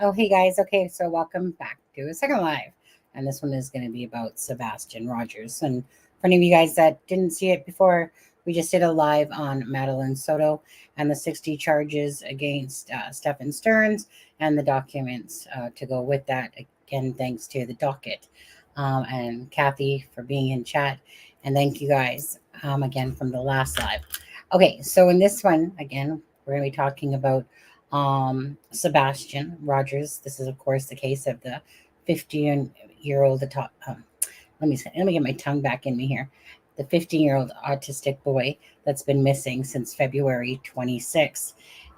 Oh, hey guys. Okay, so welcome back to a second live. And this one is going to be about Sebastian Rogers. And for any of you guys that didn't see it before, we just did a live on Madeline Soto and the 60 charges against Stephen Stearns and the documents to go with that. Again, thanks to the docket and Kathy for being in chat. And thank you guys again from the last live. Okay, so in this one, again, we're going to be talking about Sebastian Rogers. This is, of course, the case of the 15-year-old. Let me get my tongue back in me here. The 15-year-old autistic boy that's been missing since February 26th.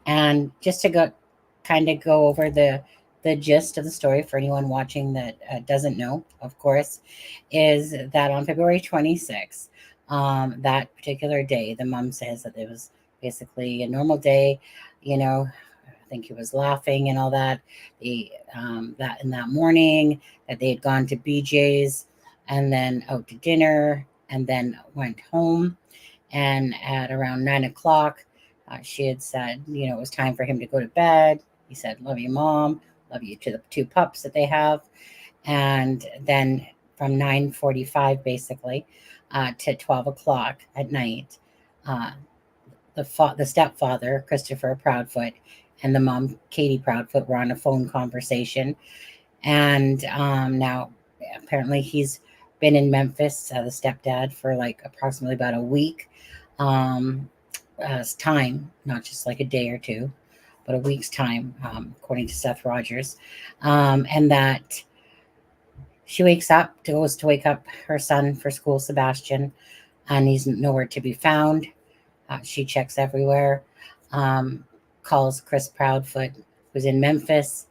And just to go over the gist of the story for anyone watching that doesn't know, of course, is that on February 26th, that particular day, the mom says that it was basically a normal day. I think he was laughing and all that. That in that morning that they had gone to BJ's and then out to dinner and then went home. And at around 9 o'clock, she had said, it was time for him to go to bed. He said, "Love you, Mom. Love you," to the two pups that they have. And then from 9:45 basically to 12 o'clock at night, the stepfather, Christopher Proudfoot, and the mom, Katie Proudfoot, were on a phone conversation. And now apparently he's been in Memphis, the stepdad, for like approximately about a week time, not just like a day or two, but a week's time, according to Seth Rogers. And that she goes to wake up her son for school, Sebastian, and he's nowhere to be found. She checks everywhere, calls Chris Proudfoot, who's in Memphis.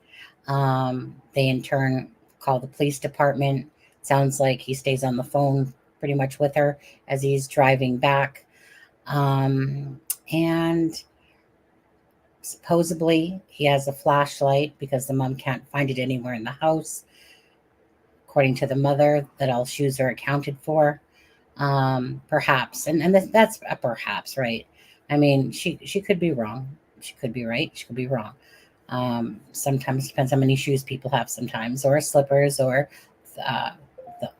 They in turn call the police department. Sounds like he stays on the phone pretty much with her as he's driving back. And supposedly he has a flashlight because the mom can't find it anywhere in the house. According to the mother, that all shoes are accounted for. Perhaps, and that's a perhaps, right? I mean, she could be wrong. She could be right. She could be wrong. Sometimes depends how many shoes people have. Sometimes, or slippers, or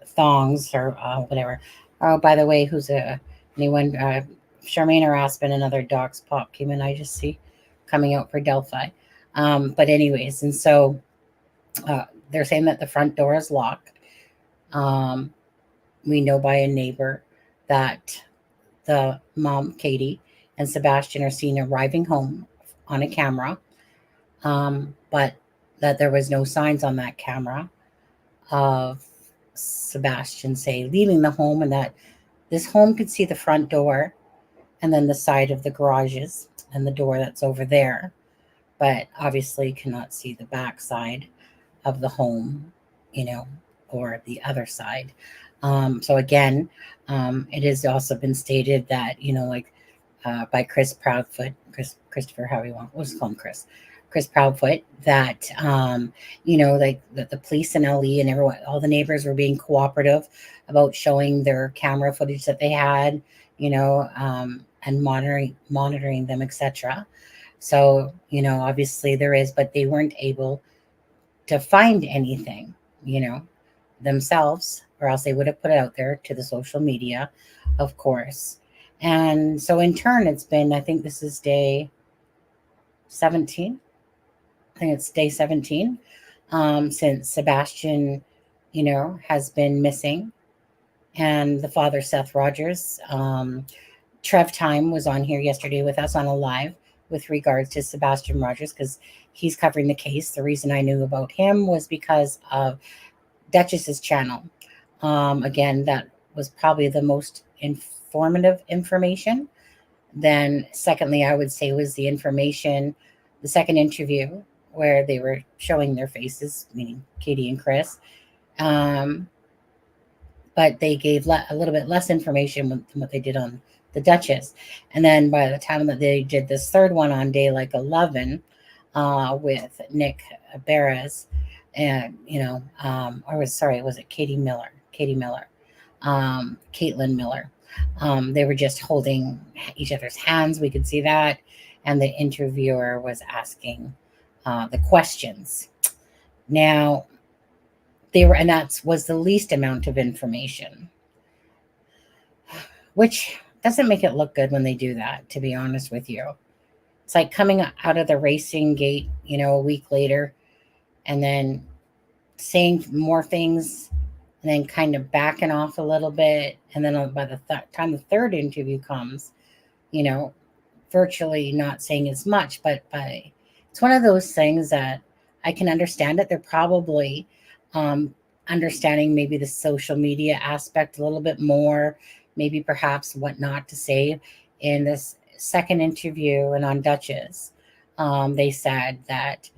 thongs, or whatever. Oh, by the way, who's anyone? Charmaine or Aspen, another Doc's Pop came in. I just see coming out for Delphi. But anyways, and so they're saying that the front door is locked. We know by a neighbor that the mom, Katie, and Sebastian are seen arriving home on a camera, but that there was no signs on that camera of Sebastian, say, leaving the home, and that this home could see the front door and then the side of the garages and the door that's over there, but obviously cannot see the back side of the home, or the other side. So again, it has also been stated that, by Chris Proudfoot, Christopher, however you want, we'll just call him Chris Proudfoot, that, like the police in LE and everyone, all the neighbors were being cooperative about showing their camera footage that they had, and monitoring them, etc. So, obviously there is, but they weren't able to find anything, themselves, or else they would have put it out there to the social media, of course. And so in turn, it's been, I think this is day 17. I think it's day 17 since Sebastian, has been missing. And the father, Seth Rogers, Trev Time was on here yesterday with us on a live with regards to Sebastian Rogers, because he's covering the case. The reason I knew about him was because of Duchess's channel. Again, that was probably the most informative information. Then secondly, I would say was the second interview where they were showing their faces, meaning Katie and Chris. But they gave a little bit less information than what they did on the Duchess. And then by the time that they did this third one on day 11, with Nick Baris, and was it Katie Miller, Caitlin Miller. They were just holding each other's hands. We could see that, and the interviewer was asking the questions. Now, and that was the least amount of information, which doesn't make it look good when they do that, to be honest with you. It's like coming out of the racing gate, a week later, and then saying more things, and then kind of backing off a little bit. And then by the time the third interview comes, you know, virtually not saying as much. But it's one of those things that I can understand it. They're probably understanding maybe the social media aspect a little bit more, maybe perhaps what not to say. In this second interview and on Duchess, they said that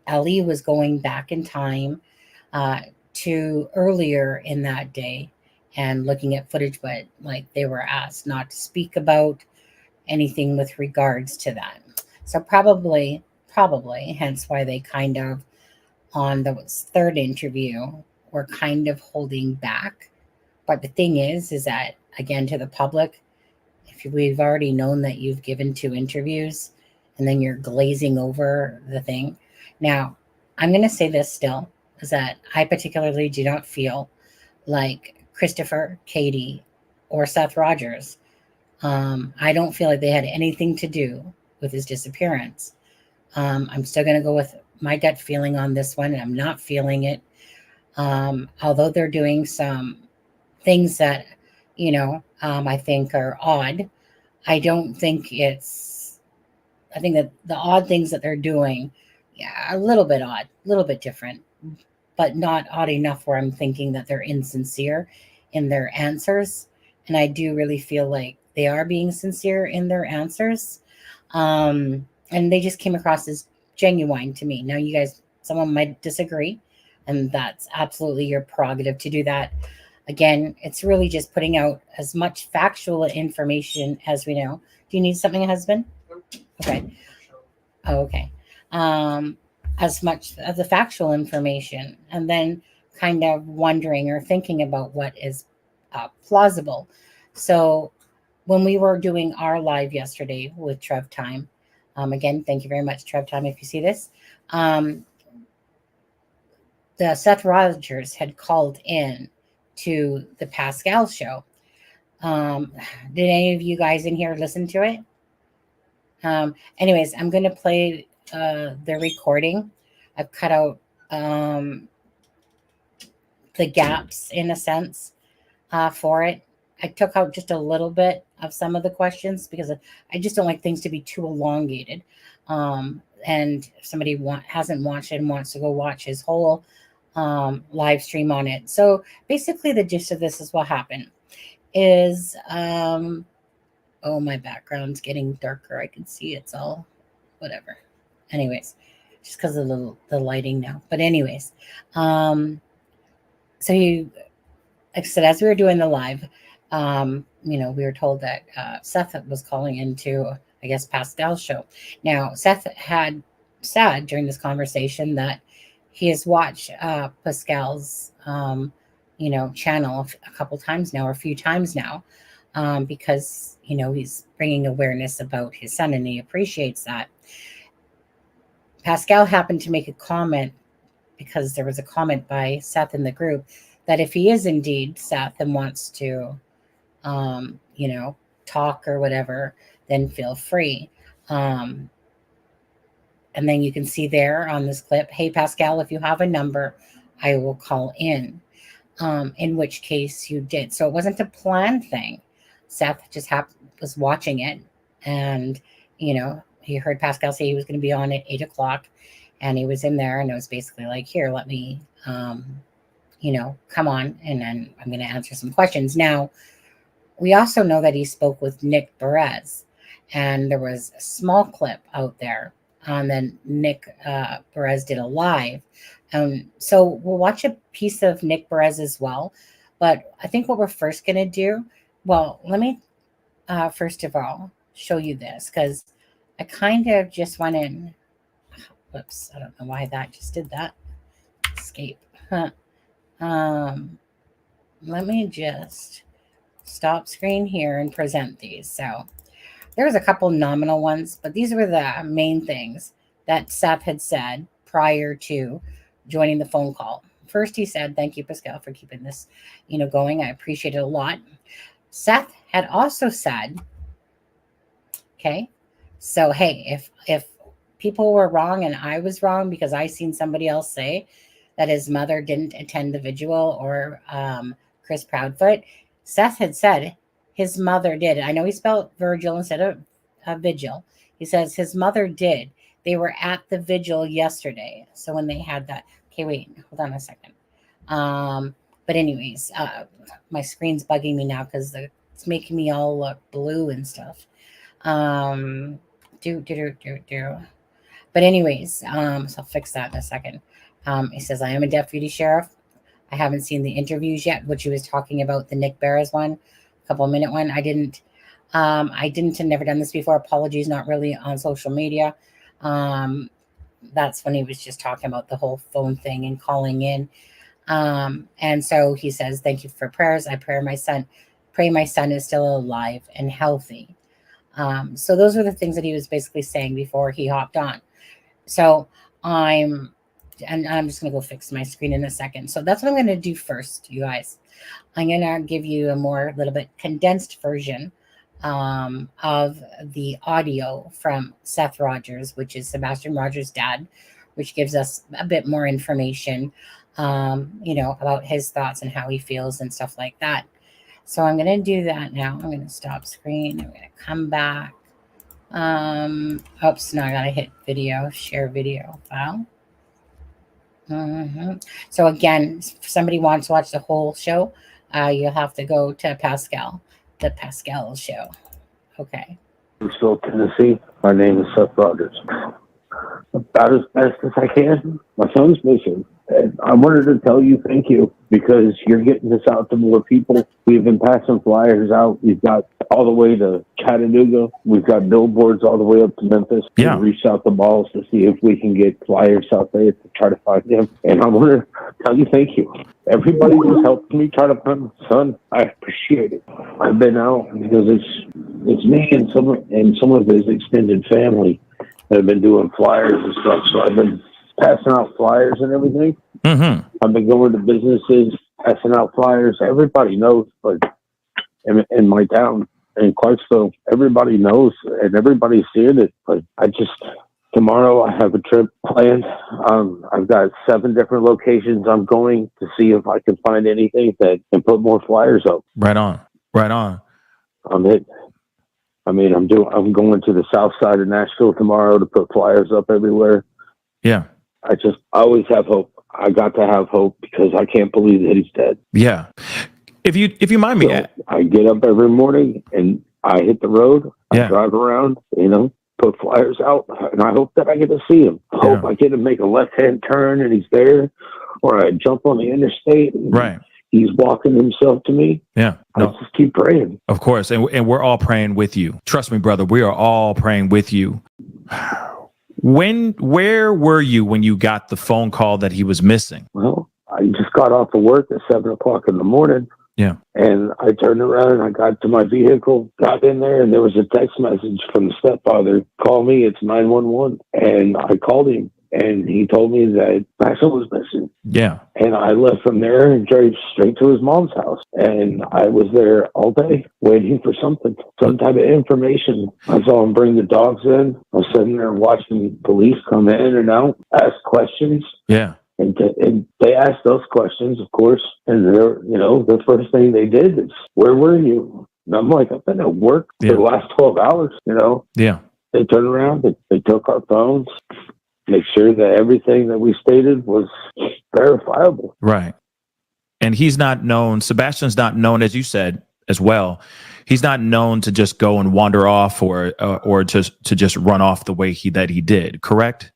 Ali was going back in time to earlier in that day and looking at footage, but like they were asked not to speak about anything with regards to that. So probably, hence why they kind of on the third interview were kind of holding back. But the thing is that again, to the public, if we've already known that you've given 2 interviews and then you're glazing over the thing. Now, I'm going to say this still, is that I particularly do not feel like Christopher, Katie, or Seth Rogers. I don't feel like they had anything to do with his disappearance. I'm still going to go with my gut feeling on this one, and I'm not feeling it. Although they're doing some things that, I think are odd. I don't think I think that the odd things that they're doing, a little bit odd, a little bit different, but not odd enough where I'm thinking that they're insincere in their answers. And I do really feel like they are being sincere in their answers. And they just came across as genuine to me. Now, you guys, someone might disagree, and that's absolutely your prerogative to do that. Again, it's really just putting out as much factual information as we know. Do you need something, husband? Okay. Oh, okay. As much of the factual information, and then kind of wondering or thinking about what is plausible. So when we were doing our live yesterday with Trev Time, again, thank you very much, Trev Time, if you see this. The Seth Rogers had called in to the Pascal show. Did any of you guys in here listen to it? Anyways, I'm going to play the recording. I've cut out the gaps, in a sense, for it. I took out just a little bit of some of the questions because I just don't like things to be too elongated. And if somebody hasn't watched it and wants to go watch his whole live stream on it. So basically the gist of this is what happened is, oh, my background's getting darker. I can see it's all whatever. Anyways, just because of the lighting now. But anyways, so like I said, as we were doing the live, we were told that Seth was calling into, I guess, Pascal's show. Now, Seth had said during this conversation that he has watched Pascal's, channel a couple times now, or a few times now, because, he's bringing awareness about his son and he appreciates that. Pascal happened to make a comment because there was a comment by Seth in the group that if he is indeed Seth and wants to, talk or whatever, then feel free. And then you can see there on this clip, hey, Pascal, if you have a number, I will call in which case you did. So it wasn't a planned thing. Seth just was watching it, and, he heard Pascal say he was going to be on at 8:00, and he was in there, and it was basically like, here, let me, come on, and then I'm going to answer some questions. Now, we also know that he spoke with Nick Baris, and there was a small clip out there, and then Nick Baris did a live. So we'll watch a piece of Nick Baris as well. But I think what we're first going to do, well, let me first of all show you this, because I kind of just went in. Whoops, I don't know why that just did that. Escape. Let me just stop screen here and present these. So there was a couple nominal ones, but these were the main things that Seth had said prior to joining the phone call. First, he said, "Thank you, Pascal, for keeping this, going. I appreciate it a lot." Seth had also said, "Okay, so hey, if people were wrong and I was wrong because I seen somebody else say that his mother didn't attend the vigil or Chris Proudfoot," Seth had said his mother did. I know he spelled Virgil instead of vigil. He says his mother did. They were at the vigil yesterday. So when they had that, okay, wait, hold on a second. But anyways, my screen's bugging me now because it's making me all look blue and stuff. But anyways, so I'll fix that in a second. He says, "I am a deputy sheriff. I haven't seen the interviews yet," which he was talking about, the Nick Baris one, couple minute one. I didn't and never done this before. Apologies, not really on social media. That's when he was just talking about the whole phone thing and calling in. And so he says, "Thank you for prayers. I pray my son is still alive and healthy." So those were the things that he was basically saying before he hopped on. So I'm just going to go fix my screen in a second. So that's what I'm going to do first, you guys. I'm going to give you a little bit condensed version of the audio from Seth Rogers, which is Sebastian Rogers' dad, which gives us a bit more information, about his thoughts and how he feels and stuff like that. So I'm going to do that now. I'm going to stop screen. I'm going to come back. Oops, now I got to hit video, share video file. So again, if somebody wants to watch the whole show, you'll have to go to the Pascal show. Okay. Louisville, Tennessee. My name is Seth Rogers. About as best as I can. My son's missing. And I wanted to tell you thank you because you're getting this out to more people. We've been passing flyers out. We've got all the way to Chattanooga. We've got billboards all the way up to Memphis. Yeah. We reached out to balls to see if we can get flyers out there to try to find him. And I want to tell you thank you. Everybody who's helped me try to find my son, I appreciate it. I've been out because it's me and some of his extended family that have been doing flyers and stuff. So I've been passing out flyers and everything. Mm-hmm. I've been going to businesses, passing out flyers. Everybody knows, but in my town, in Clarksville, everybody knows and everybody's seeing it. But tomorrow I have a trip planned. I've got 7 different locations I'm going to see if I can find anything that can put more flyers up. Right on. I'm going to the south side of Nashville tomorrow to put flyers up everywhere. Yeah. I always have hope. I got to have hope because I can't believe that he's dead. Yeah. If you mind me, I get up every morning and I hit the road. I drive around, put flyers out, and I hope that I get to see him. I hope I get to make a left-hand turn and he's there, or I jump on the interstate and he's walking himself to me. Yeah. I just keep praying. Of course. And we're all praying with you. Trust me, brother. We are all praying with you. Where were you when you got the phone call that he was missing? Well, I just got off of work at 7:00 in the morning. Yeah. And I turned around and I got to my vehicle, got in there, and there was a text message from the stepfather. "Call me, it's 911. And I called him and he told me that Maxwell was missing. Yeah. And I left from there and drove straight to his mom's house. And I was there all day waiting for some type of information. I saw him bring the dogs in. I was sitting there watching police come in and out, ask questions. Yeah. And they asked us questions, of course. And the first thing they did is, "Where were you?" And I'm like, "I've been at work for the last 12 hours, Yeah. They turned around, they took our phones, make sure that everything that we stated was verifiable. Right. And he's not known, Sebastian's not known, as you said as well, he's not known to just go and wander off or to just run off the way he did, correct?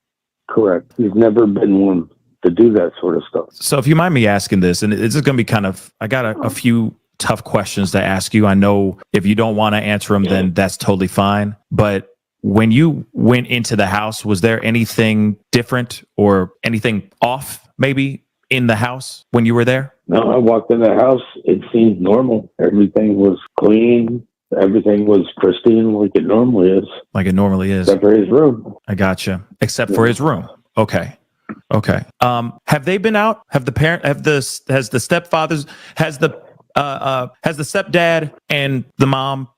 Correct. He's never been one to do that sort of stuff. So if you mind me asking this, and this is going to be I got a few tough questions to ask you. I know if you don't want to answer them, then that's totally fine. But when you went into the house, was there anything different or anything off maybe in the house when you were there? No, I walked in the house. It seemed normal. Everything was clean. Everything was pristine like it normally is. Like it normally is. Except for his room. I gotcha. Except for his room. Okay. Have they been out? Has the stepfathers, has the stepdad and the mom,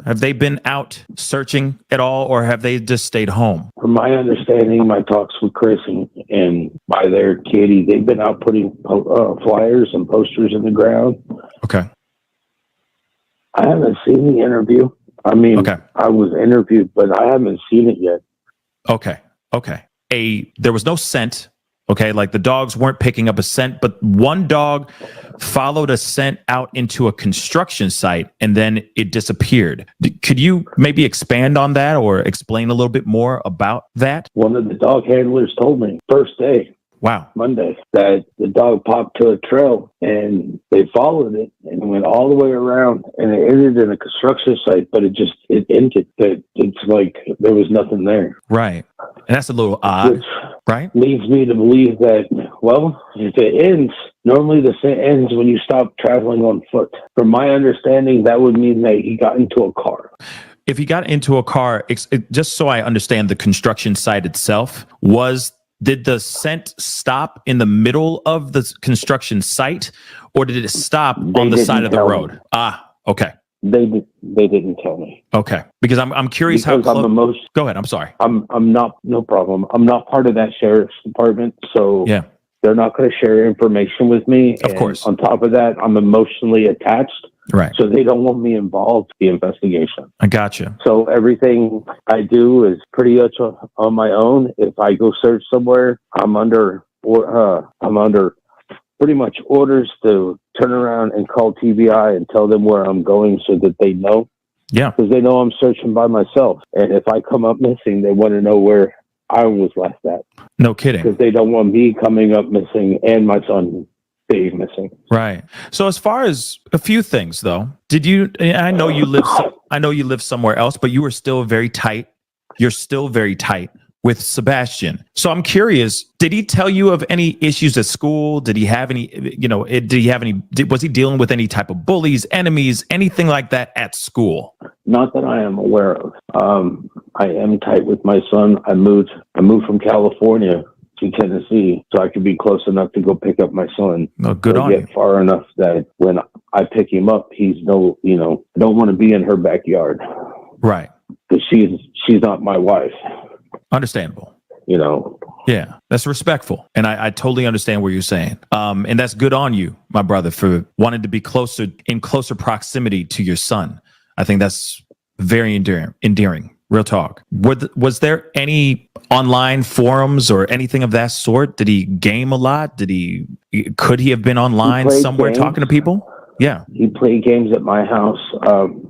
have they been out searching at all, or have they just stayed home? From my understanding, my talks with Chris and by their Katie, they've been out putting flyers and posters in the ground. Okay. I haven't seen the interview. I mean, okay. I was interviewed, but I haven't seen it yet. Okay. There was no scent. Okay, like the dogs weren't picking up a scent, but one dog followed a scent out into a construction site and then it disappeared. Could you maybe expand on that or explain a little bit more about that? One of the dog handlers told me first day. Wow. Monday, that the dog popped to a trail and they followed it and went all the way around and it ended in a construction site, but it ended. It's like there was nothing there. Right. And that's a little odd, which right? Leads me to believe that, well, if it ends, normally the scent ends when you stop traveling on foot. From my understanding, that would mean that he got into a car. If he got into a car, just so I understand the construction site itself, did the scent stop in the middle of the construction site, or did it stop on the side of the road? Okay. They didn't tell me. Okay, because I'm curious because how close. Go ahead. I'm sorry. I'm not. No problem. I'm not part of that sheriff's department, so yeah, they're not going to share information with me. Of course. On top of that, I'm emotionally attached. Right. So they don't want me involved in the investigation. I gotcha. So everything I do is pretty much on my own. If I go search somewhere, I'm under pretty much orders to turn around and call TBI and tell them where I'm going so that they know. Yeah. Because they know I'm searching by myself. And if I come up missing, they want to know where I was last at. No kidding. Because they don't want me coming up missing and my son being missing. Right. So as far as a few things though, I know you live somewhere else, but you were still very tight. You're still very tight with Sebastian. So I'm curious, did he tell you of any issues at school? Did he have any, was he dealing with any type of bullies, enemies, anything like that at school? Not that I am aware of. I am tight with my son. I moved from California to Tennessee so I could be close enough to go pick up my son. Oh, good on you. Far enough that when I pick him up, I don't want to be in her backyard. Right. Because she's not my wife. Understandable. Yeah, that's respectful. And I totally understand what you're saying. And that's good on you, my brother, for wanting to be in closer proximity to your son. I think that's very endearing. Real talk. Was there any online forums or anything of that sort? Did he game a lot? Could he have been online somewhere talking to people? Yeah. He played games at my house.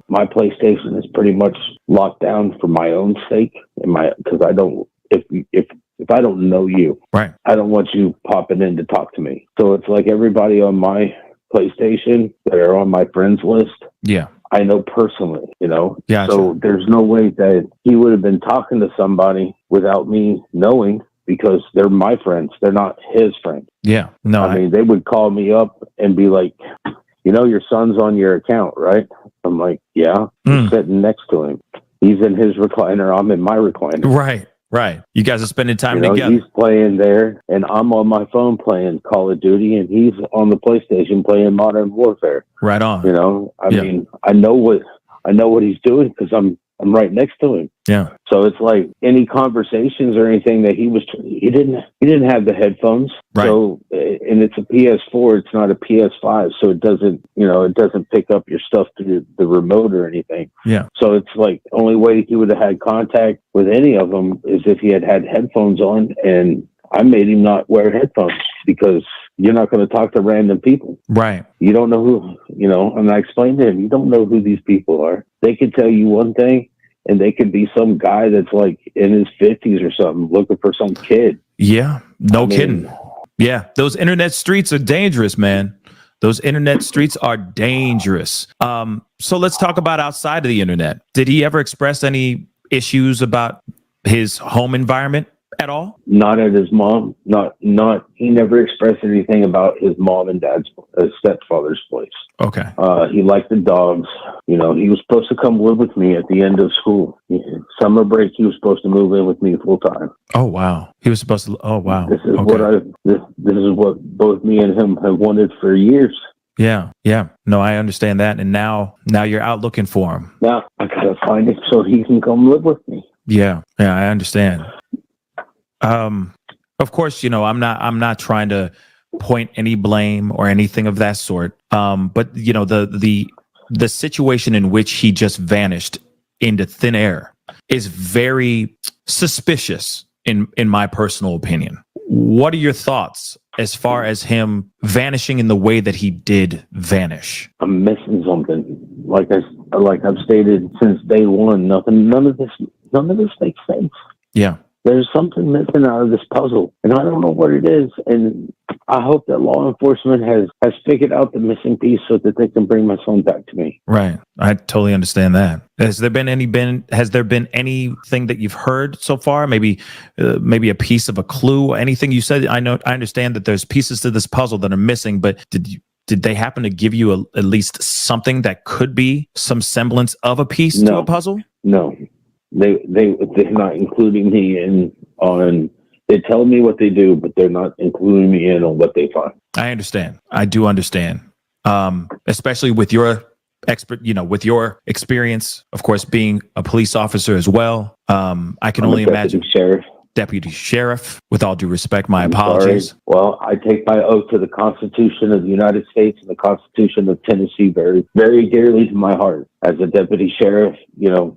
My PlayStation is pretty much locked down for my own sake, because I don't. If I don't know you, right, I don't want you popping in to talk to me. So it's like everybody on my PlayStation that are on my friends list. Yeah. I know personally, Gotcha. So there's no way that he would have been talking to somebody without me knowing, because they're my friends. They're not his friends. Yeah. No, I mean, they would call me up and be like, your son's on your account, right? I'm like, yeah. I'm sitting next to him. He's in his recliner. I'm in my recliner. Right. You guys are spending time together. He's playing there, and I'm on my phone playing Call of Duty, and he's on the PlayStation playing Modern Warfare. Right on. I mean, I know what he's doing because I'm right next to him. Yeah. So it's like any conversations or anything that he didn't have the headphones. Right. So, and it's a PS4, it's not a PS5, so it doesn't pick up your stuff through the remote or anything. Yeah. So it's like only way he would have had contact with any of them is if he had headphones on, and I made him not wear headphones because you're not going to talk to random people. Right. You don't know who, and I explained to him, you don't know who these people are. They could tell you one thing, and they could be some guy that's like in his 50s or something looking for some kid. Yeah. No kidding. Yeah. Those internet streets are dangerous, man. Those internet streets are dangerous. So let's talk about outside of the internet. Did he ever express any issues about his home environment at all? Not at his mom. He never expressed anything about his mom and dad's stepfather's place. Okay. He liked the dogs. You know, he was supposed to come live with me at the end of school. Summer break, he was supposed to move in with me full time. Oh, wow. He was supposed to. Oh, wow. This is this is what both me and him have wanted for years. Yeah. Yeah. No, I understand that. And now you're out looking for him. Now I gotta find it so he can come live with me. Yeah. Yeah. I understand. Of course, you know, I'm not trying to point any blame or anything of that sort. But you know, the situation in which he just vanished into thin air is very suspicious in my personal opinion. What are your thoughts as far as him vanishing in the way that he did vanish? I'm missing something. Like I've stated since day one, none of this makes sense. Yeah. There's something missing out of this puzzle, and I don't know what it is. And I hope that law enforcement has figured out the missing piece so that they can bring my son back to me. Right. I totally understand that. Has there been anything that you've heard so far? Maybe a piece of a clue, anything you said? I understand that there's pieces to this puzzle that are missing, but did they happen to give you at least something that could be some semblance of a piece to a puzzle? No. They're not including me in on. They tell me what they do, but they're not including me in on what they find. I understand. I do understand. Especially with your with your experience, of course, being a police officer as well. I can only imagine. Deputy sheriff. With all due respect, my apologies. Sorry. Well, I take my oath to the Constitution of the United States and the Constitution of Tennessee very, very dearly to my heart. As a deputy sheriff, you know,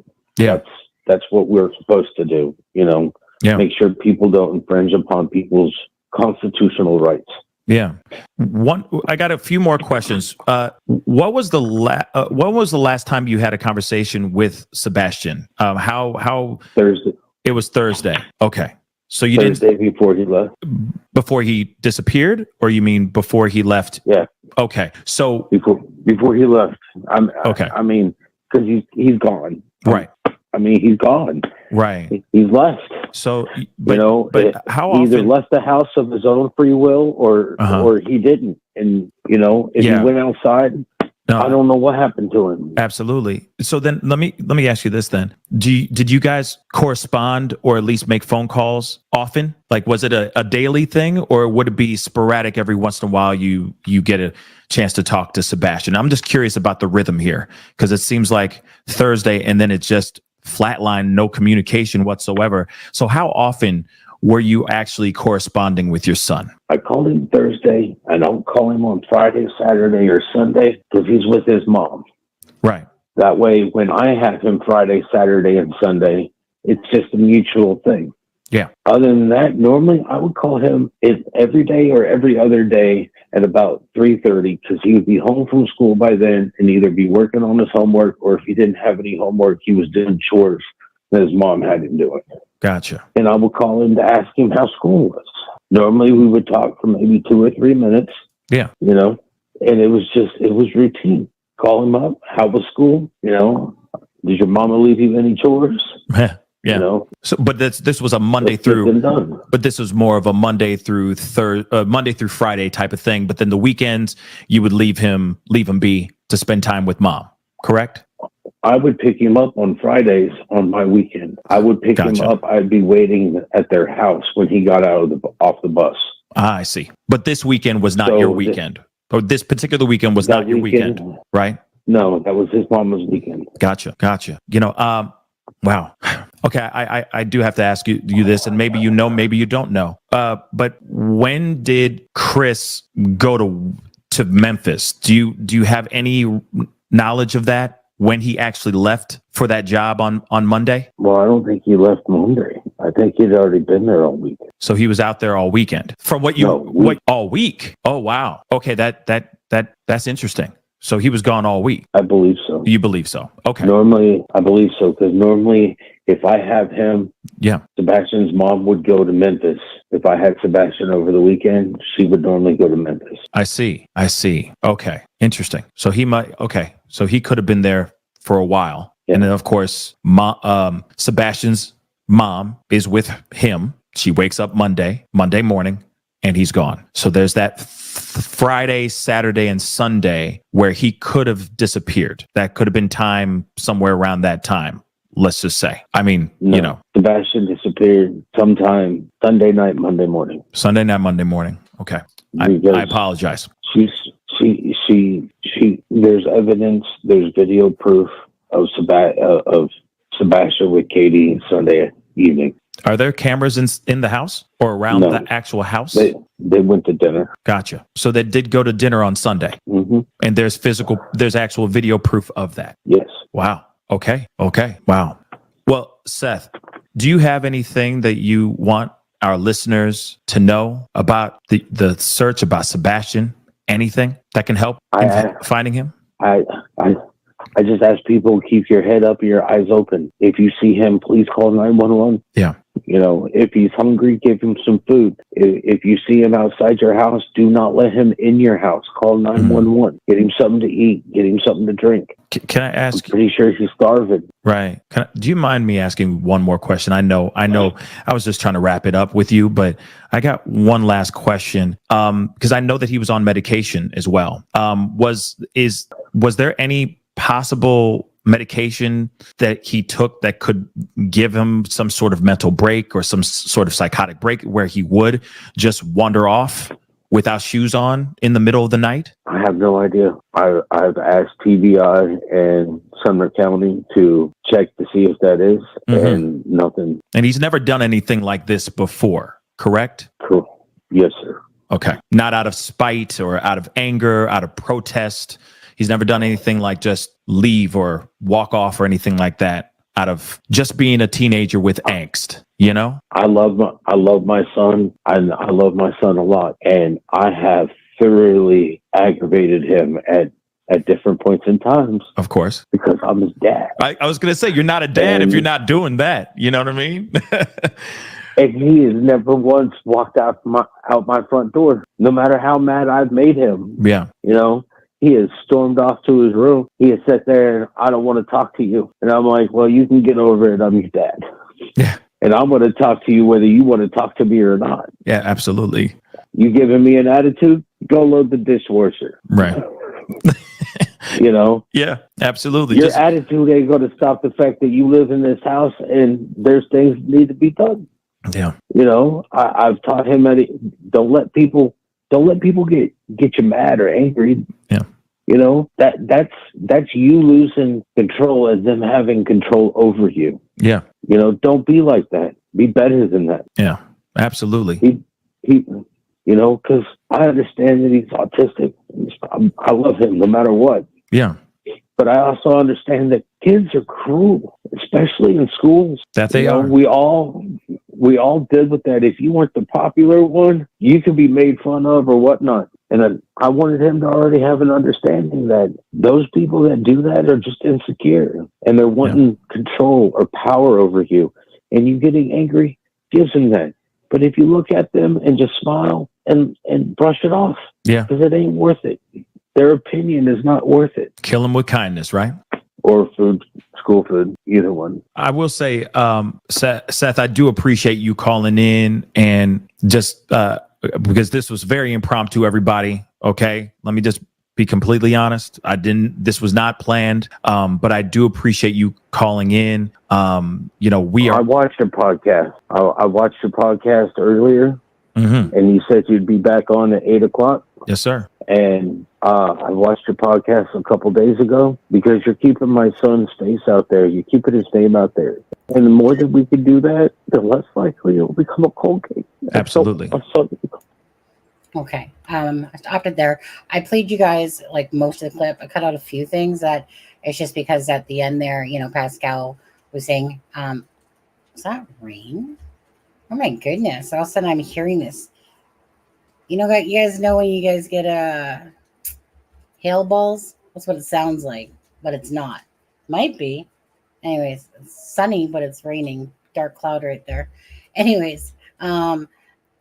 that's what we're supposed to do, you know, make sure people don't infringe upon people's constitutional rights. Yeah. I got a few more questions. What was the last time you had a conversation with Sebastian? How Thursday. It was Thursday. Okay. So you Thursday before he left. Before he disappeared, or you mean before he left? Yeah. Okay. So before he left. Okay. I mean, because he's gone. Right. I mean, he's gone. Right. He's left. So, but how he often? Either left the house of his own free will, or he didn't. And you know, if he went outside, I don't know what happened to him. Absolutely. So then, let me ask you this then: did you guys correspond or at least make phone calls often? Like, was it a daily thing, or would it be sporadic every once in a while? You get a chance to talk to Sebastian. I'm just curious about the rhythm here, because it seems like Thursday and then it's just flatline, no communication whatsoever. So how often were you actually corresponding with your son? I called him Thursday. I don't call him on Friday, Saturday, or Sunday because he's with his mom. Right. That way, when I have him Friday, Saturday, and Sunday, it's just a mutual thing. Yeah. Other than that, normally I would call him every day or every other day at about 3:30 because he would be home from school by then and either be working on his homework, or if he didn't have any homework, he was doing chores that his mom had him doing. Gotcha. And I would call him to ask him how school was. Normally we would talk for maybe 2 or 3 minutes. Yeah. You know, and it was routine. Call him up. How was school? You know, did your mama leave you any chores? Yeah. You know, so, but this was a Monday through, but this was more of a Monday through Friday type of thing. But then the weekends, you would leave him be to spend time with mom. Correct? I would pick him up on Fridays on my weekend. I would pick him up. I'd be waiting at their house when he got off the bus. I see. But this weekend was not your weekend. Or this particular weekend was not your weekend, right? No, that was his mama's weekend. Gotcha. You know, wow. Okay, I do have to ask you this, and maybe you know, maybe you don't know. But when did Chris go to Memphis? Do you have any knowledge of that? When he actually left for that job on Monday? Well, I don't think he left Monday. I think he'd already been there all weekend. So he was out there all weekend. From what all week? Oh wow. Okay, that's interesting. So he was gone all week. I believe so. You believe so? Okay. Normally, I believe so, because normally if I have him, Sebastian's mom would go to Memphis. If I had Sebastian over the weekend, she would normally go to Memphis. I see. Okay. Interesting. So he could have been there for a while. Yeah. And then of course, Sebastian's mom is with him. She wakes up Monday morning, and he's gone. So there's that Friday, Saturday, and Sunday where he could have disappeared. That could have been time somewhere around that time. Let's just say. I mean, No, you know, Sebastian disappeared sometime Sunday night, Monday morning. Sunday night, Monday morning. Okay. I apologize. She, there's evidence, there's video proof of Sebastian with Katie Sunday evening. Are there cameras in the house or around No. the actual house? They went to dinner. Gotcha. So they did go to dinner on Sunday, Mm-hmm. and there's actual video proof of that. Yes. Wow. Okay. Wow. Well, Seth, do you have anything that you want our listeners to know about the search, about Sebastian? Anything that can help in finding him? I just ask people, keep your head up and your eyes open. If you see him, please call 911. Yeah. You know, if he's hungry, give him some food. If you see him outside your house, do not let him in your house. Call 911. Get him something to eat. Get him something to drink. Can I ask? I'm pretty sure he's starving. Right. Do you mind me asking one more question? I know. I was just trying to wrap it up with you, but I got one last question. Because I know that he was on medication as well. Was there any possible medication that he took that could give him some sort of mental break or some sort of psychotic break where he would just wander off without shoes on in the middle of the night? I have no idea. I've asked TBI and Sumner County to check to see if that is, and nothing. And he's never done anything like this before, correct? Cool. Yes, sir. Okay. Not out of spite or out of anger, out of protest. He's never done anything like just leave or walk off or anything like that out of just being a teenager with angst, you know? I love my son. I love my son a lot. And I have thoroughly aggravated him at different points in times. Of course. Because I'm his dad. I was going to say, you're not a dad if you're not doing that. You know what I mean? And he has never once walked out my front door, no matter how mad I've made him. Yeah. You know? He has stormed off to his room. He has sat there and I don't want to talk to you. And I'm like, well, you can get over it. I'm your dad. Yeah. And I'm going to talk to you whether you want to talk to me or not. Yeah, absolutely. You giving me an attitude? Go load the dishwasher. Right. You know? Yeah, absolutely. Your attitude ain't going to stop the fact that you live in this house and there's things that need to be done. Yeah. You know, I've taught him don't let people get you mad or angry. Yeah. You know, that's you losing control and them having control over you. Yeah. You know, don't be like that. Be better than that. Yeah, absolutely. He you know, because I understand that he's autistic. I love him no matter what. Yeah. But I also understand that kids are cruel, especially in schools. That they are. We all did with that. If you weren't the popular one, you could be made fun of or whatnot. And I wanted him to already have an understanding that those people that do that are just insecure and they're wanting control or power over you. And you getting angry gives them that. But if you look at them and just smile and brush it off, because it ain't worth it. Their opinion is not worth it. Kill them with kindness, right? Or food, school food, either one. I will say, Seth, I do appreciate you calling in and just because this was very impromptu, everybody. Okay. Let me just be completely honest. This was not planned. But I do appreciate you calling in. You know, I watched your podcast. I watched your podcast earlier and you said you'd be back on at 8:00. Yes, sir. And I watched your podcast a couple days ago because you're keeping my son's face out there. You're keeping his name out there. And the more that we can do that, the less likely it'll become a cold case. Absolutely. Okay. I stopped it there. I played you guys like most of the clip. I cut out a few things that it's just because at the end there, you know, Pascal was saying, is that rain? Oh my goodness. All of a sudden I'm hearing this. You know, you guys know when you guys get hail balls? That's what it sounds like, but it's not. Might be. Anyways, it's sunny, but it's raining. Dark cloud right there. Anyways,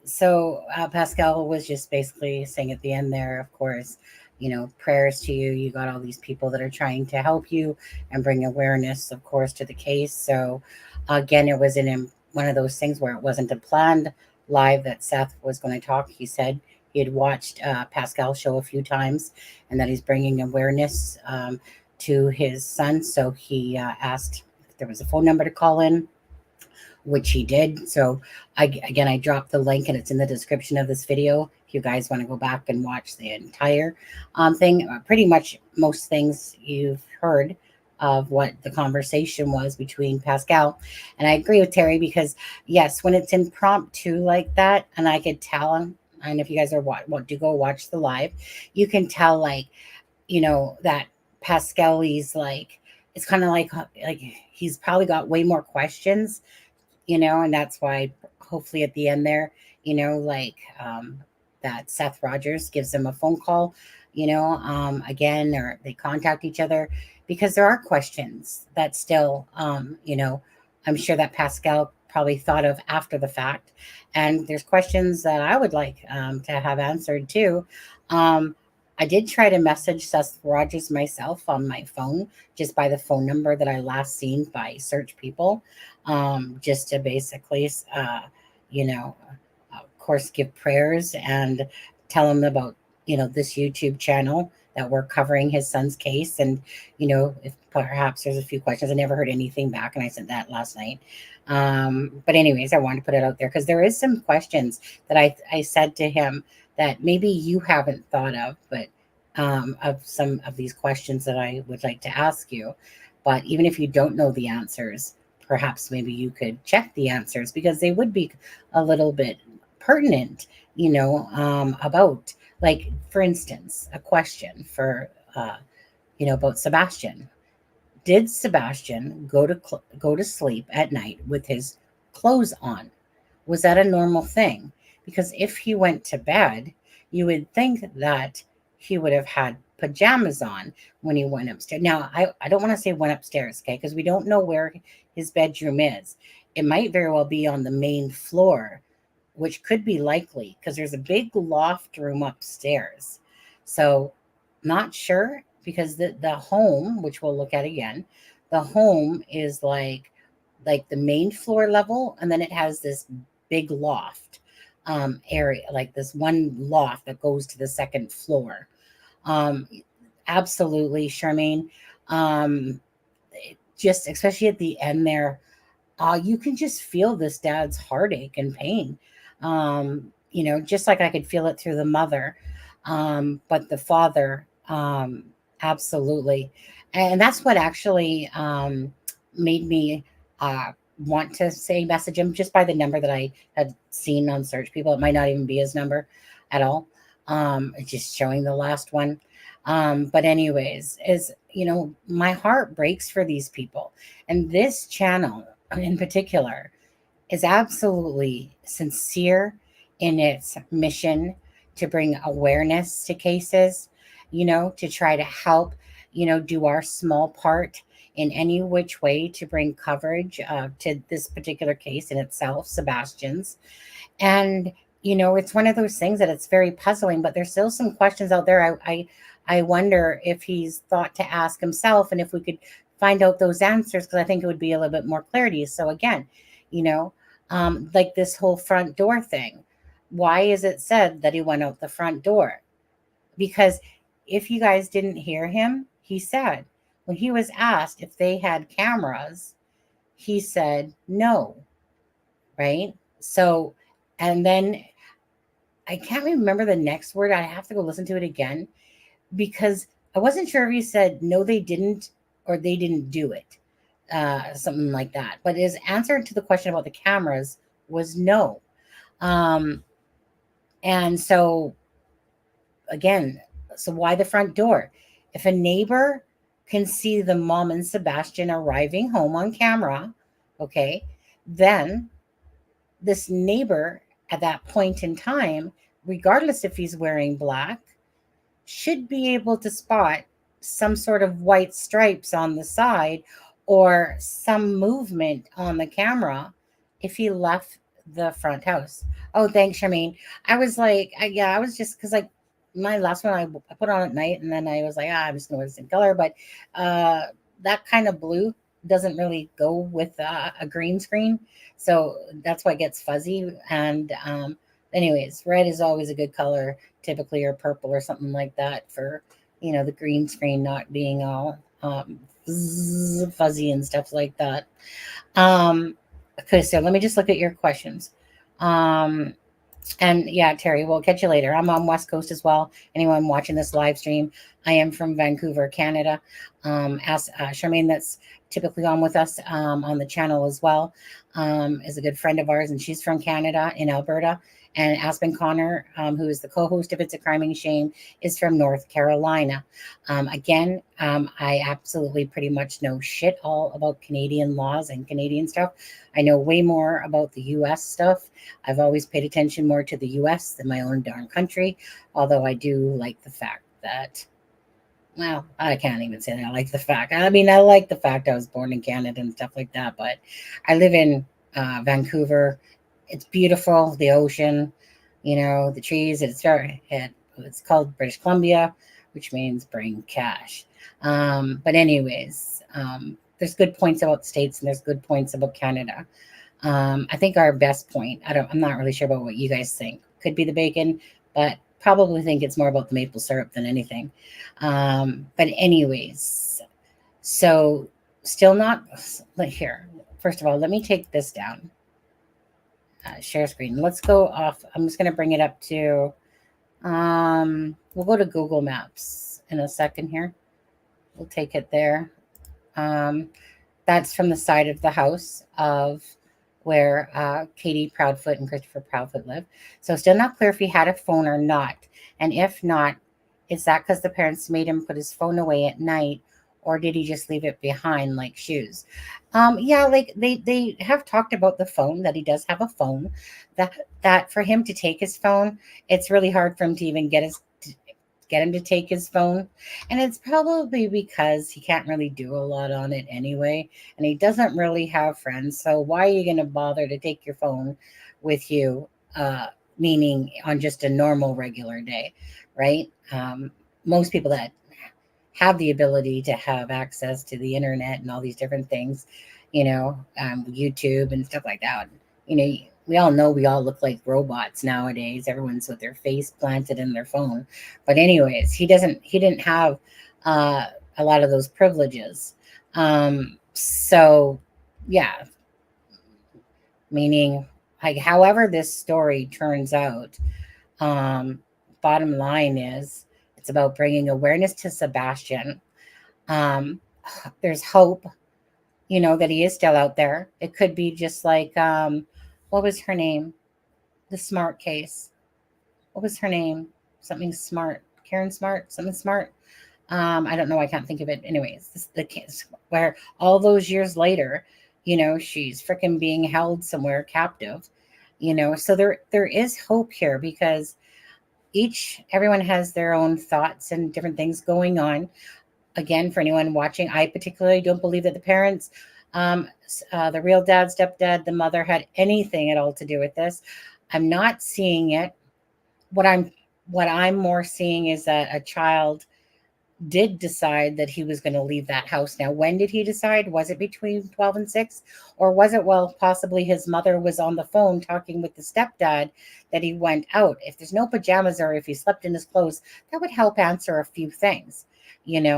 so Pascal was just basically saying at the end there, of course, you know, prayers to you. You got all these people that are trying to help you and bring awareness, of course, to the case. So again, it was an one of those things where it wasn't a planned live that Seth was going to talk. He said he had watched Pascal's show a few times and that he's bringing awareness to his son. So he asked if there was a phone number to call in, which he did. So I dropped the link and it's in the description of this video. If you guys want to go back and watch the entire thing, pretty much most things you've heard of what the conversation was between Pascal. And I agree with Terry because yes, when it's impromptu like that, and I could tell, and if you guys are want to go watch the live, you can tell like, you know, that Pascal is like, it's kind of like he's probably got way more questions, you know, and that's why hopefully at the end there, you know, like that Seth Rogers gives him a phone call, you know, again, or they contact each other because there are questions that still, you know, I'm sure that Pascal probably thought of after the fact. And there's questions that I would like to have answered too. I did try to message Seth Rogers myself on my phone, just by the phone number that I last seen by Search People, just to basically, you know, of course, give prayers and tell him about, you know, this YouTube channel that we're covering his son's case. And, you know, if perhaps there's a few questions, I never heard anything back. And I sent that last night. But anyways, I wanted to put it out there because there is some questions that I said to him that maybe you haven't thought of, but of some of these questions that I would like to ask you. But even if you don't know the answers, perhaps maybe you could check the answers because they would be a little bit pertinent, you know, about, like, for instance, a question for, you know, about Sebastian. Did Sebastian go to sleep at night with his clothes on? Was that a normal thing? Because if he went to bed, you would think that he would have had pajamas on when he went upstairs. Now, I don't want to say went upstairs, okay, because we don't know where his bedroom is. It might very well be on the main floor, which could be likely because there's a big loft room upstairs. So not sure because the home, which we'll look at again, the home is like the main floor level, and then it has this big loft area, like this one loft that goes to the second floor. Absolutely, Charmaine. Just especially at the end there, you can just feel this dad's heartache and pain. You know, just like I could feel it through the mother, but the father, absolutely. And that's what actually made me want to say message him just by the number that I had seen on Search People. It might not even be his number at all. It's just showing the last one. But anyways, is, you know, my heart breaks for these people. And this channel in particular is absolutely sincere in its mission to bring awareness to cases, you know, to try to help, you know, do our small part in any which way to bring coverage to this particular case in itself, Sebastian's. And, you know, it's one of those things that it's very puzzling, but there's still some questions out there. I wonder if he's thought to ask himself and if we could find out those answers, because I think it would be a little bit more clarity. So again, you know, like this whole front door thing. Why is it said that he went out the front door? Because if you guys didn't hear him, he said when he was asked if they had cameras, he said no, right? So, and then I can't remember the next word. I have to go listen to it again because I wasn't sure if he said no, they didn't, or they didn't do it, something like that. But his answer to the question about the cameras was no. And so, again, so why the front door? If a neighbor can see the mom and Sebastian arriving home on camera, okay, then this neighbor at that point in time, regardless if he's wearing black, should be able to spot some sort of white stripes on the side or some movement on the camera if he left the front house. Oh, thanks, Charmaine. I was like, I was just because like my last one I put on at night and then I was like, I'm just gonna wear the same color, but that kind of blue doesn't really go with a green screen, so that's why it gets fuzzy. And anyways, red is always a good color, typically, or purple or something like that for the green screen not being all fuzzy and stuff like that. Okay, so let me just look at your questions. Um, and yeah, Terry, we'll catch you later. I'm on West Coast as well. Anyone watching this live stream, I am from Vancouver, Canada. As Charmaine, that's typically on with us on the channel as well, is a good friend of ours, and she's from Canada in Alberta. And Aspen Connor, who is the co-host of It's a Crime and Shame, is from North Carolina. Again, I absolutely pretty much know shit all about Canadian laws and Canadian stuff. I know way more about the U.S. stuff. I've always paid attention more to the US than my own darn country, although I do like the fact that, well, I can't even say that I like the fact. I mean, I like the fact I was born in Canada and stuff like that, but I live in Vancouver. It's beautiful, the ocean, the trees. It's called British Columbia, which means bring cash. But anyways, there's good points about the States and there's good points about Canada. I think our best point, I'm not really sure about what you guys think. Could be the bacon, but probably think it's more about the maple syrup than anything. But anyways, so still not here. First of all, let me take this down. Share screen. Let's go off. I'm just going to bring it up to, we'll go to Google Maps in a second here. We'll take it there. That's from the side of the house of where Katie Proudfoot and Christopher Proudfoot live. So still not clear if he had a phone or not. And if not, is that because the parents made him put his phone away at night, or did he just leave it behind like shoes? Yeah, like they have talked about the phone, that he does have a phone, that for him to take his phone, it's really hard for him to even get him to take his phone. And it's probably because he can't really do a lot on it anyway. And he doesn't really have friends. So why are you going to bother to take your phone with you? Meaning on just a normal regular day, right? Most people that have the ability to have access to the internet and all these different things, YouTube and stuff like that. We all know we all look like robots nowadays. Everyone's with their face planted in their phone. But anyways, he didn't have a lot of those privileges. So yeah, meaning like however this story turns out, bottom line is it's about bringing awareness to Sebastian. There's hope, that he is still out there. It could be just like, what was her name? The Smart case. What was her name? Something Smart. Karen Smart. Something Smart. I don't know. I can't think of it. Anyways, the case where all those years later, she's freaking being held somewhere captive. So there is hope here because everyone has their own thoughts and different things going on. Again, for anyone watching, I particularly don't believe that the parents, the real dad, stepdad, the mother had anything at all to do with this. I'm not seeing it. What I'm more seeing is that a child did decide that he was going to leave that house. Now, when did he decide? Was it between 12 and 6? Or was it, possibly his mother was on the phone talking with the stepdad that he went out? If there's no pajamas or if he slept in his clothes, that would help answer a few things, Is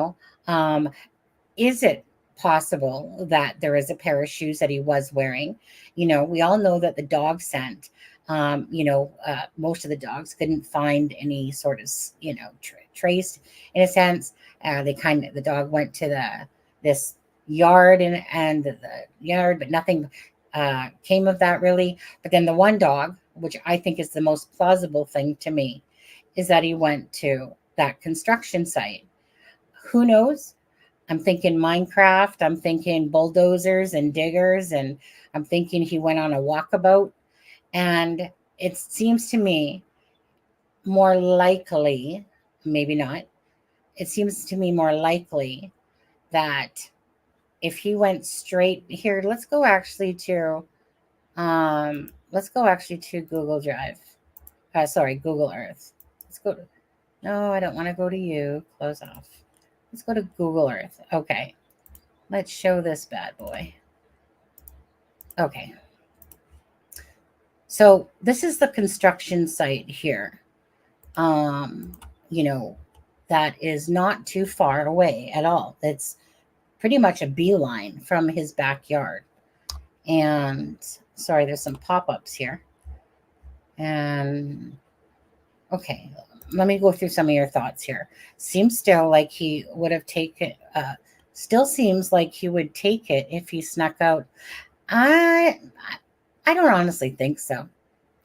it possible that there is a pair of shoes that he was wearing? We all know that the dog scent, most of the dogs couldn't find any sort of, trace in a sense. The dog went to this yard and the yard, but nothing came of that really. But then the one dog, which I think is the most plausible thing to me, is that he went to that construction site. Who knows? I'm thinking Minecraft. I'm thinking bulldozers and diggers. And I'm thinking he went on a walkabout. And it seems to me more likely, maybe not, it seems to me more likely that if he went straight here, let's go actually to Google Drive. Google Earth. No, I don't want to go to you. Close off. Let's go to Google Earth. Okay. Let's show this bad boy. Okay. So this is the construction site here. You know, that is not too far away at all. It's pretty much a beeline from his backyard. And sorry, there's some pop-ups here. And okay, let me go through some of your thoughts here. Seems still like he would have taken, still seems like he would take it if he snuck out. I don't honestly think so.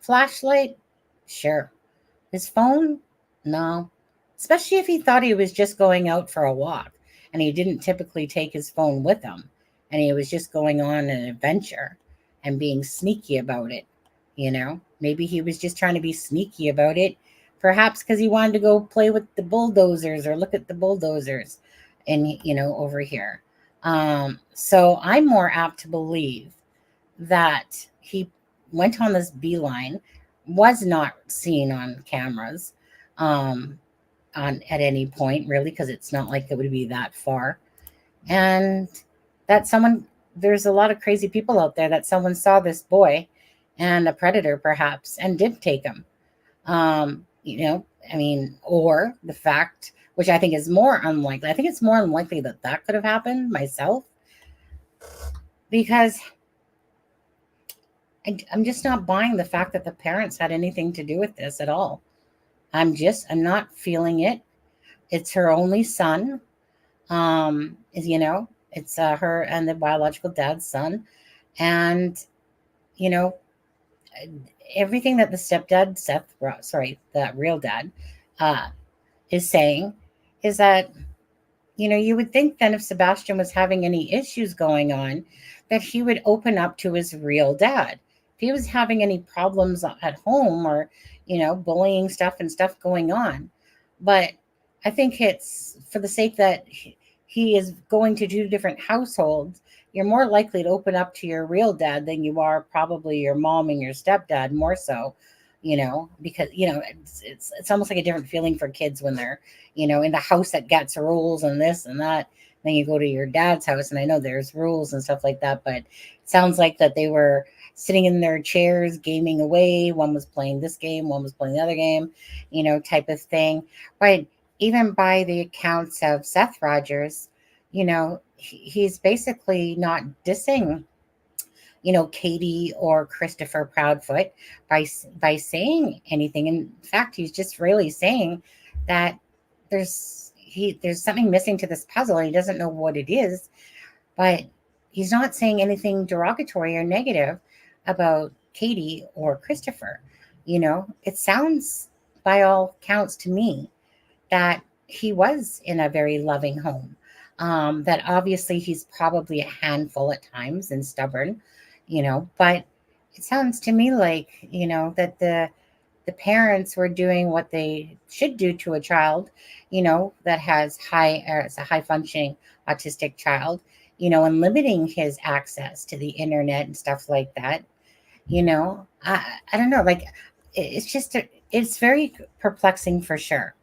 Flashlight, sure. His phone, no. Especially if he thought he was just going out for a walk and he didn't typically take his phone with him and he was just going on an adventure and being sneaky about it. You know, maybe he was just trying to be sneaky about it, perhaps because he wanted to go play with the bulldozers or look at the bulldozers and, you know, over here. So I'm more apt to believe that he went on this beeline, was not seen on cameras on at any point, really, because it's not like it would be that far. And that someone, there's a lot of crazy people out there that someone saw this boy and a predator perhaps and did take him. You know, I mean, or the fact, which I think is more unlikely, I think it's more unlikely that that could have happened myself, because I'm just not buying the fact that the parents had anything to do with this at all. I'm not feeling it. It's her only son. You know, it's her and the biological dad's son. And, you know, everything that the stepdad, that real dad, is saying is that, you know, you would think then if Sebastian was having any issues going on, that he would open up to his real dad. If he was having any problems at home or, you know, bullying stuff and stuff going on. But I think it's for the sake that he is going to 2 different households, you're more likely to open up to your real dad than you are probably your mom and your stepdad, more so, you know, because, you know, it's almost like a different feeling for kids when they're, you know, in the house that gets rules and this and that. Then you go to your dad's house, and I know there's rules and stuff like that, but it sounds like that they were sitting in their chairs, gaming away. One was playing this game, one was playing the other game, you know, type of thing. But even by the accounts of Seth Rogers, you know, he's basically not dissing, you know, Katie or Christopher Proudfoot by saying anything. In fact, he's just really saying that there's something missing to this puzzle and he doesn't know what it is, but he's not saying anything derogatory or negative about Katie or Christopher. You know, it sounds by all counts to me that he was in a very loving home. That obviously he's probably a handful at times and stubborn, you know, but it sounds to me like, you know, that the parents were doing what they should do to a child, you know, that has it's a high functioning autistic child, you know, and limiting his access to the internet and stuff like that. You know, I don't know, like it's just it's very perplexing for sure.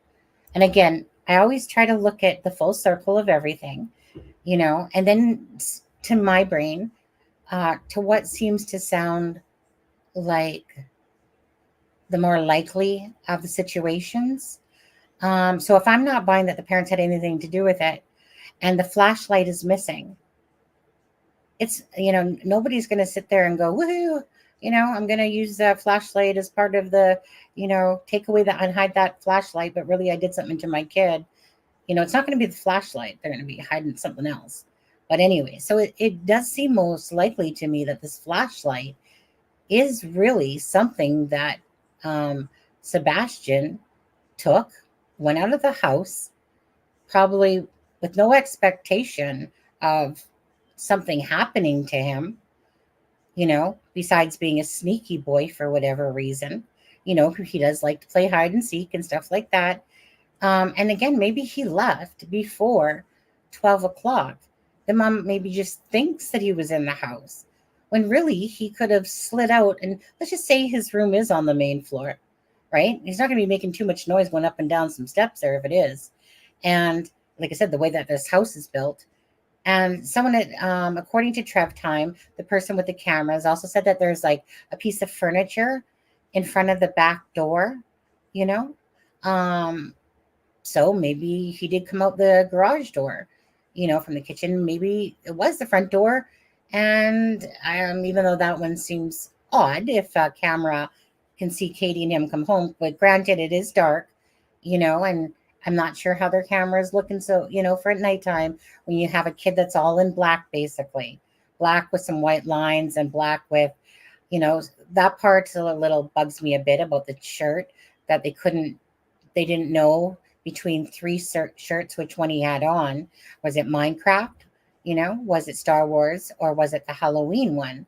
And again, I always try to look at the full circle of everything, you know, and then to my brain, to what seems to sound like the more likely of the situations. So if I'm not buying that the parents had anything to do with it and the flashlight is missing, it's, you know, nobody's going to sit there and go, woohoo, you know, I'm going to use the flashlight as part of the, you know, take away that and hide that flashlight, but really I did something to my kid. You know, it's not going to be the flashlight. They're going to be hiding something else. But anyway, so it does seem most likely to me that this flashlight is really something that Sebastian took, went out of the house, probably with no expectation of something happening to him, you know, besides being a sneaky boy for whatever reason. You know, he does like to play hide and seek and stuff like that. And again, maybe he left before 12 o'clock. The mom maybe just thinks that he was in the house when really he could have slid out. And let's just say his room is on the main floor, right? He's not going to be making too much noise going up and down some steps there if it is. And like I said, the way that this house is built, And someone, according to Trev Time, the person with the cameras also said that there's like a piece of furniture in front of the back door, you know? Um, so maybe he did come out the garage door, from the kitchen. Maybe it was the front door. And even though that one seems odd, if a camera can see Katie and him come home, but granted, it is dark, and I'm not sure how their camera is looking. So, for at nighttime, when you have a kid that's all in black, basically, black with some white lines and black with, you know, that part a little bugs me a bit about the shirt that they didn't know between three shirts which one he had on. Was it Minecraft? Was it Star Wars, or was it the Halloween one?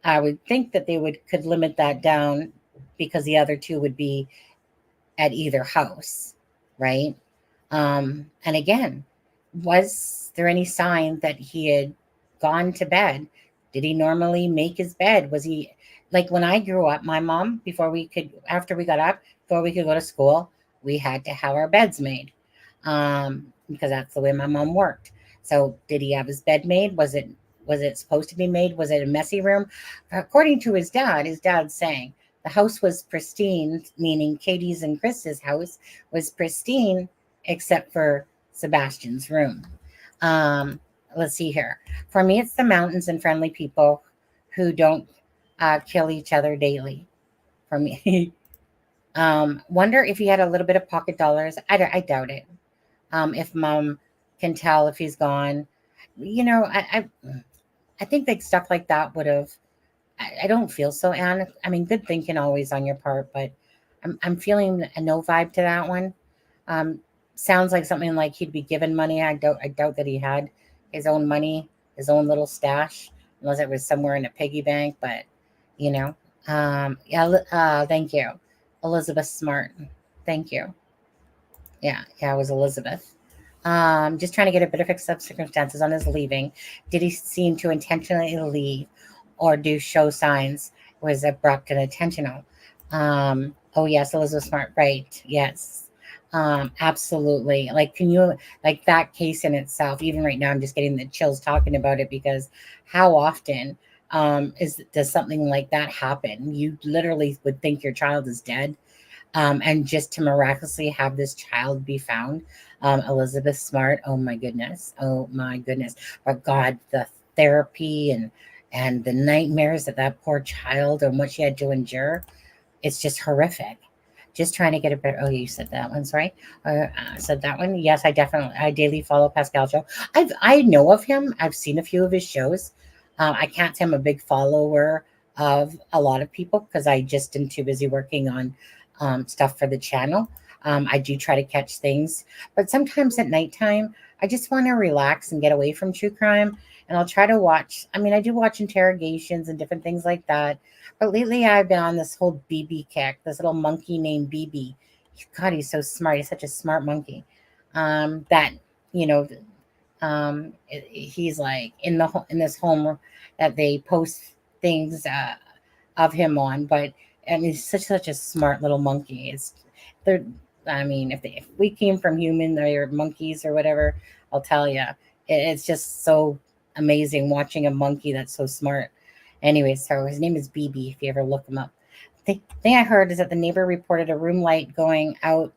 I would think that they could limit that down because the other two would be at either house, right? And again, was there any sign that he had gone to bed? Did he normally make his bed? Was he like when I grew up, my mom, after we got up, before we could go to school, we had to have our beds made because that's the way my mom worked. So did he have his bed made? Was it supposed to be made? Was it a messy room? According to his dad's saying the house was pristine, meaning Katie's and Chris's house was pristine, except for Sebastian's room. Um, let's see here. For me, it's the mountains and friendly people who don't kill each other daily. For me, wonder if he had a little bit of pocket dollars. I doubt it. If mom can tell if he's gone, I think like stuff like that would have. I don't feel so, Anne. I mean, good thinking always on your part, but I'm feeling a no vibe to that one. Um, Sounds like something like he'd be given money. I doubt that he had his own money, his own little stash, unless it was somewhere in a piggy bank. But you know, yeah. Thank you, Elizabeth Smart. Thank you. Yeah, it was Elizabeth. Just trying to get a bit of fixed up circumstances on his leaving. Did he seem to intentionally leave or do show signs? Was abrupt and intentional? Oh, yes, Elizabeth Smart. Right. Yes. Absolutely. Like, can you, like that case in itself, even right now, I'm just getting the chills talking about it because how often does something like that happen? You literally would think your child is dead, and just to miraculously have this child be found. Elizabeth Smart, oh my goodness, but God, the therapy and the nightmares that poor child and what she had to endure, it's just horrific. Just trying to get a better. Oh, you said that one, sorry. Said that one. Yes, I daily follow Pascal Joe. I know of him. I've seen a few of his shows. I can't say I'm a big follower of a lot of people because I just am too busy working on stuff for the channel. I do try to catch things, but sometimes at nighttime, I just want to relax and get away from true crime. And I'll try to watch. I mean, I do watch interrogations and different things like that. But lately, I've been on this whole BB kick. This little monkey named BB. God, he's so smart. He's such a smart monkey. That you know, he's like in this home that they post things of him on. But and he's such a smart little monkey. They're I mean, if we came from human or monkeys or whatever, I'll tell you, it's just so amazing watching a monkey that's so smart. Anyway, so his name is BB. If you ever look him up, the thing I heard is that the neighbor reported a room light going out.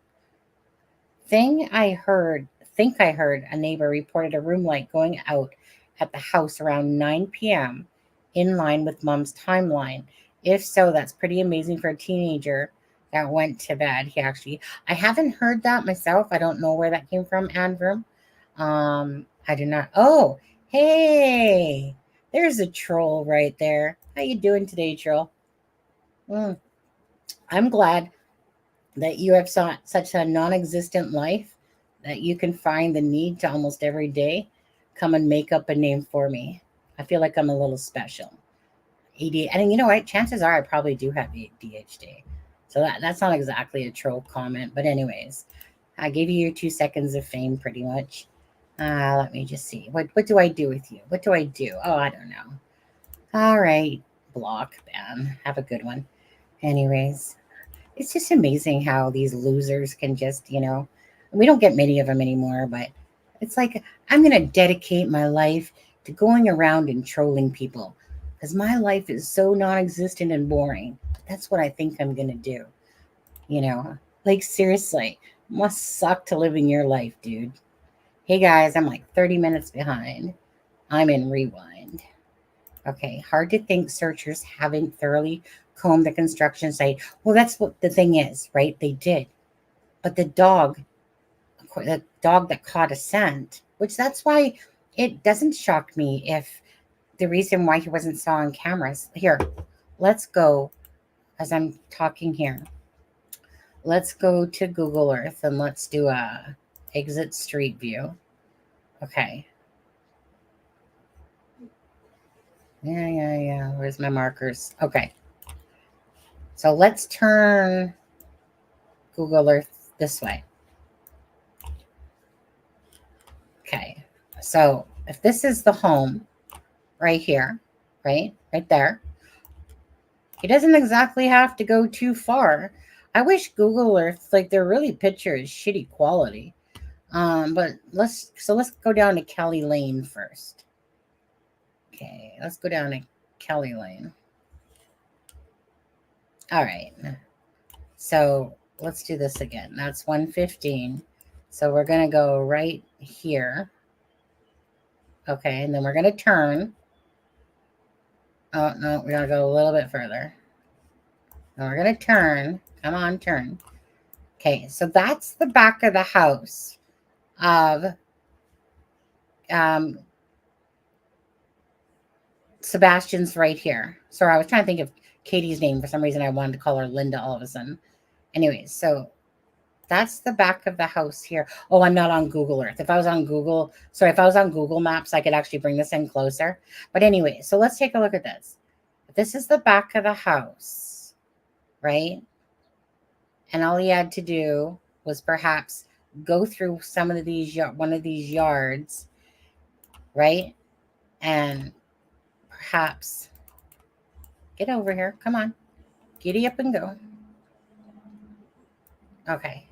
Think I heard a neighbor reported a room light going out at the house around 9 p.m. in line with mom's timeline. If so, that's pretty amazing for a teenager that went to bed. I haven't heard that myself. I don't know where that came from, Andrew. I did not. Oh, hey, there's a troll right there. How you doing today, troll? Mm, I'm glad that you have such a non-existent life that you can find the need to almost every day come and make up a name for me. I feel like I'm a little special. ADHD, and you know what? Chances are I probably do have ADHD. So that's not exactly a troll comment, but anyways, I gave you your 2 seconds of fame, pretty much. Let me just see. What do I do with you? What do I do? Oh, I don't know. All right, block, ban. Have a good one. Anyways, it's just amazing how these losers can just, we don't get many of them anymore, but It's like I'm going to dedicate my life to going around and trolling people because my life is so non-existent and boring. That's what I think I'm going to do. You know, like seriously, must suck to living your life, dude. Hey guys, I'm like 30 minutes behind. I'm in rewind. Okay, hard to think searchers haven't thoroughly combed the construction site. Well, that's what the thing is, right? They did. But the dog that caught a scent, which that's why it doesn't shock me if the reason why he wasn't saw on cameras. Here, let's go as I'm talking here. Let's go to Google Earth and let's do a exit street view. Okay. Yeah. Where's my markers? Okay. So let's turn Google Earth this way. Okay. So if this is the home right here, right there, he doesn't exactly have to go too far. I wish Google Earth, like their really picture is shitty quality. But let's go down to Kelly Lane first. Okay, let's go down to Kelly Lane. All right. So let's do this again. That's 115. So we're going to go right here. Okay, and then we're going to turn. Oh, no, we got to go a little bit further. And we're going to turn. Come on, turn. Okay, so that's the back of the house of Sebastian's right here. Sorry, I was trying to think of Katie's name. For some reason, I wanted to call her Linda all of a sudden. Anyways, so that's the back of the house here. Oh, I'm not on Google Earth. If I was on Google Maps, I could actually bring this in closer. But anyway, so let's take a look at this. This is the back of the house, right? And all he had to do was perhaps go through one of these yards, right? And perhaps get over here. Come on. Giddy up and go. Okay.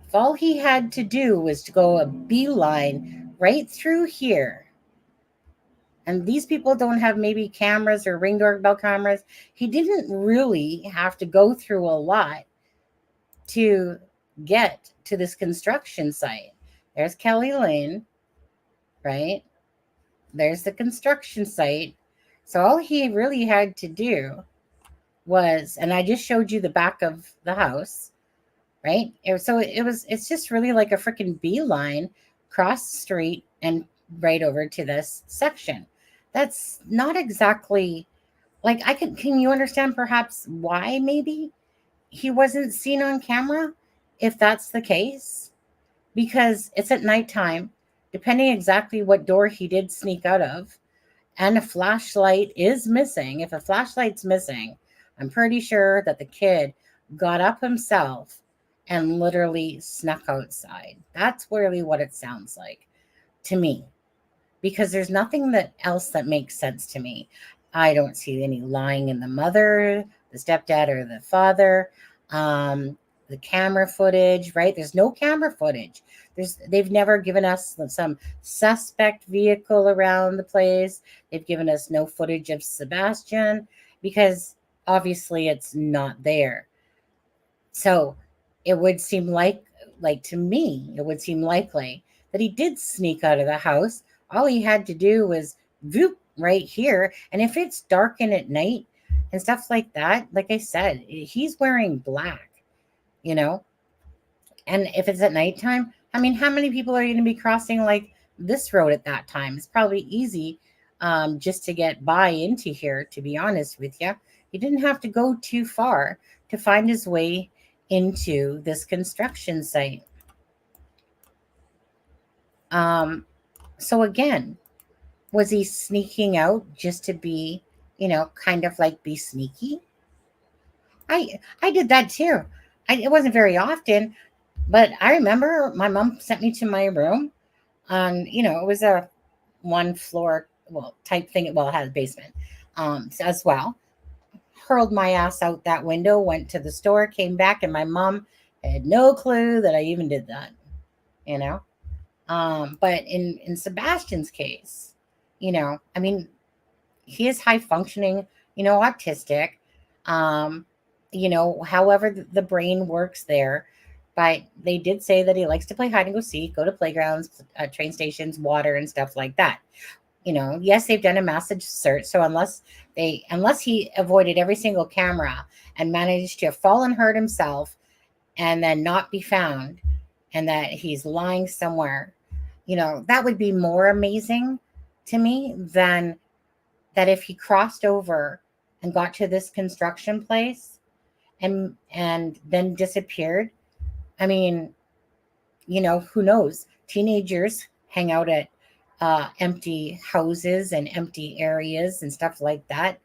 If all he had to do was to go a beeline right through here, and these people don't have maybe cameras or Ring doorbell cameras, he didn't really have to go through a lot to get to this construction site. There's Kelly Lane, right? There's the construction site. So all he really had to do was, and I just showed you the back of the house, right? It's just really like a freaking beeline, cross the street and right over to this section. That's not exactly like can you understand perhaps why maybe he wasn't seen on camera if that's the case? Because it's at nighttime, depending exactly what door he did sneak out of, and a flashlight is missing. If a flashlight's missing, I'm pretty sure that the kid got up himself and literally snuck outside. That's really what it sounds like to me, because there's nothing else that makes sense to me. I don't see any lying in the mother, the stepdad, or the father. The camera footage, right? There's no camera footage. They've never given us some suspect vehicle around the place. They've given us no footage of Sebastian because obviously it's not there. So it would seem like to me, it would seem likely that he did sneak out of the house. All he had to do was voop right here. And if it's dark and at night and stuff like that, like I said, he's wearing black, you know? And if it's at nighttime, I mean, how many people are going to be crossing like this road at that time? It's probably easy just to get by into here, to be honest with you. He didn't have to go too far to find his way into this construction site. So again, was he sneaking out just to be, kind of like be sneaky? I did that too. It wasn't very often, but I remember my mom sent me to my room on, it was a one floor, type thing. Well, it had a basement as well. Hurled my ass out that window, went to the store, came back, and my mom had no clue that I even did that, But in Sebastian's case, I mean, he is high functioning, autistic. Um, however the brain works there. But they did say that he likes to play hide and go seek, go to playgrounds, train stations, water, and stuff like that. Yes, they've done a massive search. So unless he avoided every single camera and managed to fall and hurt himself and then not be found, and that he's lying somewhere, that would be more amazing to me than that if he crossed over and got to this construction place and then disappeared. I mean, who knows? Teenagers hang out at empty houses and empty areas and stuff like that.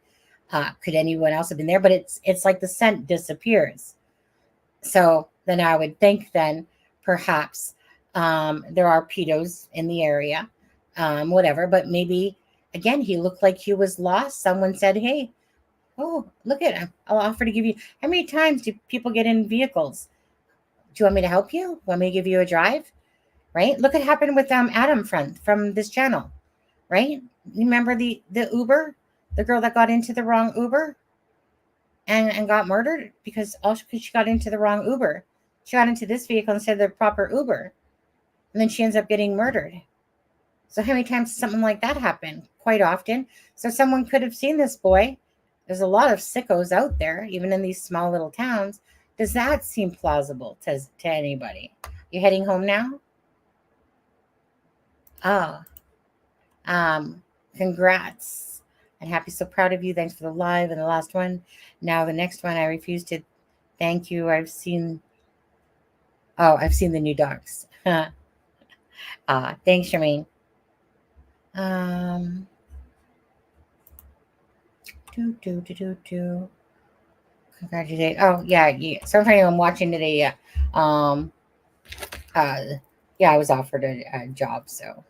Could anyone else have been there? But it's like the scent disappears. So then I would think then perhaps there are pedos in the area, whatever. But maybe again he looked like he was lost. Someone said, "Hey, oh look at him. I'll offer to give you." How many times do people get in vehicles? Do you want me to help you? Want me to give you a drive? Right? Look what happened with Adam from this channel, right? You remember the Uber, the girl that got into the wrong Uber and got murdered because she got into the wrong Uber. She got into this vehicle instead of the proper Uber, and then she ends up getting murdered. So how many times does something like that happen? Quite often. So someone could have seen this boy. There's a lot of sickos out there, even in these small little towns. Does that seem plausible to anybody? You heading home now? Oh, congrats. And happy, so proud of you. Thanks for the live and the last one. Now the next one, I refuse to thank you. I've seen the new dogs. Thanks, Charmaine. Congratulations. Oh, yeah. So I'm watching today. Yeah. I was offered a job, so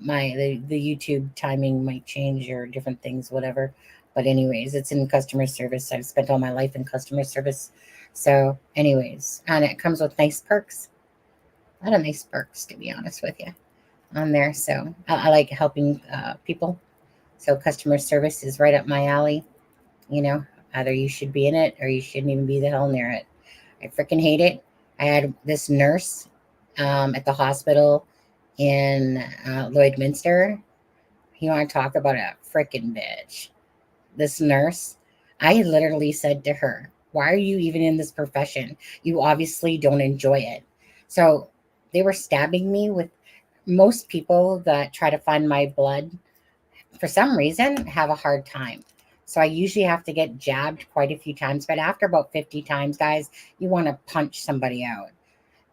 the YouTube timing might change or different things, whatever. But anyways, it's in customer service. I've spent all my life in customer service. So anyways, and it comes with nice perks. A lot of nice perks, to be honest with you, on there. So I like helping people. So customer service is right up my alley. Either you should be in it or you shouldn't even be the hell near it. I freaking hate it. I had this nurse at the hospital in Lloydminster. You want to talk about a freaking bitch? This nurse, I literally said to her, "Why are you even in this profession? You obviously don't enjoy it." So they were stabbing me with. Most people that try to find my blood, for some reason, have a hard time. So I usually have to get jabbed quite a few times. But after about 50 times, guys, you want to punch somebody out.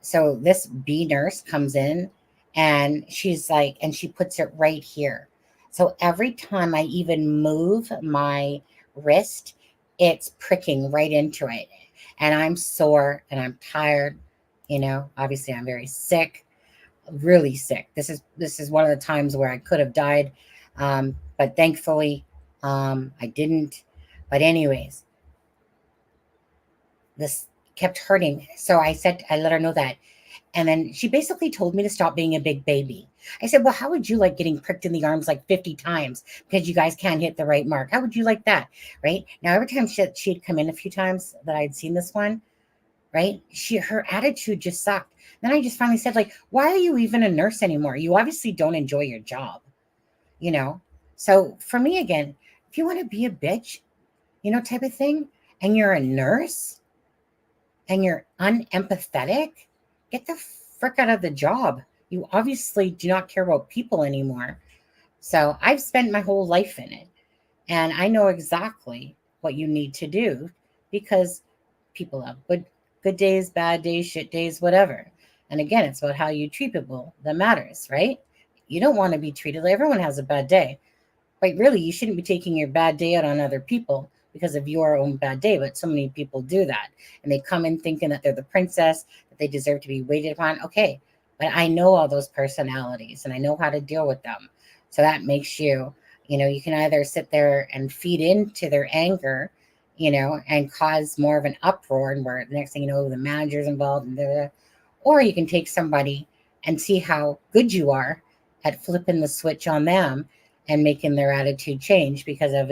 So this B nurse comes in and she's like, and she puts it right here. So every time I even move my wrist, it's pricking right into it. And I'm sore and I'm tired. Obviously I'm very sick, really sick. This is one of the times where I could have died. But thankfully, I didn't. But anyways, this kept hurting. So I let her know that. And then she basically told me to stop being a big baby. I said, "Well, how would you like getting pricked in the arms like 50 times because you guys can't hit the right mark? How would you like that?" Right? Now, every time she'd come in a few times that I'd seen this one, right? Her attitude just sucked. Then I just finally said, like, "Why are you even a nurse anymore? You obviously don't enjoy your job." So for me, again, if you want to be a bitch, type of thing, and you're a nurse and you're unempathetic, get the frick out of the job. You obviously do not care about people anymore. So I've spent my whole life in it, and I know exactly what you need to do because people have good days, bad days, shit days, whatever. And again, it's about how you treat people that matters, right? You don't want to be treated like everyone has a bad day. But really, you shouldn't be taking your bad day out on other people because of your own bad day. But so many people do that. And they come in thinking that they're the princess, that they deserve to be waited upon. Okay, but I know all those personalities and I know how to deal with them. So that makes you can either sit there and feed into their anger, and cause more of an uproar, and where the next thing you know, the manager's involved, or you can take somebody and see how good you are at flipping the switch on them and making their attitude change because of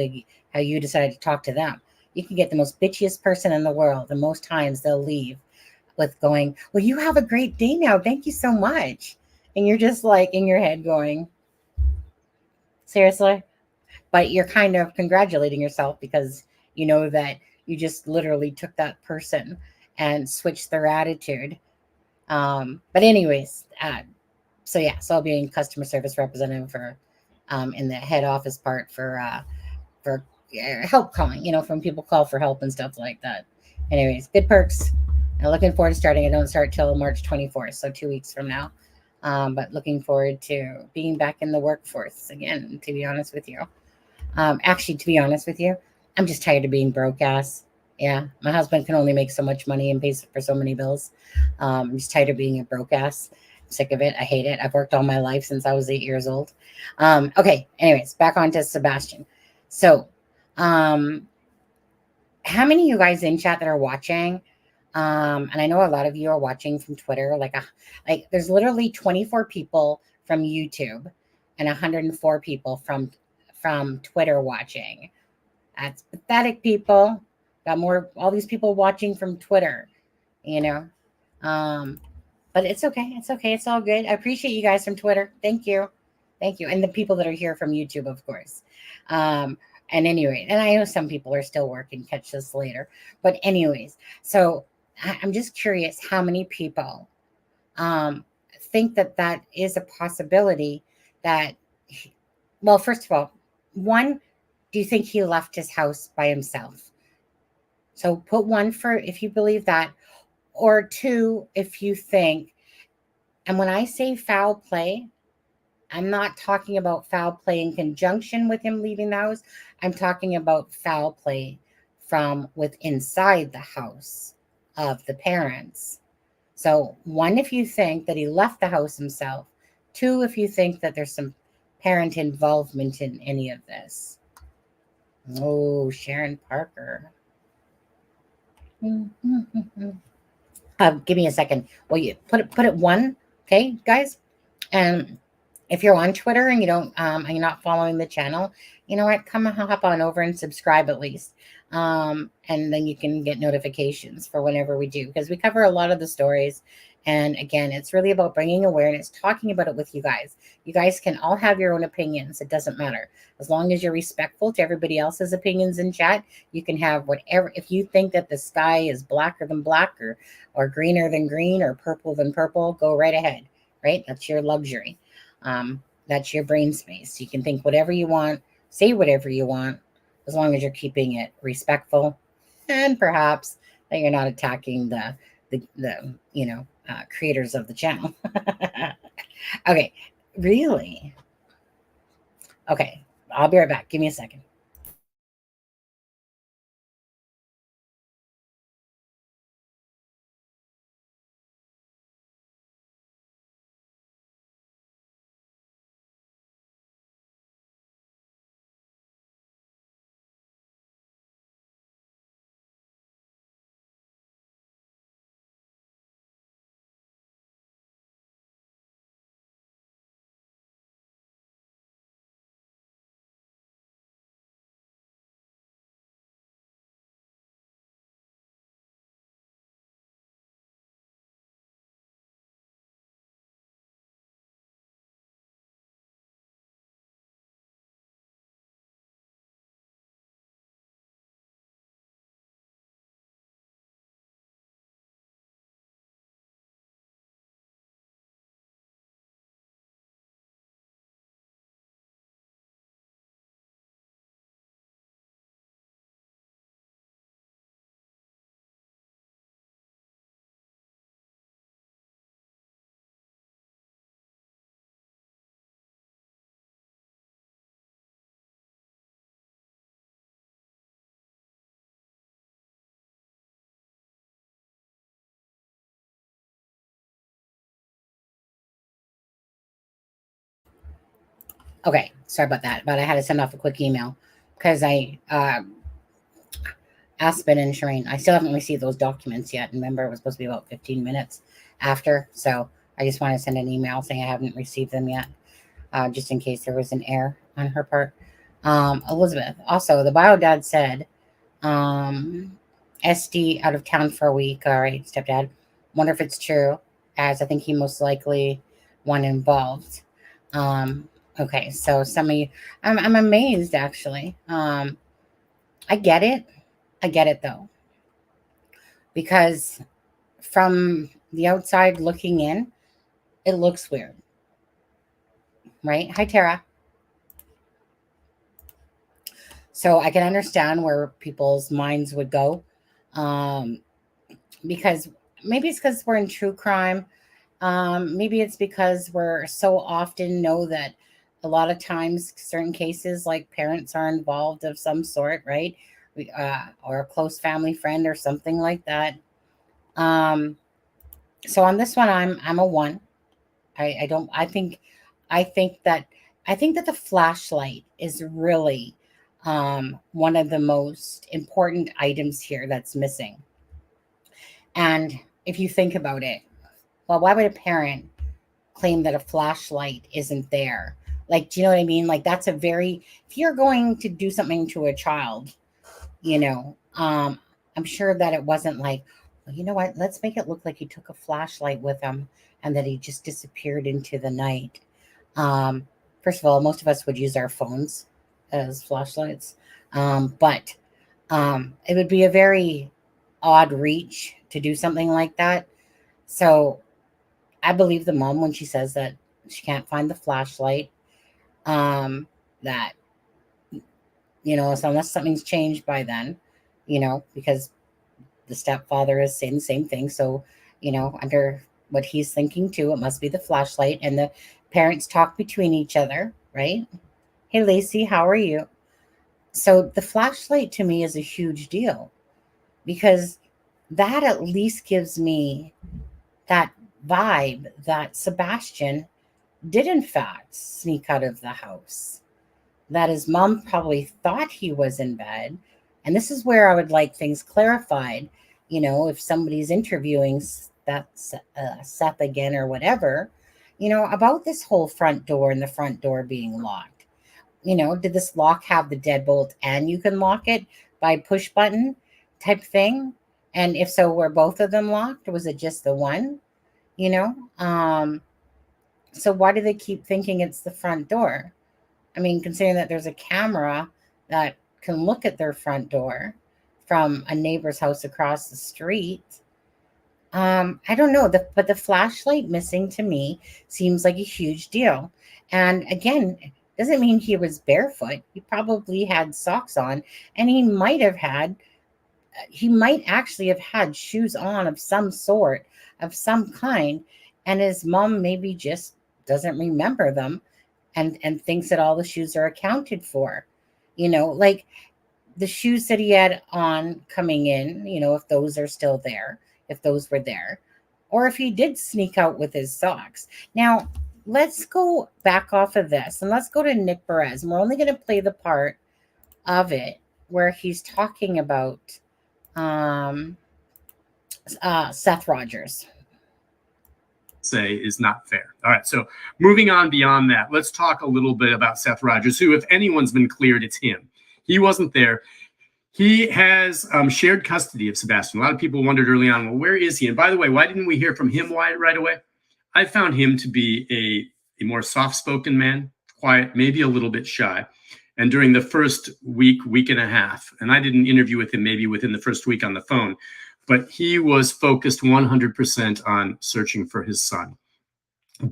how you decided to talk to them. You can get the most bitchiest person in the world, and most times they'll leave with going, well, you have a great day now. Thank you so much. And you're just like in your head going, seriously? But you're kind of congratulating yourself because you know that you just literally took that person and switched their attitude. But anyways, so yeah, so I'll be in customer service representative for in the head office part for help calling, from people call for help and stuff like that. Anyways, good perks. I'm looking forward to starting. I don't start till March 24th, so 2 weeks from now. But looking forward to being back in the workforce again, to be honest with you. Actually, to be honest with you, I'm just tired of being broke ass. Yeah, my husband can only make so much money and pays for so many bills. I'm just tired of being a broke ass. I'm sick of it. I hate it. I've worked all my life since I was 8 years old. Okay, anyways, back on to Sebastian. So, how many of you guys in chat that are watching? And I know a lot of you are watching from Twitter. Like there's literally 24 people from YouTube and 104 people from Twitter watching. That's pathetic, people. Got all these people watching from Twitter, but it's okay. It's okay. It's all good. I appreciate you guys from Twitter. Thank you. Thank you. And the people that are here from YouTube, of course. And anyway, and I know some people are still working, catch this later. But anyways, so I'm just curious how many people think that is a possibility that, well, first of all, one, do you think he left his house by himself? So put one for if you believe that, or two, if you think, and when I say foul play, I'm not talking about foul play in conjunction with him leaving the house. I'm talking about foul play from inside the house of the parents. So one, if you think that he left the house himself. Two, if you think that there's some parent involvement in any of this. Oh, Sharon Parker. Give me a second. Well, you put it one, okay, guys. And if you're on Twitter and you don't, and you're not following the channel, you know what? Come hop on over and subscribe at least, and then you can get notifications for whenever we do, because we cover a lot of the stories. And again, it's really about bringing awareness, talking about it with you guys. You guys can all have your own opinions. It doesn't matter. As long as you're respectful to everybody else's opinions in chat, you can have whatever. If you think that the sky is blacker than black or greener than green or purple than purple, go right ahead, right? That's your luxury. That's your brain space. You can think whatever you want, say whatever you want, as long as you're keeping it respectful, and perhaps that you're not attacking the creators of the channel. Okay, really? Okay, I'll be right back. Give me a second. Okay, sorry about that, but I had to send off a quick email because Aspen and Shireen, I still haven't received those documents yet. Remember, it was supposed to be about 15 minutes after. So I just want to send an email saying I haven't received them yet, just in case there was an error on her part. Elizabeth, also, the bio dad said, SD out of town for a week. All right, stepdad. Wonder if it's true, as I think he most likely one involved. Okay, so some of you, I'm amazed actually. I get it though, because from the outside looking in, it looks weird, right? Hi, Tara. So I can understand where people's minds would go, because maybe it's because we're in true crime. Maybe it's because we're so often know that a lot of times certain cases like parents are involved of some sort, right? Or a close family friend or something like that. So on this one, I'm a 1. I don't. I think that the flashlight is really one of the most important items here that's missing. And if you think about it, well, why would a parent claim that a flashlight isn't there? Like, do you know what I mean? Like, that's a very, if you're going to do something to a child, I'm sure that it wasn't like, well, you know what, let's make it look like he took a flashlight with him and that he just disappeared into the night. First of all, most of us would use our phones as flashlights. But it would be a very odd reach to do something like that. So I believe the mom when she says that she can't find the flashlight. That, so unless something's changed by then, because the stepfather is saying the same thing. So, under what he's thinking too, it must be the flashlight, and the parents talk between each other, right? Hey, Lacey, how are you? So the flashlight to me is a huge deal, because that at least gives me that vibe that Sebastian did in fact sneak out of the house, that his mom probably thought he was in bed. And this is where I would like things clarified. If somebody's interviewing that Seth again or whatever, about this whole front door and the front door being locked. Did this lock have the deadbolt and you can lock it by push button type thing? And if so, were both of them locked, or was it just the one? So why do they keep thinking it's the front door? I mean, considering that there's a camera that can look at their front door from a neighbor's house across the street. I don't know. But the flashlight missing to me seems like a huge deal. And again, it doesn't mean he was barefoot. He probably had socks on, and he might actually have had shoes on of some sort, of some kind. And his mom maybe just doesn't remember them and thinks that all the shoes are accounted for. Like the shoes that he had on coming in, if those are still there, if those were there, or if he did sneak out with his socks. Now, let's go back off of this and let's go to Nick Perez. And we're only going to play the part of it where he's talking about Seth Rogers. Say is not fair. All right, so moving on beyond that, let's talk a little bit about Seth Rogers, who, if anyone's been cleared, it's him. He wasn't there. He has shared custody of Sebastian. A lot of people wondered early on, well, where is he? And by the way, why didn't we hear from him right away? I found him to be a more soft-spoken man, quiet, maybe a little bit shy. And during the first week and a half, and I didn't interview with him maybe within the first week on the phone, but he was focused 100% on searching for his son.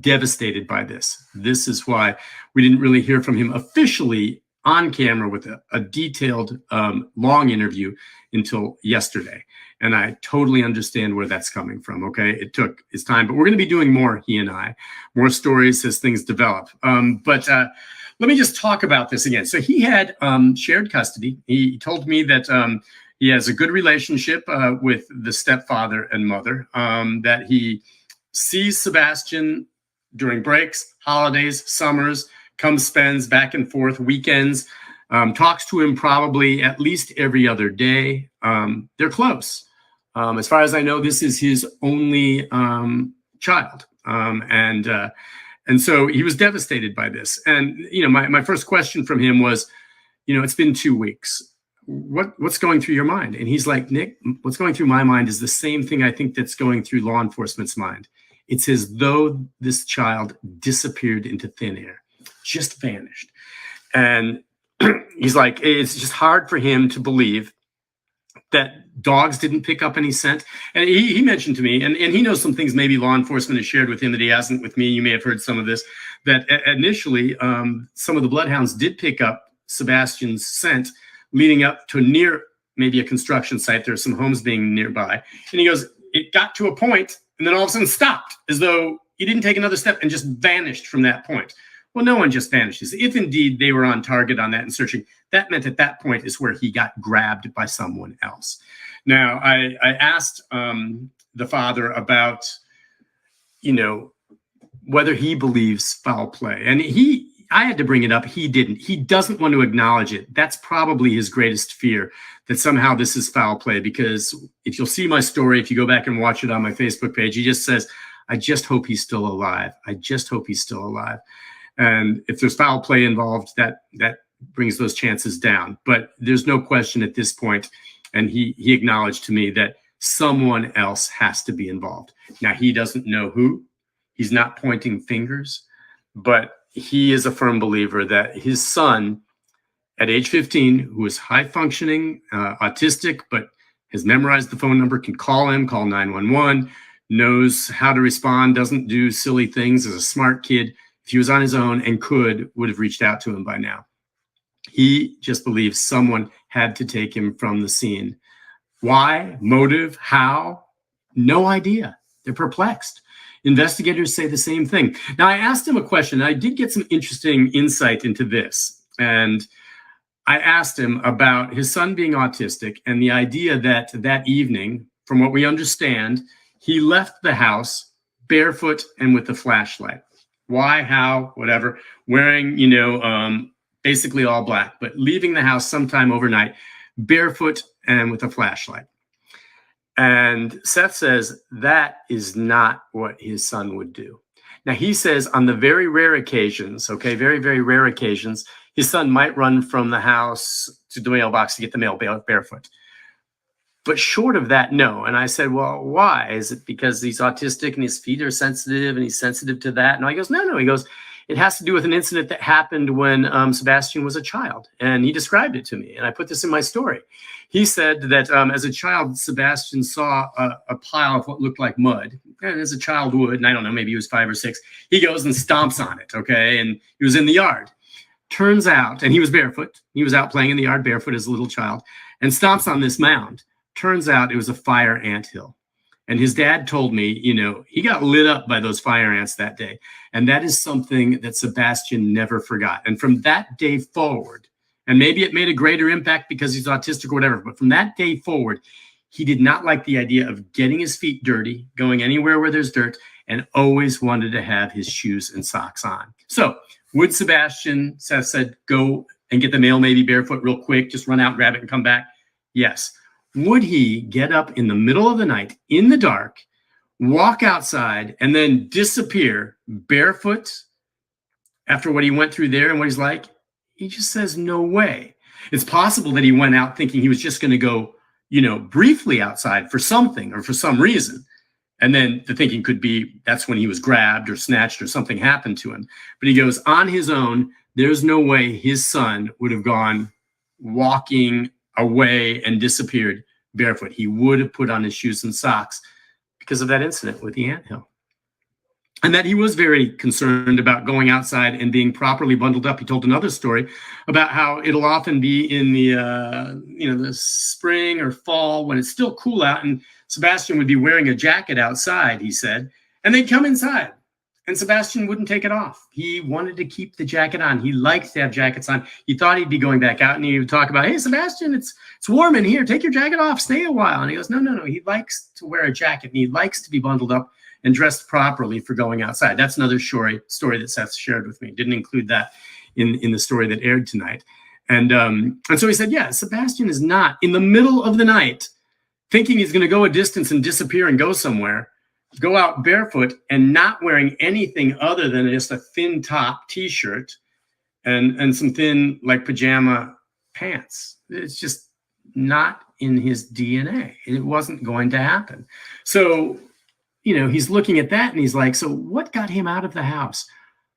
Devastated by this. This is why we didn't really hear from him officially on camera with a detailed, long interview until yesterday. And I totally understand where that's coming from, okay? It took his time, but we're going to be doing more, he and I, more stories as things develop. But let me just talk about this again. So he had shared custody. He told me that he has a good relationship with the stepfather and mother, that he sees Sebastian during breaks, holidays, summers, comes, spends back and forth, weekends, talks to him probably at least every other day. They're close. As far as I know, this is his only child. And so he was devastated by this. And, my first question from him was, it's been 2 weeks. What's going through your mind? And he's like, Nick, what's going through my mind is the same thing I think that's going through law enforcement's mind. It's as though this child disappeared into thin air, just vanished. And he's like, it's just hard for him to believe that dogs didn't pick up any scent. And he mentioned to me, and he knows some things maybe law enforcement has shared with him that he hasn't with me. You may have heard some of this, that initially some of the bloodhounds did pick up Sebastian's scent leading up to near maybe a construction site. There are some homes being nearby. And he goes, it got to a point and then all of a sudden stopped, as though he didn't take another step and just vanished from that point. Well, no one just vanishes. If indeed they were on target on that and searching, that meant at that point is where he got grabbed by someone else. Now, I asked the father about, whether he believes foul play. And I had to bring it up. He didn't. He doesn't want to acknowledge it. That's probably his greatest fear, that somehow this is foul play. Because if you'll see my story, if you go back and watch it on my Facebook page, he just says, I just hope he's still alive. I just hope he's still alive. And if there's foul play involved, that brings those chances down. But there's no question at this point, and he acknowledged to me that someone else has to be involved. Now, he doesn't know who. He's not pointing fingers, but he is a firm believer that his son, at age 15, who is high functioning, autistic, but has memorized the phone number, can call 911, knows how to respond, doesn't do silly things, is a smart kid. If he was on his own and would have reached out to him by now. He just believes someone had to take him from the scene. Why? Motive? How? No idea. They're perplexed. Investigators say the same thing. Now, I asked him a question. I did get some interesting insight into this. And I asked him about his son being autistic and the idea that evening, from what we understand, he left the house barefoot and with a flashlight. Why, how, whatever, wearing, basically all black, but leaving the house sometime overnight, barefoot and with a flashlight. And Seth says that is not what his son would do. Now, he says on the very rare occasions, very, very rare occasions, his son might run from the house to the mailbox to get the mail barefoot. But short of that, no. And I said, well, why? Is it because he's autistic and his feet are sensitive and he's sensitive to that? And he goes, no. He goes, it has to do with an incident that happened when Sebastian was a child. And he described it to me. And I put this in my story. He said that as a child, Sebastian saw a pile of what looked like mud. And as a child would, and I don't know, maybe he was 5 or 6. He goes and stomps on it, and he was in the yard. Turns out, and he was barefoot. He was out playing in the yard barefoot as a little child and stomps on this mound. Turns out it was a fire anthill. And his dad told me, he got lit up by those fire ants that day. And that is something that Sebastian never forgot. And from that day forward, and maybe it made a greater impact because he's autistic or whatever, but from that day forward, he did not like the idea of getting his feet dirty, going anywhere where there's dirt, and always wanted to have his shoes and socks on. So would Sebastian, Seth said, go and get the mail maybe barefoot real quick, just run out, grab it, and come back? Yes. Would he get up in the middle of the night in the dark, walk outside, and then disappear barefoot after what he went through there and what he's like? He just says, no way. It's possible that he went out thinking he was just going to go, briefly outside for something or for some reason. And then the thinking could be that's when he was grabbed or snatched or something happened to him. But he goes, on his own, there's no way his son would have gone walking away and disappeared barefoot. He would have put on his shoes and socks because of that incident with the anthill. And that he was very concerned about going outside and being properly bundled up. He told another story about how it'll often be in the spring or fall when it's still cool out, and Sebastian would be wearing a jacket outside, he said, and they'd come inside. And Sebastian wouldn't take it off. He wanted to keep the jacket on. He liked to have jackets on. He thought he'd be going back out, and he would talk about, hey, Sebastian, it's warm in here. Take your jacket off. Stay a while. And he goes, no. He likes to wear a jacket, and he likes to be bundled up and dressed properly for going outside. That's another story that Seth shared with me. Didn't include that in the story that aired tonight. And so he said, yeah, Sebastian is not in the middle of the night thinking he's going to go a distance and disappear and go somewhere. go out barefoot and not wearing anything other than just a thin top t-shirt and some thin like pajama pants. It's just not in his DNA. It wasn't going to happen. So, he's looking at that and he's like, so what got him out of the house?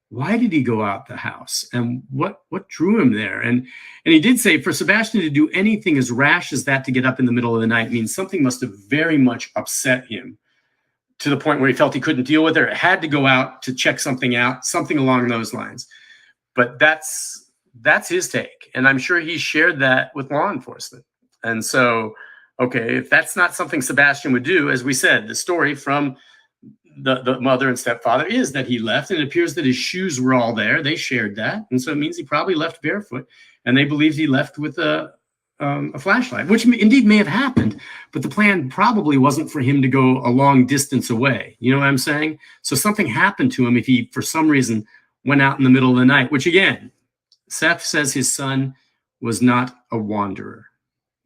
Why did he go out the house? And what drew him there? And he did say for Sebastian to do anything as rash as that, to get up in the middle of the night, means something must have very much upset him to the point where he felt he couldn't deal with it, or had to go out to check something out, something along those lines. But that's his take. And I'm sure he shared that with law enforcement. And so, okay, if that's not something Sebastian would do, as we said, the story from the mother and stepfather is that he left, and it appears that his shoes were all there. They shared that. And so it means he probably left barefoot, and they believed he left with a flashlight, which indeed may have happened, but the plan probably wasn't for him to go a long distance away. You know what I'm saying? So something happened to him if he, for some reason, went out in the middle of the night, which again, Seth says his son was not a wanderer.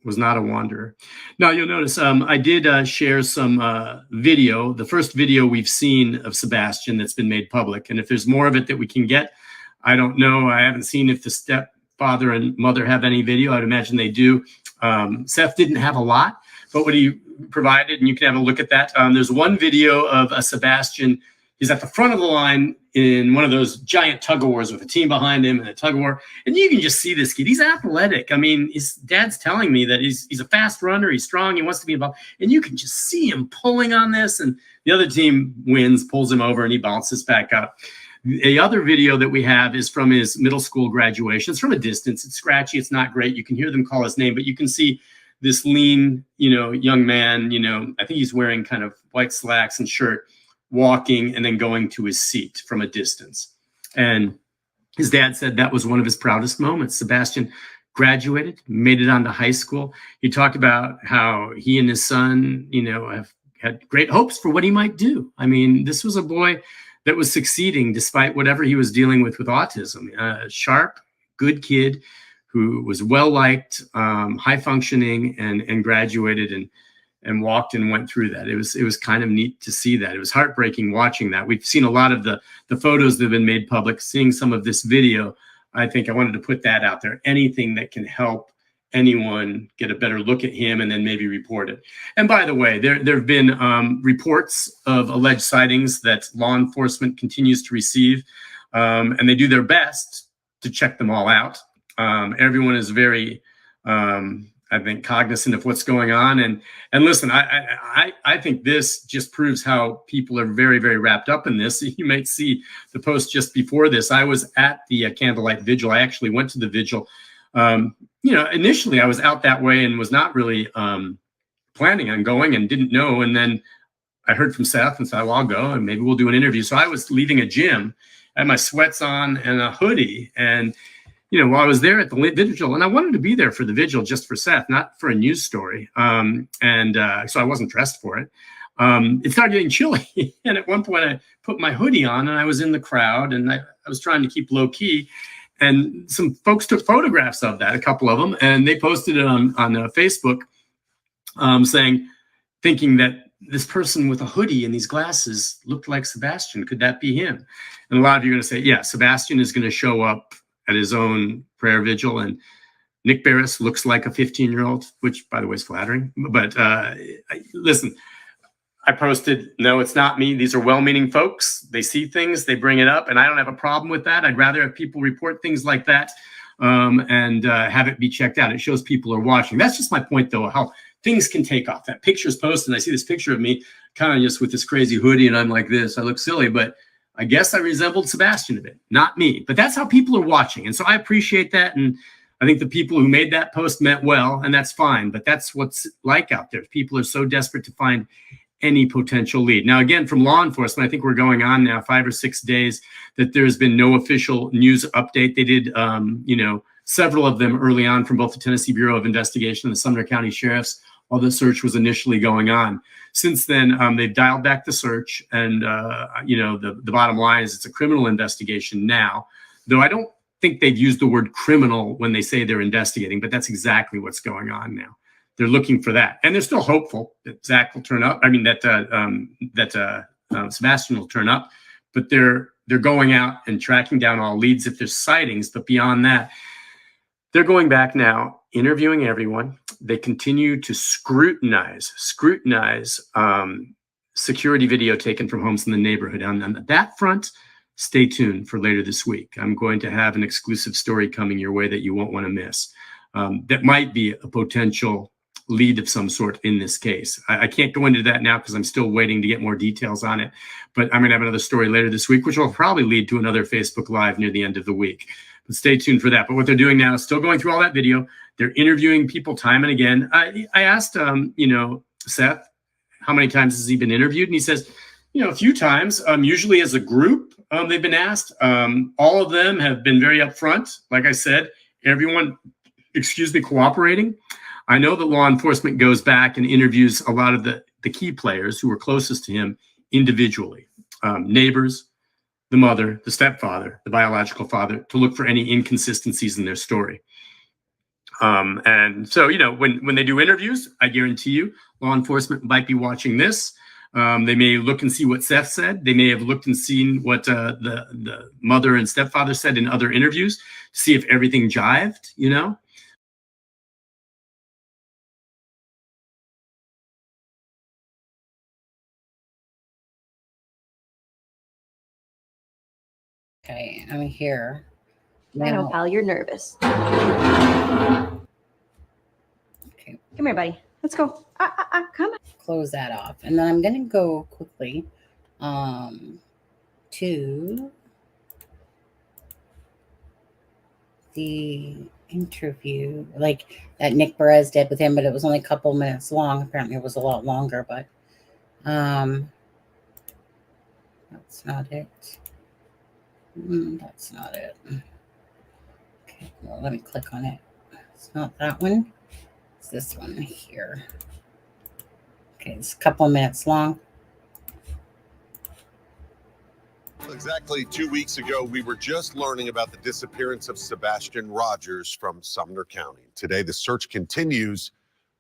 Now you'll notice I did share some video, the first video we've seen of Sebastian that's been made public. And if there's more of it that we can get, I don't know. I haven't seen if the stepfather and mother have any video. I'd imagine they do. Seth didn't have a lot, but what he provided, and you can have a look at that. There's one video of Sebastian. He's at the front of the line in one of those giant tug-of-wars with a team behind him and a tug-of-war. And you can just see this kid. He's athletic. I mean, his dad's telling me that he's a fast runner. He's strong. He wants to be involved. And you can just see him pulling on this. And the other team wins, pulls him over, and he bounces back up. The other video that we have is from his middle school graduation. It's from a distance. It's scratchy. It's not great. You can hear them call his name, but you can see this lean, young man, I think he's wearing kind of white slacks and shirt, walking and then going to his seat from a distance. And his dad said that was one of his proudest moments. Sebastian graduated, made it on to high school. He talked about how he and his son, have had great hopes for what he might do. I mean, this was a boy that was succeeding despite whatever he was dealing with autism. A sharp, good kid who was well-liked, high functioning, and graduated and walked and went through that. It was kind of neat to see that. It was heartbreaking watching that. We've seen a lot of the photos that have been made public, seeing some of this video. I think I wanted to put that out there. Anything that can help anyone get a better look at him and then maybe report it. And by the way, there have been reports of alleged sightings that law enforcement continues to receive, and they do their best to check them all out. Everyone is very I think cognizant of what's going on. And listen, I think this just proves how people are very, very wrapped up in this. You might see the post just before this. I was at the candlelight vigil. I actually went to the vigil. Initially I was out that way and was not really planning on going and didn't know. And then I heard from Seth and said, well, I'll go and maybe we'll do an interview. So I was leaving a gym, I had my sweats on and a hoodie. And while I was there at the vigil, and I wanted to be there for the vigil just for Seth, not for a news story. So I wasn't dressed for it. It started getting chilly. And at one point I put my hoodie on and I was in the crowd and I was trying to keep low key. And some folks took photographs of that, a couple of them, and they posted it on Facebook thinking that this person with a hoodie and these glasses looked like Sebastian. Could that be him? And a lot of you are going to say, yeah, Sebastian is going to show up at his own prayer vigil, and Nick Baris looks like a 15-year-old, which by the way is flattering. But listen, I posted, no, it's not me. These are well-meaning folks. They see things, they bring it up, and I don't have a problem with that. I'd rather have people report things like that and have it be checked out. It shows people are watching. That's just my point, though, how things can take off. That picture's posted, and I see this picture of me kind of just with this crazy hoodie, and I'm like this. I look silly, but I guess I resembled Sebastian a bit, not me. But that's how people are watching. And so I appreciate that. And I think the people who made that post meant well, and that's fine. But that's what's like out there. People are so desperate to find any potential lead. Now, again, from law enforcement, I think we're going on now 5 or 6 days that there's been no official news update. They did, several of them early on from both the Tennessee Bureau of Investigation and the Sumner County Sheriff's while the search was initially going on. Since then, they've dialed back the search. And, the bottom line is it's a criminal investigation now, though I don't think they've used the word criminal when they say they're investigating, but that's exactly what's going on now. they're looking for that, and they're still hopeful that Zach will turn up. I mean that Sebastian will turn up, but they're going out and tracking down all leads if there's sightings. But beyond that, they're going back now, interviewing everyone. They continue to scrutinize security video taken from homes in the neighborhood. On that front, stay tuned for later this week. I'm going to have an exclusive story coming your way that you won't want to miss. That might be a potential lead of some sort in this case. I can't go into that now because I'm still waiting to get more details on it. But I'm going to have another story later this week, which will probably lead to another Facebook Live near the end of the week. But stay tuned for that. But what they're doing now is still going through all that video. They're interviewing people time and again. I asked, Seth, how many times has he been interviewed? And he says, a few times, usually as a group, they've been asked. All of them have been very upfront. Like I said, everyone, cooperating. I know that law enforcement goes back and interviews a lot of the key players who were closest to him individually, neighbors, the mother, the stepfather, the biological father, to look for any inconsistencies in their story. And so, when they do interviews, I guarantee you, law enforcement might be watching this. They may look and see what Seth said. They may have looked and seen what the mother and stepfather said in other interviews to see if everything jived, Okay, I'm here. I know, pal, you're nervous. Okay. Come here, buddy. Let's go. Come on. Close that off. And then I'm going to go quickly to the interview, like that Nick Baris did with him, but it was only a couple minutes long. Apparently it was a lot longer, but that's not it. That's not it. Okay, well, let me click on it. It's not that one. It's this one here. Okay, it's a couple of minutes long. Exactly 2 weeks ago, we were just learning about the disappearance of Sebastian Rogers from Sumner County. Today, the search continues.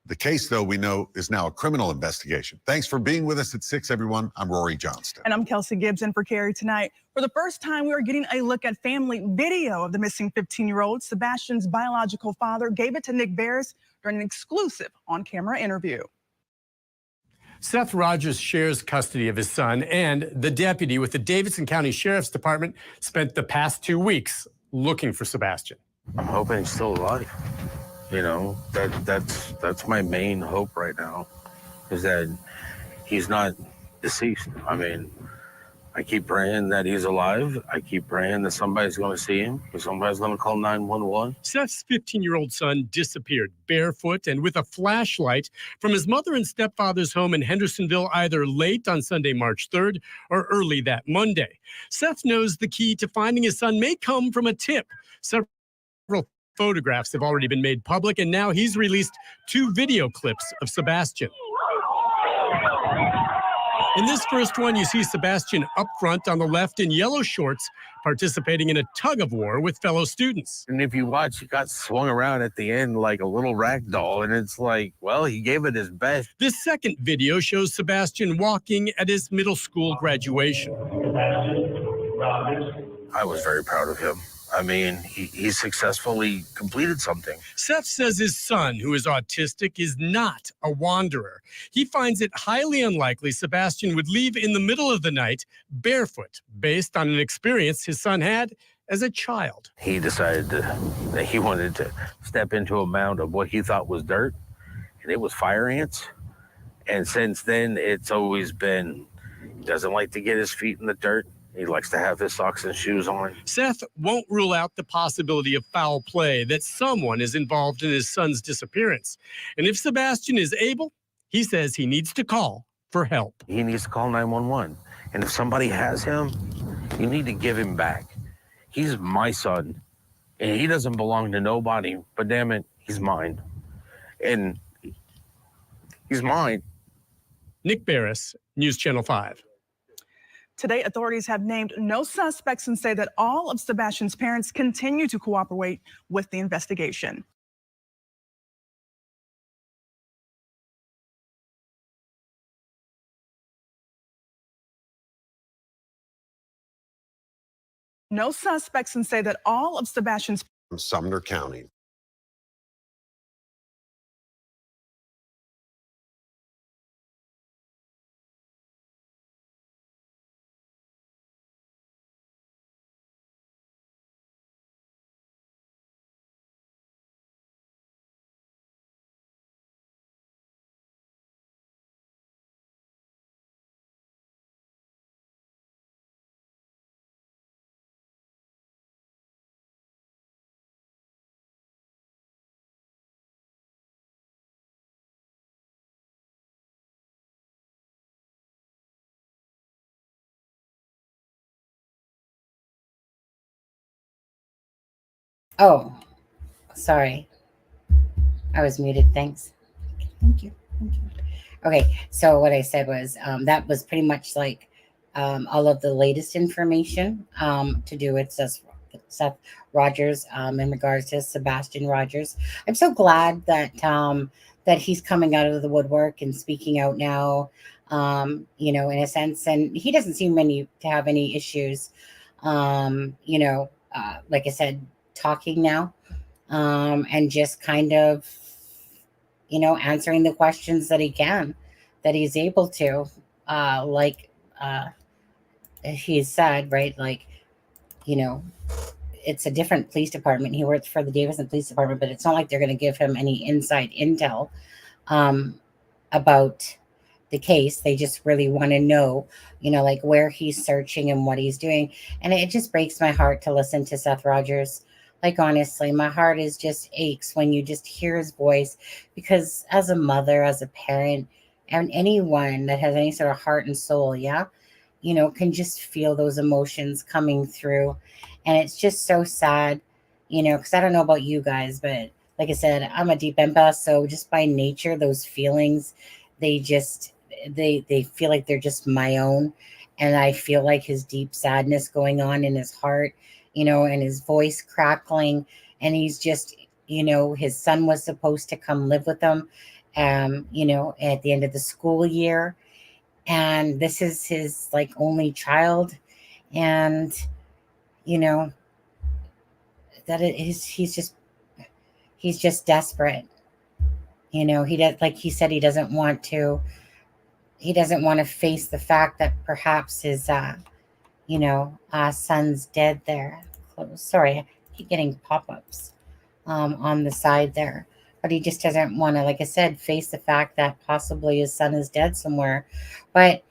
The case, though, we know is now a criminal investigation. Thanks for being with us at 6, everyone. I'm Rory Johnston. And I'm Kelsey Gibson for Carrie tonight. For the first time, we are getting a look at family video of the missing 15-year-old. Sebastian's biological father gave it to Nick Baris during an exclusive on-camera interview. Seth Rogers shares custody of his son, and the deputy with the Davidson County Sheriff's Department spent the past 2 weeks looking for Sebastian. I'm hoping he's still alive. That's my main hope right now, is that he's not deceased. I mean, I keep praying that he's alive. I keep praying that somebody's going to see him, that somebody's going to call 911. Seth's 15-year-old son disappeared barefoot and with a flashlight from his mother and stepfather's home in Hendersonville, either late on Sunday, March 3rd or early that Monday. Seth knows the key to finding his son may come from a tip. Several photographs have already been made public, and now he's released 2 video clips of Sebastian. In this first one, you see Sebastian up front on the left in yellow shorts, participating in a tug-of-war with fellow students. And if you watch, he got swung around at the end like a little rag doll, and it's like, well, he gave it his best. This second video shows Sebastian walking at his middle school graduation. I was very proud of him. I mean, he successfully completed something. Seth says his son, who is autistic, is not a wanderer. He finds it highly unlikely Sebastian would leave in the middle of the night barefoot, based on an experience his son had as a child. He decided that he wanted to step into a mound of what he thought was dirt, and it was fire ants. And since then, it's always been, he doesn't like to get his feet in the dirt. He likes to have his socks and shoes on. Seth won't rule out the possibility of foul play, that someone is involved in his son's disappearance. And if Sebastian is able, he says he needs to call for help. He needs to call 911. And if somebody has him, you need to give him back. He's my son, and he doesn't belong to nobody, but damn it, he's mine. And he's mine. Nick Baris, News Channel 5. Today, authorities have named no suspects and say that all of Sebastian's parents continue to cooperate with the investigation. no suspects and say that all of Sebastian's From Sumner County. Oh, sorry. I was muted. Thanks. Thank you. Thank you. Okay, so what I said was that was pretty much like all of the latest information to do with Seth Rogers in regards to Sebastian Rogers. I'm so glad that that he's coming out of the woodwork and speaking out now. You know, in a sense, and he doesn't seem to have any issues. You know, like I said, talking now and just kind of, you know, answering the questions that he's able to, like he said, right? Like, you know, it's a different police department. He works for the Davison Police Department, but it's not like they're going to give him any inside intel about the case. They just really want to know, you know, like where he's searching and what he's doing. And it just breaks my heart to listen to Seth Rogers. Like, honestly, my heart is just aches when you just hear his voice, because as a mother, as a parent, and anyone that has any sort of heart and soul, yeah, you know, can just feel those emotions coming through. And it's just so sad, you know, because I don't know about you guys, but like I said, I'm a deep empath. So just by nature, those feelings, they just, they feel like they're just my own. And I feel like his deep sadness going on in his heart, you know, and his voice crackling. And he's just, you know, his son was supposed to come live with him, you know, at the end of the school year. And this is his like only child. And, you know, that it is, he's just desperate. You know, he does, like he said, he doesn't want to face the fact that perhaps his, you know, son's dead there. Sorry, I keep getting pop-ups on the side there. But he just doesn't want to, like I said, face the fact that possibly his son is dead somewhere. But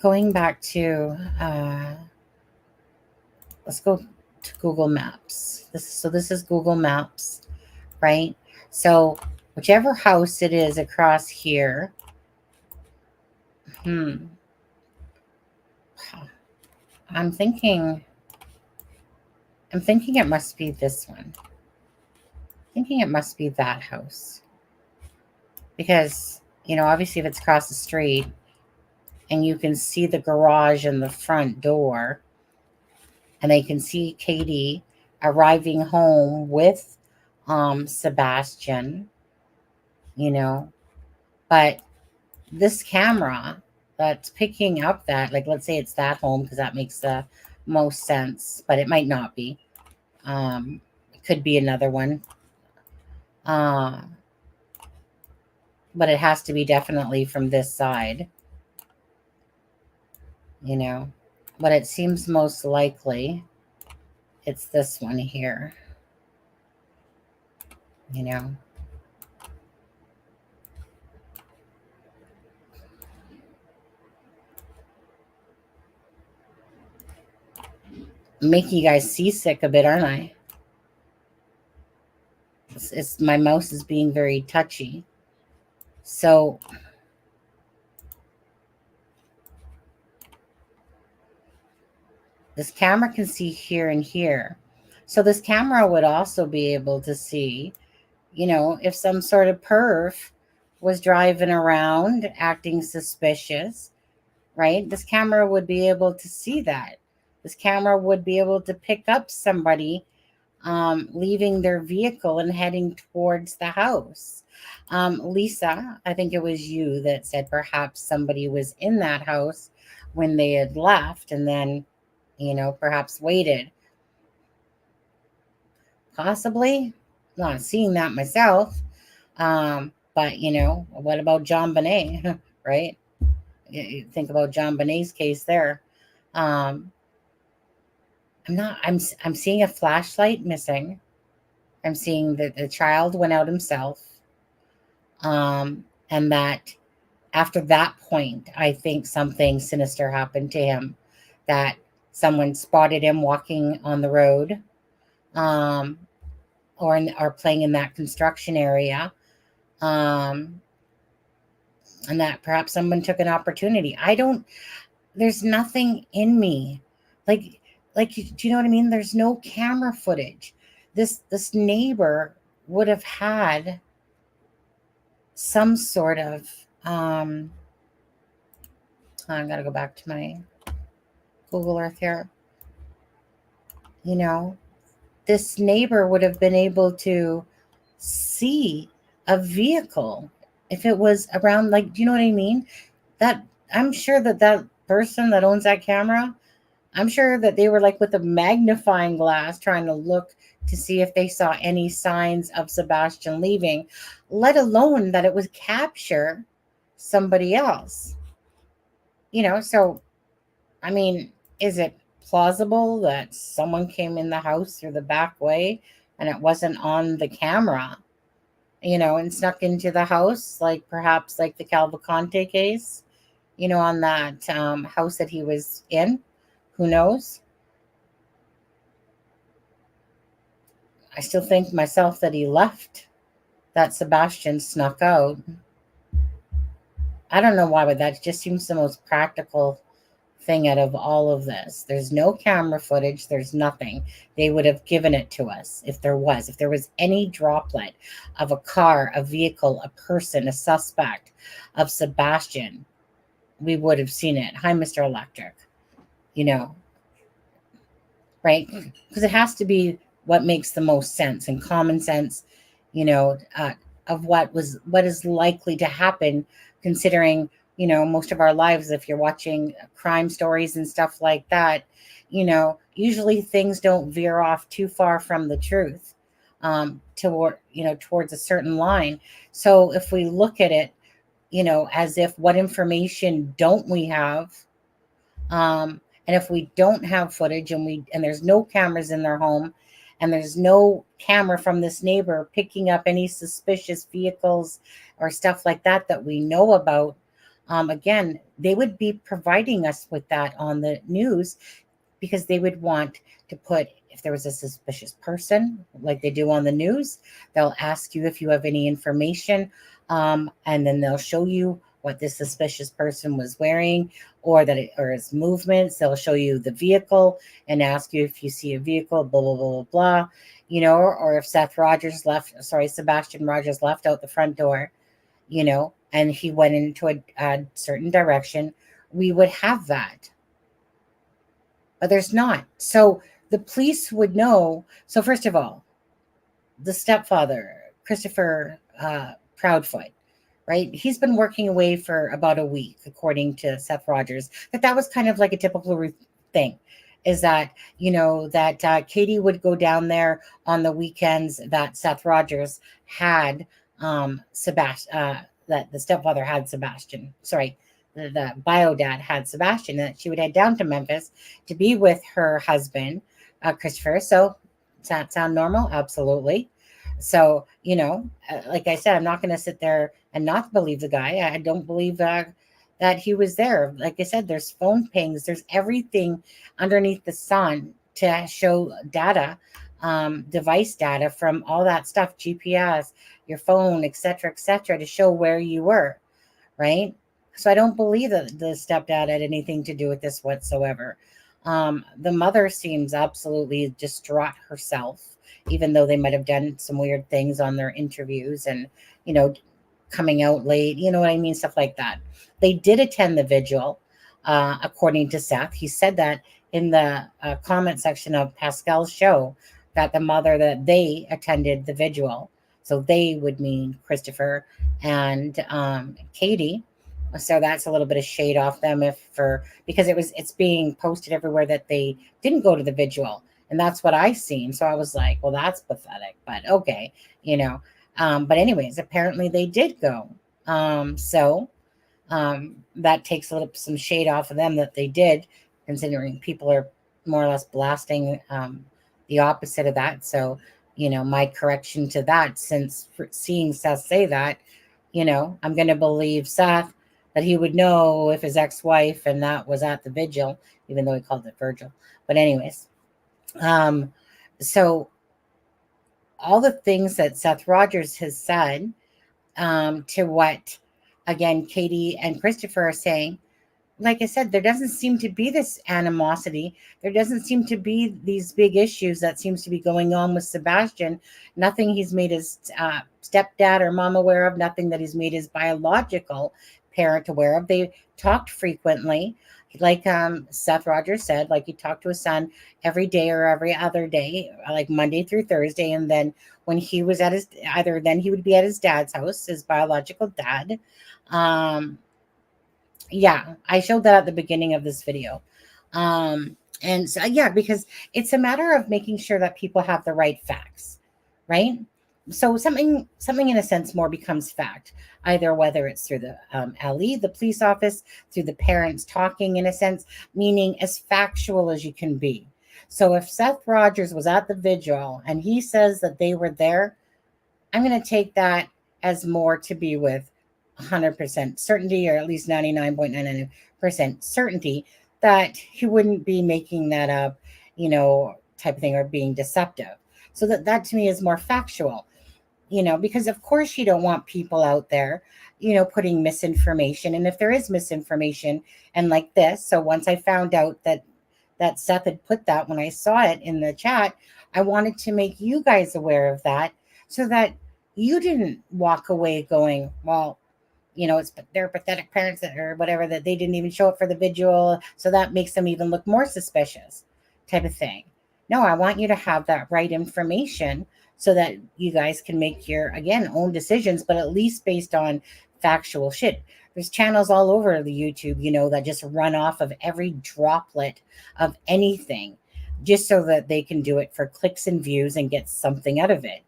going back to, let's go to Google Maps. This is Google Maps, right? So whichever house it is across here, I'm thinking it must be this one. Thinking it must be that house. Because, you know, obviously if it's across the street and you can see the garage and the front door, and they can see Katie arriving home with Sebastian, you know, but this camera that's picking up that, like, let's say it's that home because that makes the most sense, but it might not be. It could be another one. But it has to be definitely from this side, you know, but it seems most likely it's this one here, you know. I'm making you guys seasick a bit, aren't I? It's my mouse is being very touchy. So this camera can see here and here. So this camera would also be able to see, you know, if some sort of perv was driving around acting suspicious, right? This camera would be able to see that. This camera would be able to pick up somebody leaving their vehicle and heading towards the house. Lisa, I think it was you that said perhaps somebody was in that house when they had left, and then, perhaps waited. Possibly. Not seeing that myself. But, what about John Bonet, right? You think about John Bonet's case there. I'm seeing a flashlight missing. I'm seeing that the child went out himself. And that after that point, I think something sinister happened to him, that someone spotted him walking on the road, or playing in that construction area, and that perhaps someone took an opportunity. There's nothing in me. Like, do you know what I mean? There's no camera footage. This neighbor would have had some sort of, I gotta go back to my Google Earth here. This neighbor would have been able to see a vehicle if it was around, do you know what I mean? That I'm sure that person that owns that camera, I'm sure that they were with a magnifying glass trying to look to see if they saw any signs of Sebastian leaving, let alone that it would capture somebody else. So, I mean, is it plausible that someone came in the house through the back way and it wasn't on the camera, and snuck into the house, perhaps the Cavalcante case, on that house that he was in? Who knows? I still think myself that he left, that Sebastian snuck out. I don't know why, but that just seems the most practical thing out of all of this. There's no camera footage. There's nothing. They would have given it to us if there was any droplet of a car, a vehicle, a person, a suspect of Sebastian. We would have seen it. Hi, Mr. Electric. Right? Because it has to be what makes the most sense and common sense, of what is likely to happen, considering, most of our lives, if you're watching crime stories and stuff like that, usually things don't veer off too far from the truth, towards a certain line. So if we look at it, as if, what information don't we have? And if we don't have footage and there's no cameras in their home, and there's no camera from this neighbor picking up any suspicious vehicles or stuff like that we know about, again, they would be providing us with that on the news, because they would want to put, if there was a suspicious person, like they do on the news, they'll ask you if you have any information, and then they'll show you what this suspicious person was wearing, or his movements. They'll show you the vehicle and ask you if you see a vehicle, blah, blah, blah, blah, blah, or if Sebastian Rogers left out the front door, and he went into a certain direction, we would have that. But there's not. So the police would know. So first of all, the stepfather, Christopher Proudfoot, right? He's been working away for about a week, according to Seth Rogers. That was kind of like a typical thing, is that, that Katie would go down there on the weekends that Seth Rogers had Sebastian, that the stepfather had Sebastian. Sorry, the bio dad had Sebastian, that she would head down to Memphis to be with her husband, Christopher. So does that sound normal? Absolutely. So, like I said, I'm not going to sit there and not believe the guy. I don't believe that he was there. Like I said, there's phone pings. There's everything underneath the sun to show data, device data from all that stuff, GPS, your phone, et cetera, to show where you were, right? So I don't believe that the stepdad had anything to do with this whatsoever. The mother seems absolutely distraught herself, even though they might have done some weird things on their interviews and, coming out late, you know what I mean? Stuff like that. They did attend the vigil, according to Seth. He said that in the comment section of Pascal's show, that they attended the vigil. So they would mean Christopher and Katie. So that's a little bit of shade off them because it's being posted everywhere that they didn't go to the vigil. And that's what I seen. So I was like, well, that's pathetic, but okay, but anyways, apparently they did go. That takes some shade off of them that they did, considering people are more or less blasting the opposite of that. So, my correction to that, since seeing Seth say that, I'm going to believe Seth that he would know if his ex-wife and that was at the vigil, even though he called it Virgil. But anyways, so all the things that Seth Rogers has said to what, again, Katie and Christopher are saying, like I said, there doesn't seem to be this animosity. There doesn't seem to be these big issues that seems to be going on with Sebastian. Nothing he's made his stepdad or mom aware of, nothing that he's made his biological parent aware of. They talked frequently, like Seth Rogers said, like he talked to his son every day or every other day, like Monday through Thursday. And then when he was at then he would be at his dad's house, his biological dad. Yeah, I showed that at the beginning of this video. And so, yeah, because it's a matter of making sure that people have the right facts, right? So something in a sense more becomes fact, either whether it's through the LE, the police office, through the parents talking, in a sense, meaning as factual as you can be. So if Seth Rogers was at the vigil and he says that they were there, I'm going to take that as more to be with 100% certainty, or at least 99.99% certainty that he wouldn't be making that up, type of thing, or being deceptive. So that to me is more factual, because of course you don't want people out there, putting misinformation. And if there is misinformation and like this, so once I found out that Seth had put that, when I saw it in the chat, I wanted to make you guys aware of that so that you didn't walk away going, well, it's their pathetic parents or whatever, that they didn't even show up for the vigil, so that makes them even look more suspicious, type of thing. No, I want you to have that right information so that you guys can make your, again, own decisions, but at least based on factual shit. There's channels all over the YouTube, that just run off of every droplet of anything just so that they can do it for clicks and views and get something out of it,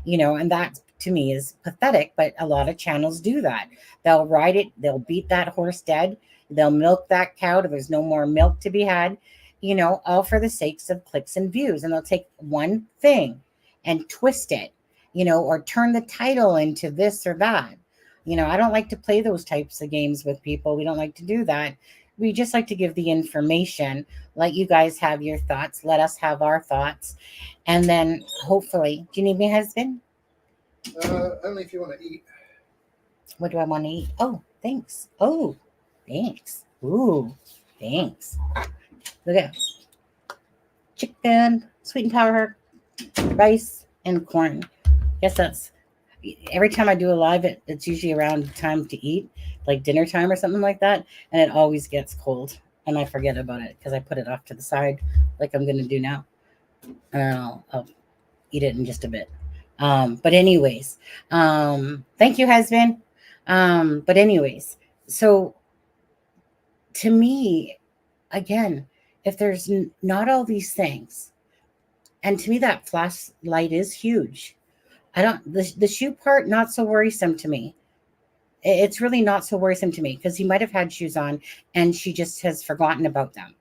and that to me is pathetic. But a lot of channels do that. They'll ride it, they'll beat that horse dead, they'll milk that cow till there's no more milk to be had, all for the sakes of clicks and views. And they'll take one thing and twist it, or turn the title into this or that. I don't like to play those types of games with people. We don't like to do that. We just like to give the information, let you guys have your thoughts, let us have our thoughts, and then hopefully, do you need me, husband? Only if you want to eat. What do I want to eat? Oh, thanks. Oh, thanks. Ooh, thanks. Look at chicken, sweet and sour, rice, and corn. Guess that's every time I do a live. It's usually around time to eat, like dinner time or something like that, and it always gets cold, and I forget about it because I put it off to the side, like I'm going to do now. And I'll eat it in just a bit. But anyways, thank you, husband. But anyways, so to me, again, if there's not all these things, and to me that flashlight is huge. The shoe part, not so worrisome to me. It's really not so worrisome to me because he might have had shoes on and she just has forgotten about them.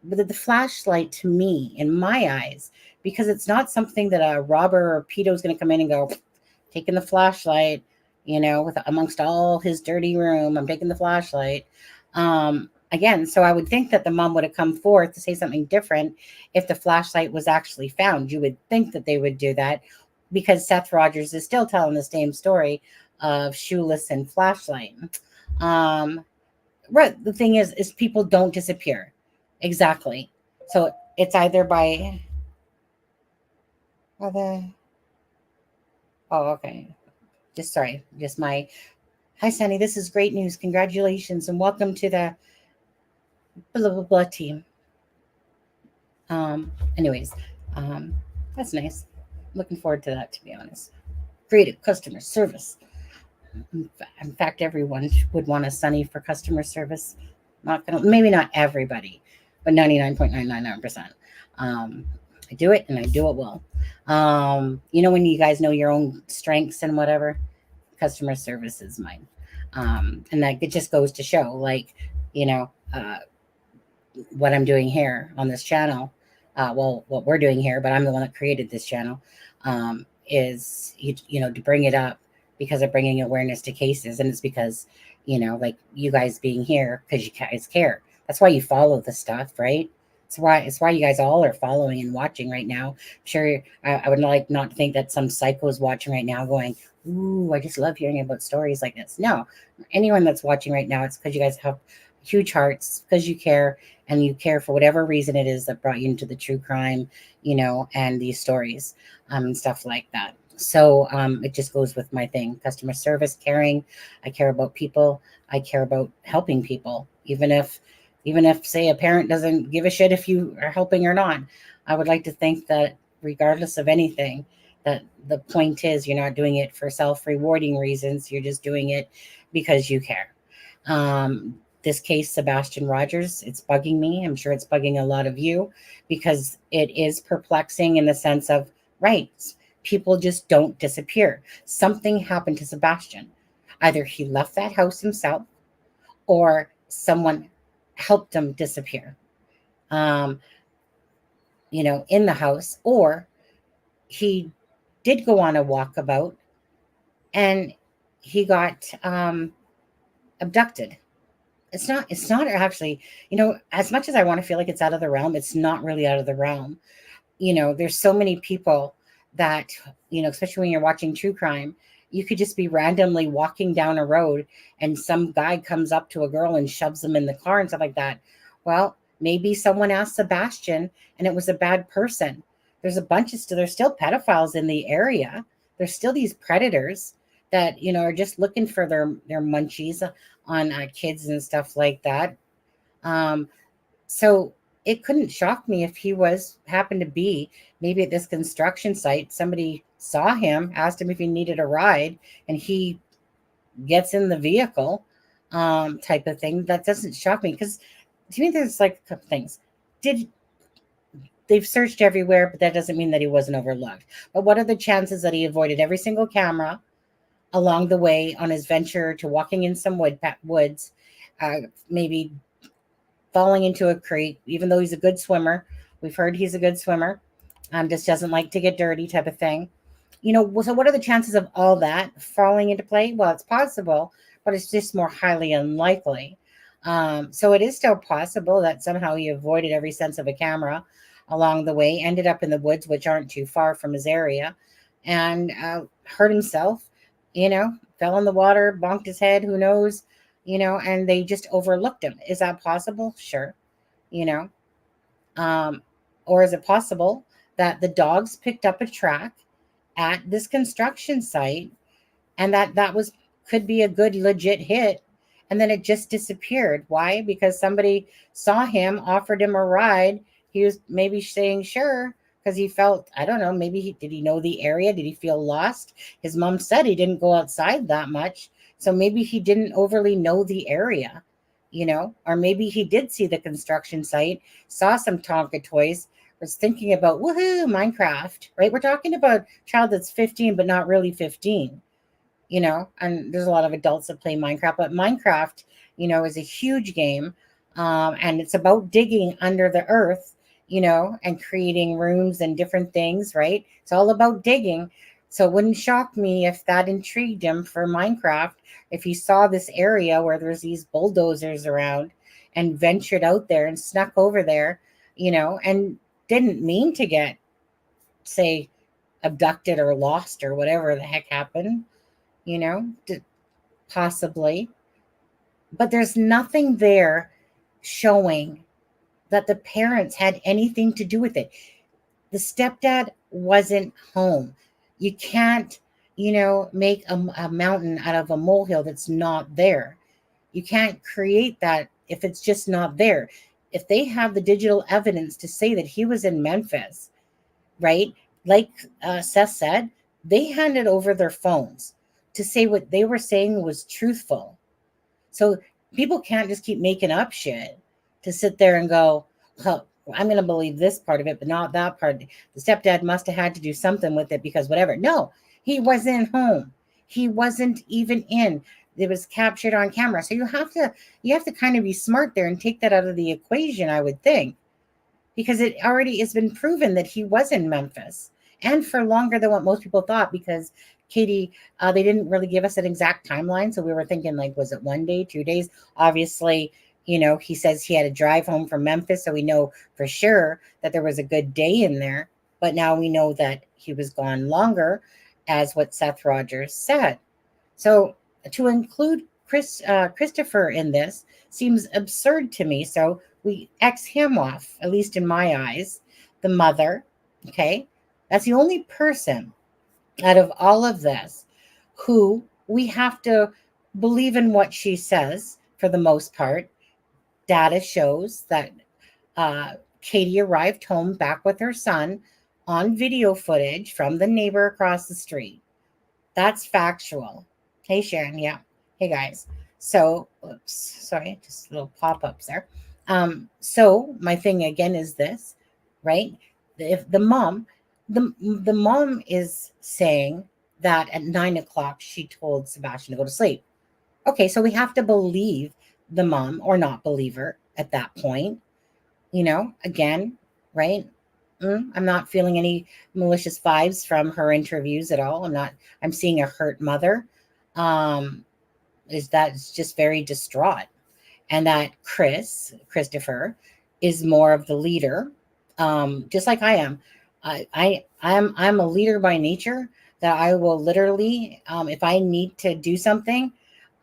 But the flashlight, to me, in my eyes, because it's not something that a robber or pedo is going to come in and go, taking the flashlight, with amongst all his dirty room, I'm taking the flashlight. Again, so I would think that the mom would have come forth to say something different if the flashlight was actually found. You would think that they would do that because Seth Rogers is still telling the same story of shoeless and flashlight. Right. The thing is people don't disappear. Exactly. So it's either by okay. Just my hi Sunny, this is great news. Congratulations and welcome to the blah blah blah team. Anyways, that's nice. Looking forward to that, to be honest. Creative customer service. In fact, everyone would want a Sunny for customer service. Maybe not everybody, but 99.999%. I do it and I do it well. When you guys know your own strengths and whatever, customer service is mine. And that it just goes to show, like, what I'm doing here on this channel. What we're doing here, but I'm the one that created this channel, is, to bring it up because of bringing awareness to cases. And it's because, like you guys being here, because you guys care. That's why you follow the stuff, right? It's why you guys all are following and watching right now. I'm sure I would like not to think that some psycho is watching right now going, ooh, I just love hearing about stories like this. No, anyone that's watching right now, it's because you guys have huge hearts, because you care, and you care for whatever reason it is that brought you into the true crime, and these stories, and stuff like that. So it just goes with my thing: customer service, caring. I care about people. I care about helping people, even if say a parent doesn't give a shit if you are helping or not. I would like to think that regardless of anything, that the point is you're not doing it for self-rewarding reasons. You're just doing it because you care. This case, Sebastian Rogers, it's bugging me. I'm sure it's bugging a lot of you, because it is perplexing in the sense of, right, people just don't disappear. Something happened to Sebastian. Either he left that house himself, or someone helped him disappear, in the house, or he did go on a walkabout and he got abducted. It's not actually, as much as I want to feel like it's out of the realm, it's not really out of the realm. There's so many people that, especially when you're watching true crime, you could just be randomly walking down a road and some guy comes up to a girl and shoves them in the car and stuff like that. Well, maybe someone asked Sebastian and it was a bad person. There's still pedophiles in the area. There's still these predators that, are just looking for their munchies on kids and stuff like that. So it couldn't shock me if he happened to be maybe at this construction site. Somebody saw him, asked him if he needed a ride, and he gets in the vehicle, type of thing. That doesn't shock me, because to me, there's like a couple things. They've searched everywhere, but that doesn't mean that he wasn't overlooked. But what are the chances that he avoided every single camera along the way on his venture to walking in some woods, maybe falling into a creek, even though he's a good swimmer? We've heard he's a good swimmer, just doesn't like to get dirty, type of thing. So what are the chances of all that falling into play? Well, it's possible, but it's just more highly unlikely. So it is still possible that somehow he avoided every sense of a camera along the way, ended up in the woods, which aren't too far from his area, and hurt himself, fell in the water, bonked his head, who knows, and they just overlooked him. Is that possible? Sure. Or is it possible that the dogs picked up a track at this construction site, and that could be a good legit hit, and then it just disappeared? Why? Because somebody saw him, offered him a ride. He was maybe saying sure because he felt, I don't know, maybe did he know the area? Did he feel lost? His mom said he didn't go outside that much, so maybe he didn't overly know the area, or maybe he did see the construction site, saw some Tonka toys, was thinking about, woohoo, Minecraft, right? We're talking about a child that's 15, but not really 15, and there's a lot of adults that play Minecraft, but Minecraft, is a huge game. And it's about digging under the earth, and creating rooms and different things, right? It's all about digging. So it wouldn't shock me if that intrigued him for Minecraft, if he saw this area where there's these bulldozers around and ventured out there and snuck over there, and didn't mean to get, say, abducted or lost or whatever the heck happened, possibly. But there's nothing there showing that the parents had anything to do with it. The stepdad wasn't home. You can't, make a mountain out of a molehill that's not there. You can't create that if it's just not there. If they have the digital evidence to say that he was in Memphis, right? Like Seth said, they handed over their phones to say what they were saying was truthful. So people can't just keep making up shit to sit there and go, well, I'm going to believe this part of it, but not that part. The stepdad must have had to do something with it because whatever. No, he wasn't home. He wasn't even in. It was captured on camera. So you have to kind of be smart there and take that out of the equation, I would think, because it already has been proven that he was in Memphis, and for longer than what most people thought, because Katie, they didn't really give us an exact timeline. So we were thinking, like, was it 1 day, 2 days? Obviously, he says he had to drive home from Memphis. So we know for sure that there was a good day in there. But now we know that he was gone longer, as what Seth Rogers said. So to include Christopher in this seems absurd to me. So we X him off, at least in my eyes. The mother, okay? That's the only person out of all of this who we have to believe in what she says for the most part. Data shows that Katie arrived home back with her son on video footage from the neighbor across the street. That's factual. Hey, Sharon. Yeah. Hey, guys. So, oops, sorry, just little pop-ups there. So my thing again is this, right? If the mom is saying that at 9 o'clock she told Sebastian to go to sleep. Okay, so we have to believe the mom or not believe her at that point. Again, right? I'm not feeling any malicious vibes from her interviews at all. I'm seeing a hurt mother. It's just very distraught. And that Christopher is more of the leader, just like I am. I'm a leader by nature, that I will literally, if I need to do something,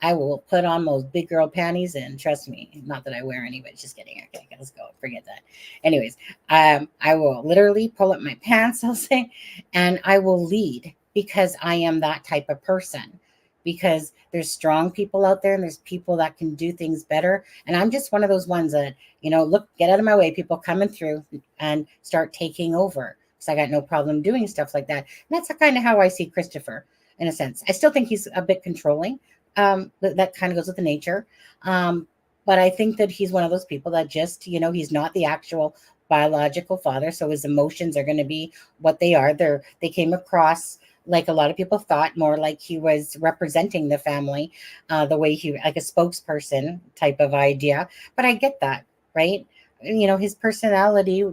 I will put on those big girl panties, and trust me, not that I wear any, but just kidding. Okay, let's go. Forget that. Anyways, I will literally pull up my pants, I'll say, and I will lead, because I am that type of person. Because there's strong people out there, and there's people that can do things better. And I'm just one of those ones that, look, get out of my way, people coming through, and start taking over. Because I got no problem doing stuff like that. And that's kind of how I see Christopher, in a sense. I still think he's a bit controlling. That kind of goes with the nature. But I think that he's one of those people that just, he's not the actual biological father. So his emotions are going to be what they are. They came across, like a lot of people thought, more like he was representing the family, the way like a spokesperson type of idea. But I get that, right? His personality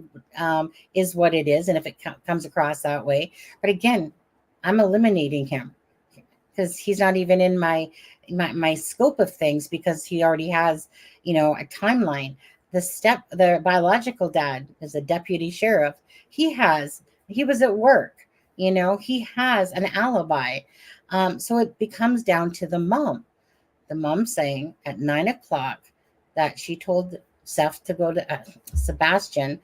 is what it is. And if it comes across that way, but again, I'm eliminating him, because he's not even in my scope of things, because he already has, a timeline. The biological dad is a deputy sheriff. He was at work. He has an alibi. So it becomes down to the mom. The mom saying at 9 o'clock that she told Seth to go to Sebastian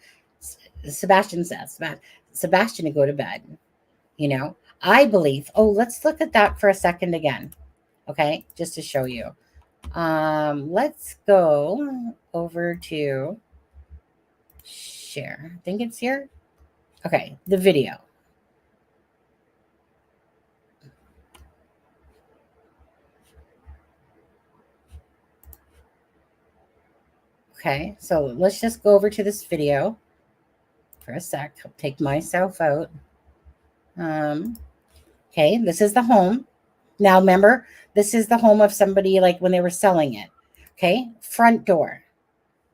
to go to bed. I believe. Oh, let's look at that for a second again. Okay, just to show you. Let's go over to share. I think it's here. Okay, the video. Okay, so let's just go over to this video for a sec. I'll take myself out. Okay, this is the home. Now, remember, this is the home of somebody, like when they were selling it. Okay, front door.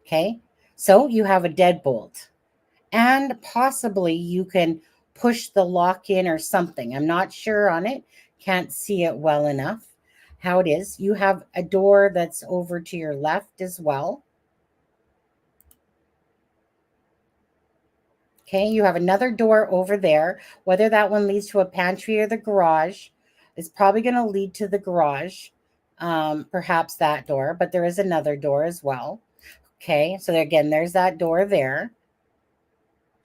Okay, so you have a deadbolt, and possibly you can push the lock in or something. I'm not sure on it. Can't see it well enough how it is. You have a door that's over to your left as well. Okay, you have another door over there. Whether that one leads to a pantry or the garage, it's probably going to lead to the garage, perhaps that door, but there is another door as well. Okay, so again, there's that door there.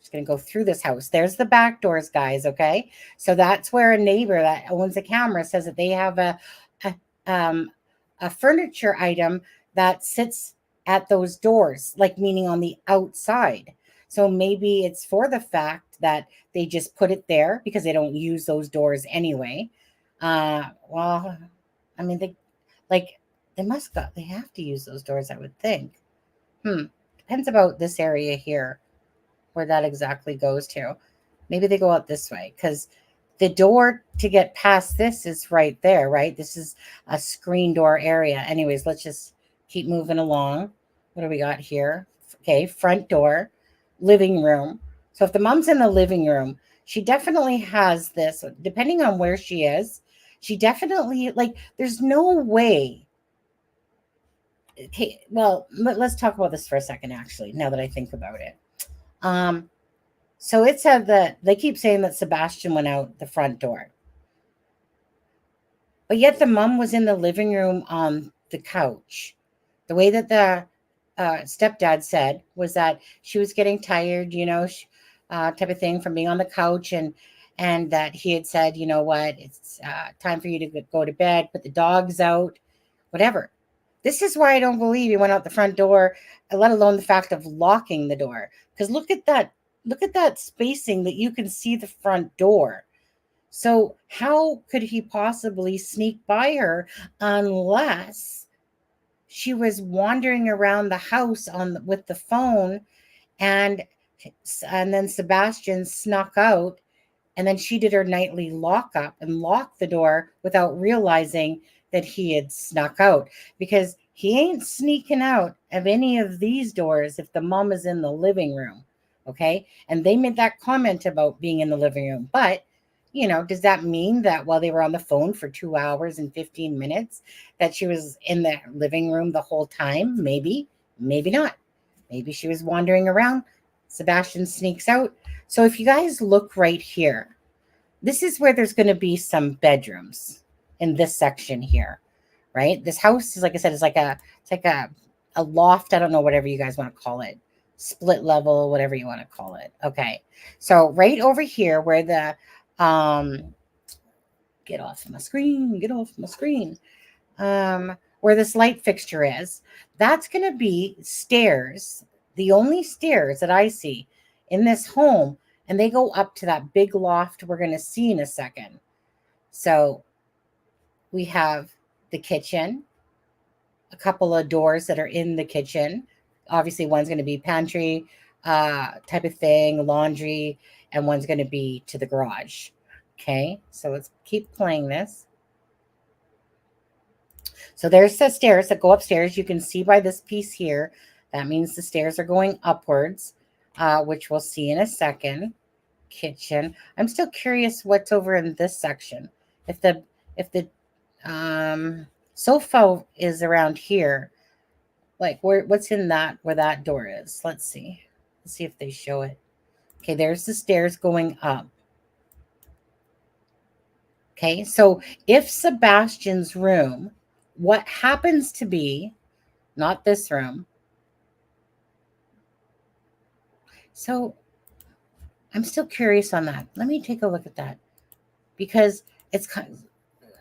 Just going to go through this house. There's the back doors, guys, okay? So that's where a neighbor that owns a camera says that they have a furniture item that sits at those doors, like meaning on the outside. So maybe it's for the fact that they just put it there because they don't use those doors anyway. Well, I mean, they have to use those doors, I would think. Depends about this area here, where that exactly goes to. Maybe they go out this way, because the door to get past this is right there, right? This is a screen door area. Anyways, let's just keep moving along. What do we got here? Okay, front door, living room. So if the mom's in the living room, she definitely has this, depending on where she is, she definitely, like, there's no way. Okay, well, let's talk about this for a second, actually, now that I think about it. So it said that they keep saying that Sebastian went out the front door. But yet the mom was in the living room on the couch. The way that the stepdad said was that she was getting tired, type of thing, from being on the couch, and that he had said, you know what, it's time for you to go to bed, put the dogs out, whatever. This is why I don't believe he went out the front door, let alone the fact of locking the door. Because look at that spacing that you can see the front door. So how could he possibly sneak by her unless she was wandering around the house with the phone, and then Sebastian snuck out, and then she did her nightly lockup and locked the door without realizing that he had snuck out, because he ain't sneaking out of any of these doors if the mom is in the living room. Okay. And they made that comment about being in the living room. But, does that mean that while they were on the phone for 2 hours and 15 minutes, that she was in the living room the whole time? Maybe, maybe not. Maybe she was wandering around. Sebastian sneaks out. So if you guys look right here, this is where there's going to be some bedrooms in this section here, right? This house is, like I said, it's like a loft. I don't know, whatever you guys want to call it. Split level, whatever you want to call it. Okay. So right over here where the, get off my screen. Where this light fixture is, that's going to be stairs. The only stairs that I see in this home, and they go up to that big loft we're going to see in a second. So we have the kitchen, a couple of doors that are in the kitchen. Obviously, one's going to be pantry type of thing, laundry, and one's going to be to the garage. Okay, so let's keep playing this. So there's the stairs that go upstairs. You can see by this piece here, that means the stairs are going upwards, which we'll see in a second. Kitchen. I'm still curious what's over in this section. If the sofa is around here, like what's in that, where that door is. Let's see if they show it. Okay, there's the stairs going up. Okay, so if Sebastian's room, what happens to be, not this room. So I'm still curious on that. Let me take a look at that, because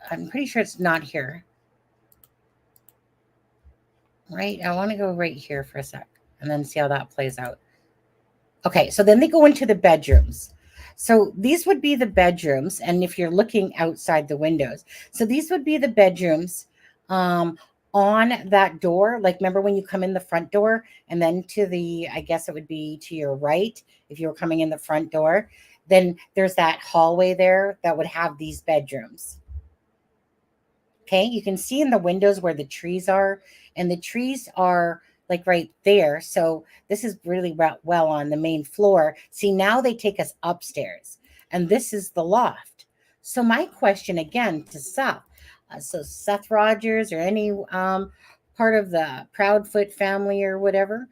I'm pretty sure it's not here. Right? I want to go right here for a sec and then see how that plays out. Okay, so then they go into the bedrooms. So these would be the bedrooms, and if you're looking outside the windows, so these would be the bedrooms on that door. Like, remember when you come in the front door, and then to the, I guess it would be to your right, if you were coming in the front door, then there's that hallway there that would have these bedrooms. Okay, you can see in the windows where the trees are, and the trees are like right there. So this is really well on the main floor. See, now they take us upstairs, and this is the loft. So my question again to Seth, so Seth Rogers or any part of the Proudfoot family or whatever,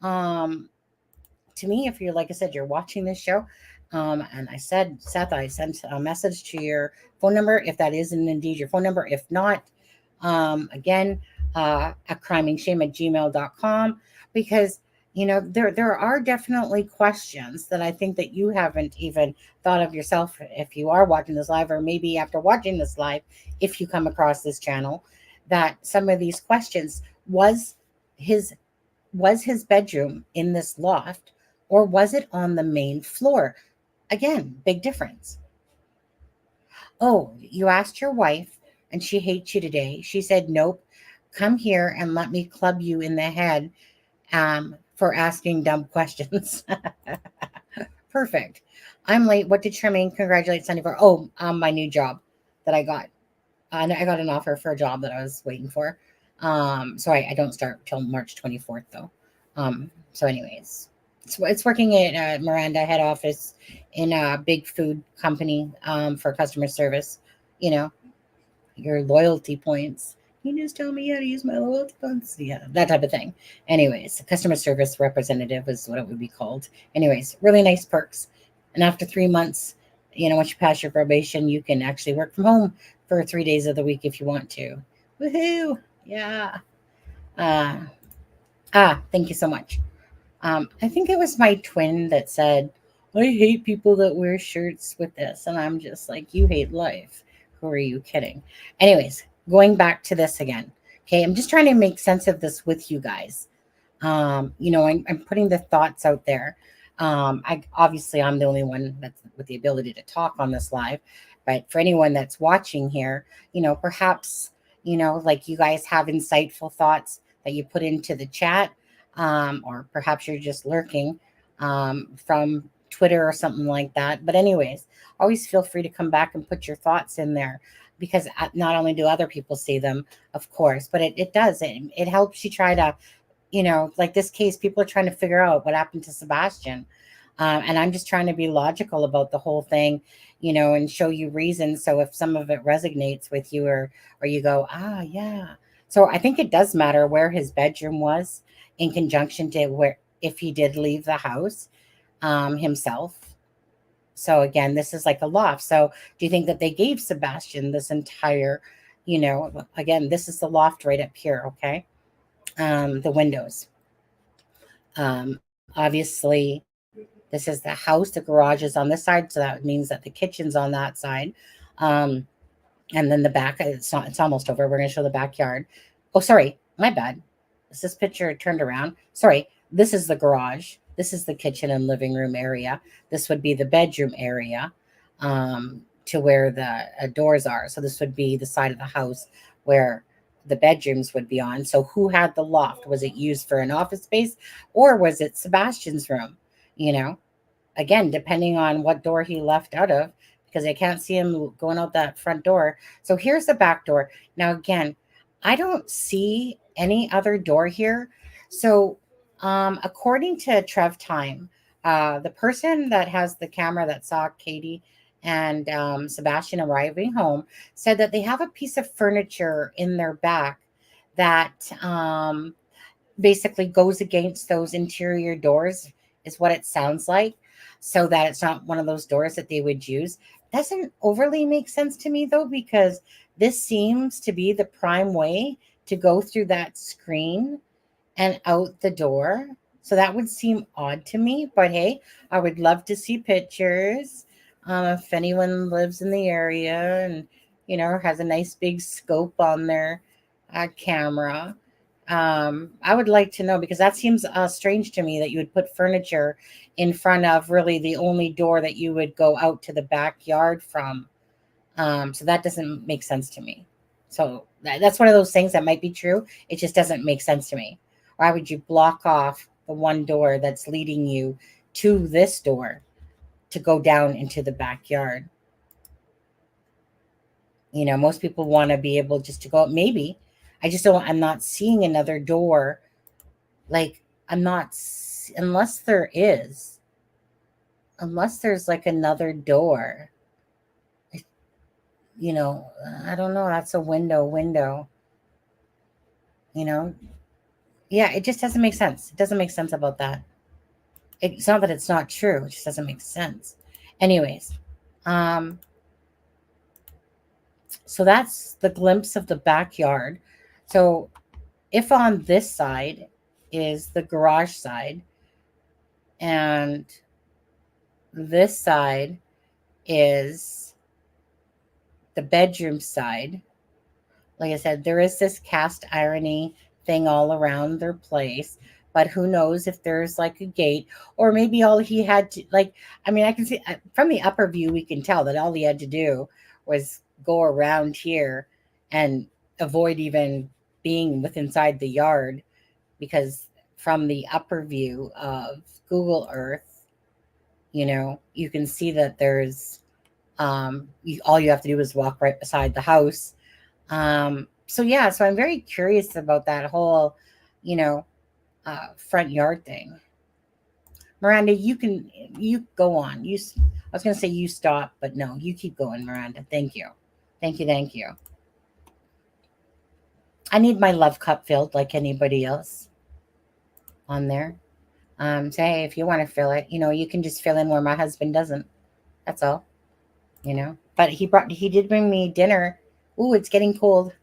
to me, if you're, like I said, you're watching this show, and I said, Seth, I sent a message to your phone number, if that is indeed your phone number. If not, again, at crimingshame@gmail.com, because there are definitely questions that I think that you haven't even thought of yourself if you are watching this live, or maybe after watching this live, if you come across this channel, that some of these questions, was his bedroom in this loft, or was it on the main floor? Again, big difference. Oh, you asked your wife and she hates you today. She said, nope, come here and let me club you in the head for asking dumb questions. Perfect. I'm late. What did Charmaine congratulate Sunny for? Oh, my new job that I got. I got an offer for a job that I was waiting for. So I don't start till March 24th though. So anyways, it's working at Miranda head office in a big food company for customer service. You know, your loyalty points. You just tell me how to use my loyalty points. Yeah, that type of thing. Anyways, customer service representative is what it would be called. Anyways, really nice perks. And after 3 months, once you pass your probation, you can actually work from home for 3 days of the week if you want to. Woohoo! Yeah. Thank you so much. I think it was my twin that said, I hate people that wear shirts with this. And I'm just like, you hate life. Who are you kidding? Anyways, going back to this again. Okay, I'm just trying to make sense of this with you guys. I'm putting the thoughts out there. I'm the only one that's with the ability to talk on this live. But for anyone that's watching here, perhaps, like you guys have insightful thoughts that you put into the chat, or perhaps you're just lurking from Twitter or something like that. But anyways, always feel free to come back and put your thoughts in there, because not only do other people see them, of course, but it helps you try to, like this case, people are trying to figure out what happened to Sebastian. And I'm just trying to be logical about the whole thing, and show you reasons. So if some of it resonates with you, or you go, yeah. So I think it does matter where his bedroom was in conjunction to where, if he did leave the house himself. So again, this is like a loft. So do you think that they gave Sebastian this entire, again, this is the loft right up here. Okay. The windows. Obviously, this is the house. The garage is on this side, so that means that the kitchen's on that side. And then the back, it's almost over. We're going to show the backyard. Oh, sorry, my bad. Is this picture turned around? Sorry, this is the garage. This is the kitchen and living room area. This would be the bedroom area to where the doors are. So this would be the side of the house where the bedrooms would be on. So who had the loft? Was it used for an office space, or was it Sebastian's room? Again, depending on what door he left out of, because I can't see him going out that front door. So here's the back door. Now, again, I don't see any other door here. So according to Trev Time, the person that has the camera that saw Katie and Sebastian arriving home said that they have a piece of furniture in their back that basically goes against those interior doors, is what it sounds like, so that it's not one of those doors that they would use. Doesn't overly make sense to me though, because this seems to be the prime way to go through that screen and out the door. So that would seem odd to me, but hey, I would love to see pictures. If anyone lives in the area and, has a nice big scope on their camera, I would like to know, because that seems strange to me that you would put furniture in front of really the only door that you would go out to the backyard from. So that doesn't make sense to me. So that's one of those things that might be true. It just doesn't make sense to me. Why would you block off the one door that's leading you to this door to go down into the backyard? Most people want to be able just to go, maybe. I'm not seeing another door. Like, unless there's like another door. I don't know. That's a window. Yeah, it just doesn't make sense. It doesn't make sense about that. It's not that it's not true. It just doesn't make sense. Anyways, so that's the glimpse of the backyard. So if on this side is the garage side and this side is the bedroom side, like I said, there is this cast irony thing all around their place, but who knows if there's like a gate, or maybe all he had to, I can see from the upper view, we can tell that all he had to do was go around here and avoid even being inside the yard, because from the upper view of Google Earth, you can see that there's all you have to do is walk right beside the house. So I'm very curious about that whole, front yard thing. Miranda, you go on. I was going to say you stop, but no, you keep going, Miranda. Thank you. Thank you. I need my love cup filled like anybody else on there. So hey, if you want to fill it, you can just fill in where my husband doesn't. That's all. But he did bring me dinner. Ooh, it's getting cold.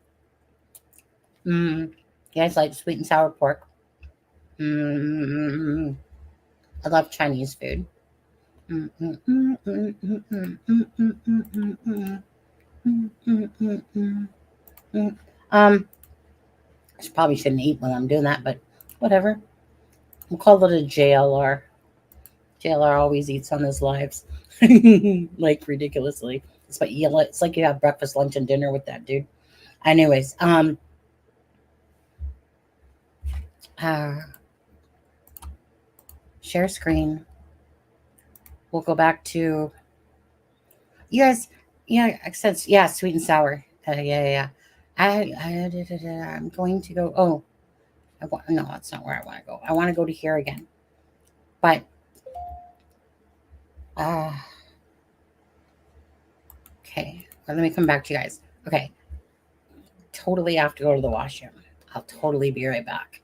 You guys like sweet and sour pork? I love Chinese food. I probably shouldn't eat while I'm doing that, but whatever. We'll call it a JLR. JLR always eats on his lives, like ridiculously. It's like you have breakfast, lunch, and dinner with that dude. Anyways, share screen. We'll go back to you guys. Yeah, sweet and sour. Yeah. I'm going to go. Oh, no, that's not where I want to go. I want to go to here again. But okay. Well, let me come back to you guys. Okay. Totally have to go to the washroom. I'll totally be right back.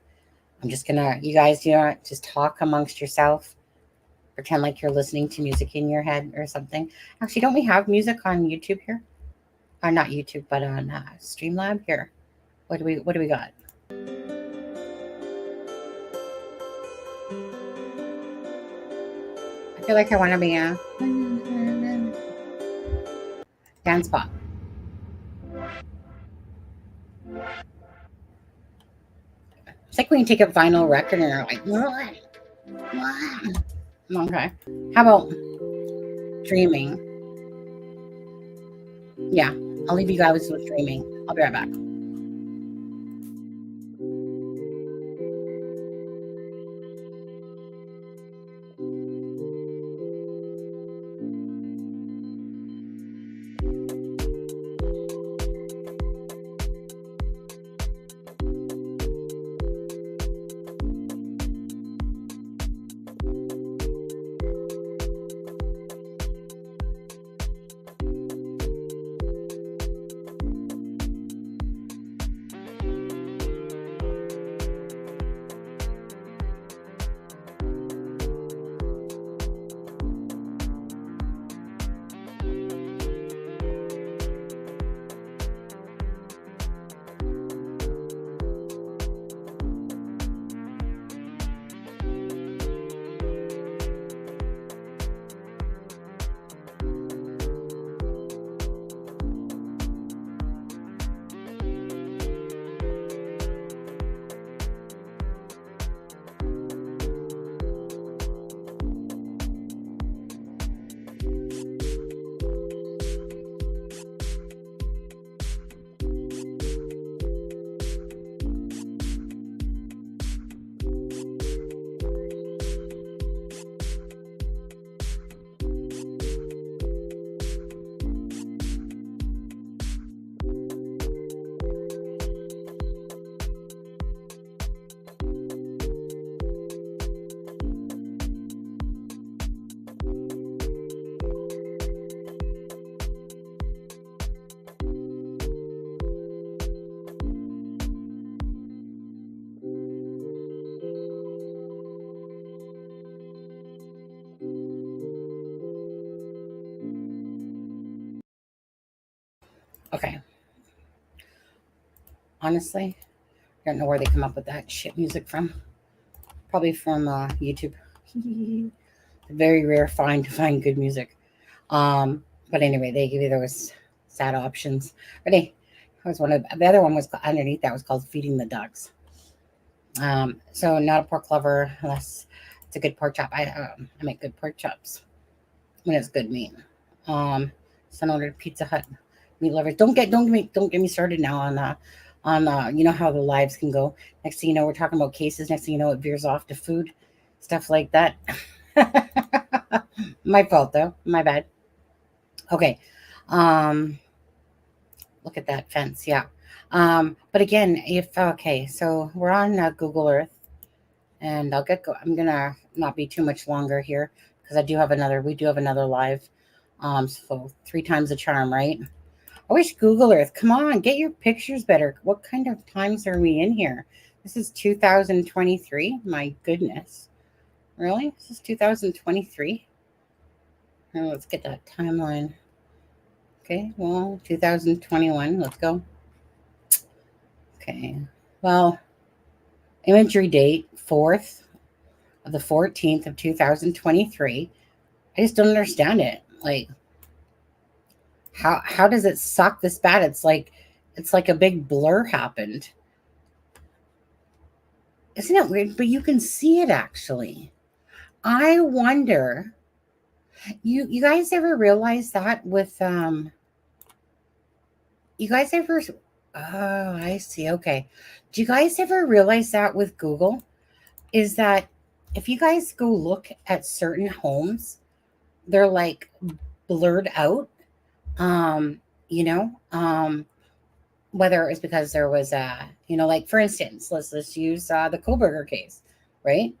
I'm just gonna, you guys, just talk amongst yourself. Pretend like you're listening to music in your head or something. Actually, don't we have music on YouTube here? Or not YouTube, but on Streamlab here. What do we got? I feel like I want to be a dance pop. It's like when you take a vinyl record and you're like, what? Okay. How about dreaming? Yeah, I'll leave you guys with dreaming. I'll be right back. Okay. Honestly, I don't know where they come up with that shit music from. Probably from YouTube. Very rare find to find good music. But anyway, they give you those sad options. But hey, was one of the other one was underneath that was called Feeding the Ducks. So not a pork lover unless it's a good pork chop. I make good pork chops when it's good meat. Son ordered Pizza Hut. meat lovers. Don't get me started now on you know how the lives can go. Next thing you know, we're talking about cases. Next thing you know, it veers off to food, stuff like that. My fault though. My bad. Okay. Look at that fence. Yeah. But again, okay, so we're on Google Earth, and I'm gonna not be too much longer here because we do have another live. So 3 times the charm, right? I wish Google Earth, come on, get your pictures better. What kind of times are we in here? This is 2023. My goodness. Really? This is 2023? Oh, let's get that timeline. Okay, well, 2021. Let's go. Okay. Well, imagery date 4th of the 14th of 2023. I just don't understand it. Like, how does it suck this bad? It's like a big blur happened. Isn't it weird? But you can see it actually. I wonder, you guys ever realize that with you guys ever, oh, I see. Okay. Do you guys ever realize that with Google is that if you guys go look at certain homes, they're like blurred out. You know, whether it's because there was you know, like for instance, let's use the Koberger case, right?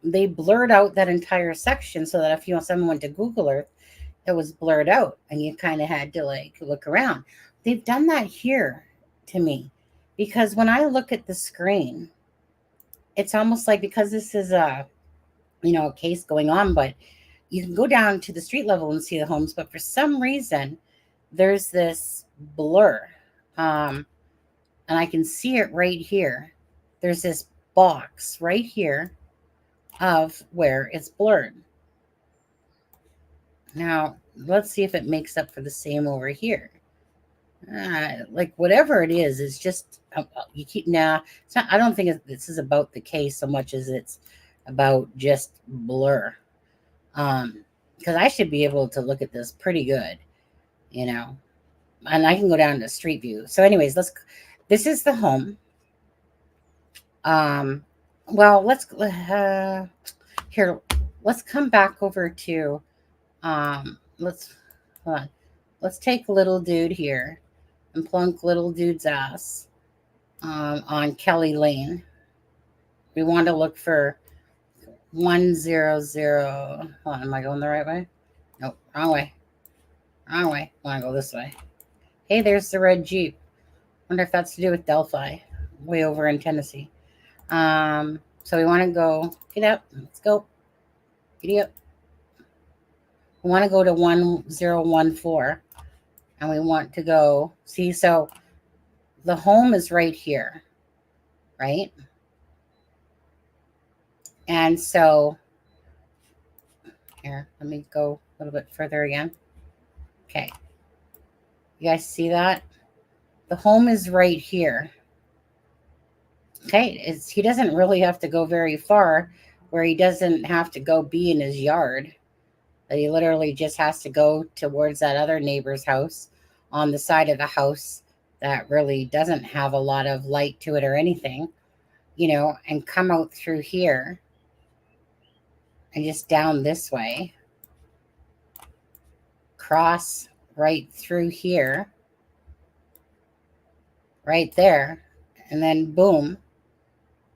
They blurred out that entire section so that if someone went to Google Earth, it was blurred out and you kind of had to like look around. They've done that here to me because when I look at the screen, it's almost like because this is a, you know, a case going on, but you can go down to the street level and see the homes, but for some reason there's this blur. And I can see it right here. There's this box right here of where it's blurred. Now, let's see if it makes up for the same over here. Like whatever it is, it's just you keep it's not. I don't think this is about the case so much as it's about just blur. Because I should be able to look at this pretty good, you know, and I can go down to Street View. So, anyways, this is the home. Well, let's here. Let's come back over to let's hold on. Let's take little dude here and plunk little dude's ass on Kelly Lane. We want to look for 100. Hold on, am I going the right way? Nope, wrong way. Wrong way. I want to go this way. Hey, there's the red Jeep. Wonder if that's to do with Delphi, way over in Tennessee. So we want to go. Get up. Let's go. Giddy up. We want to go to 1014. And we want to go, see, so the home is right here, right? And so, here, let me go a little bit further again. Okay. You guys see that? The home is right here. Okay, he doesn't really have to go very far where he doesn't have to go be in his yard. He literally just has to go towards that other neighbor's house on the side of the house that really doesn't have a lot of light to it or anything, you know, and come out through here and just down this way, cross right through here, right there, and then boom,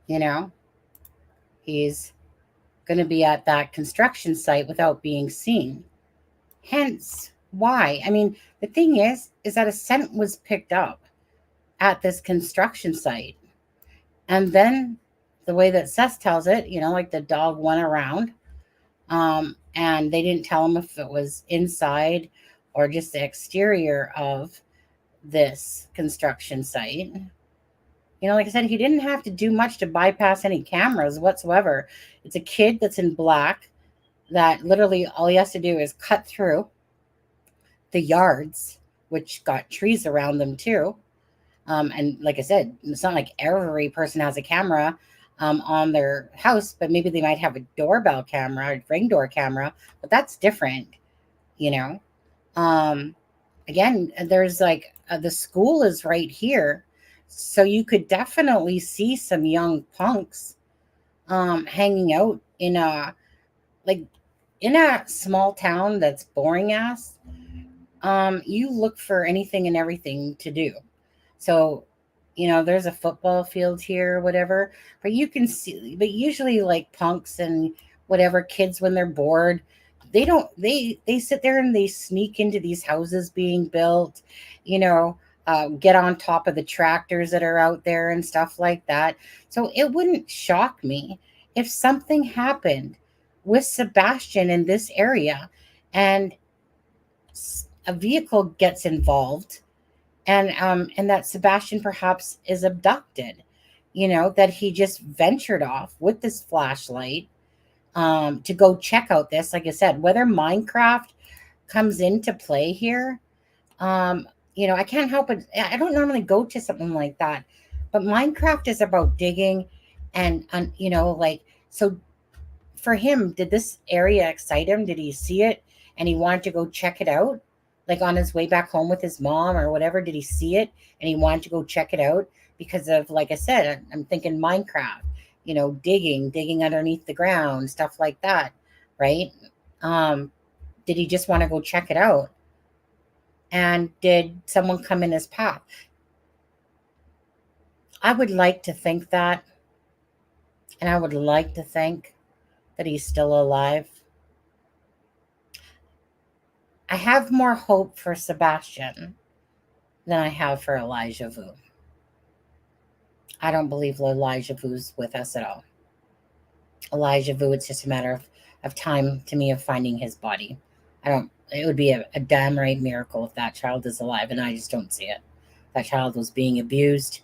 you know, he's going to be at that construction site without being seen. Hence why, I mean, the thing is that a scent was picked up at this construction site. And then the way that Seth tells it, you know, like the dog went around and they didn't tell him if it was inside or just the exterior of this construction site. You know, like I said, he didn't have to do much to bypass any cameras whatsoever. It's a kid that's in black that literally all he has to do is cut through the yards, which got trees around them too. And like I said, it's not like every person has a camera on their house, but maybe they might have a doorbell camera, a ring door camera, but that's different, you know. again, there's like the school is right here. So you could definitely see some young punks hanging out in a like in a small town that's boring ass. You look for anything and everything to do. So, there's a football field here, whatever, but you can see, but usually like punks and whatever kids when they're bored, they sit there and they sneak into these houses being built, get on top of the tractors that are out there and stuff like that. So it wouldn't shock me if something happened with Sebastian in this area and a vehicle gets involved and that Sebastian perhaps is abducted, that he just ventured off with this flashlight to go check out this. Like I said, whether Minecraft comes into play here, I can't help it. I don't normally go to something like that, but Minecraft is about digging and so for him, did this area excite him? Did he see it and he wanted to go check it out? Like on his way back home with his mom or whatever, did he see it and he wanted to go check it out because of, like I said, I'm thinking Minecraft, digging underneath the ground, stuff like that, right? Did he just want to go check it out? And did someone come in his path? I would like to think that, and I would like to think that he's still alive. I have more hope for Sebastian than I have for Elijah Vu. I don't believe Elijah Vu's with us at all. Elijah Vu, it's just a matter of time to me of finding his body. It would be a damn right miracle if that child is alive, and I just don't see it. That child was being abused,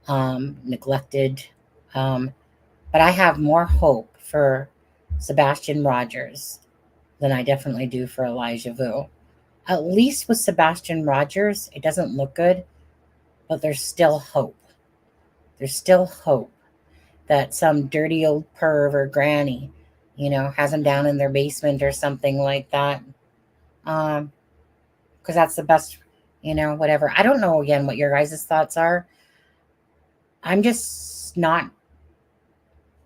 neglected. But I have more hope for Sebastian Rogers than I definitely do for Elijah Vu. At least with Sebastian Rogers, it doesn't look good, but there's still hope. There's still hope that some dirty old perv or granny, has them down in their basement or something like that. Because that's the best, whatever. I don't know, again, what your guys' thoughts are. I'm just not,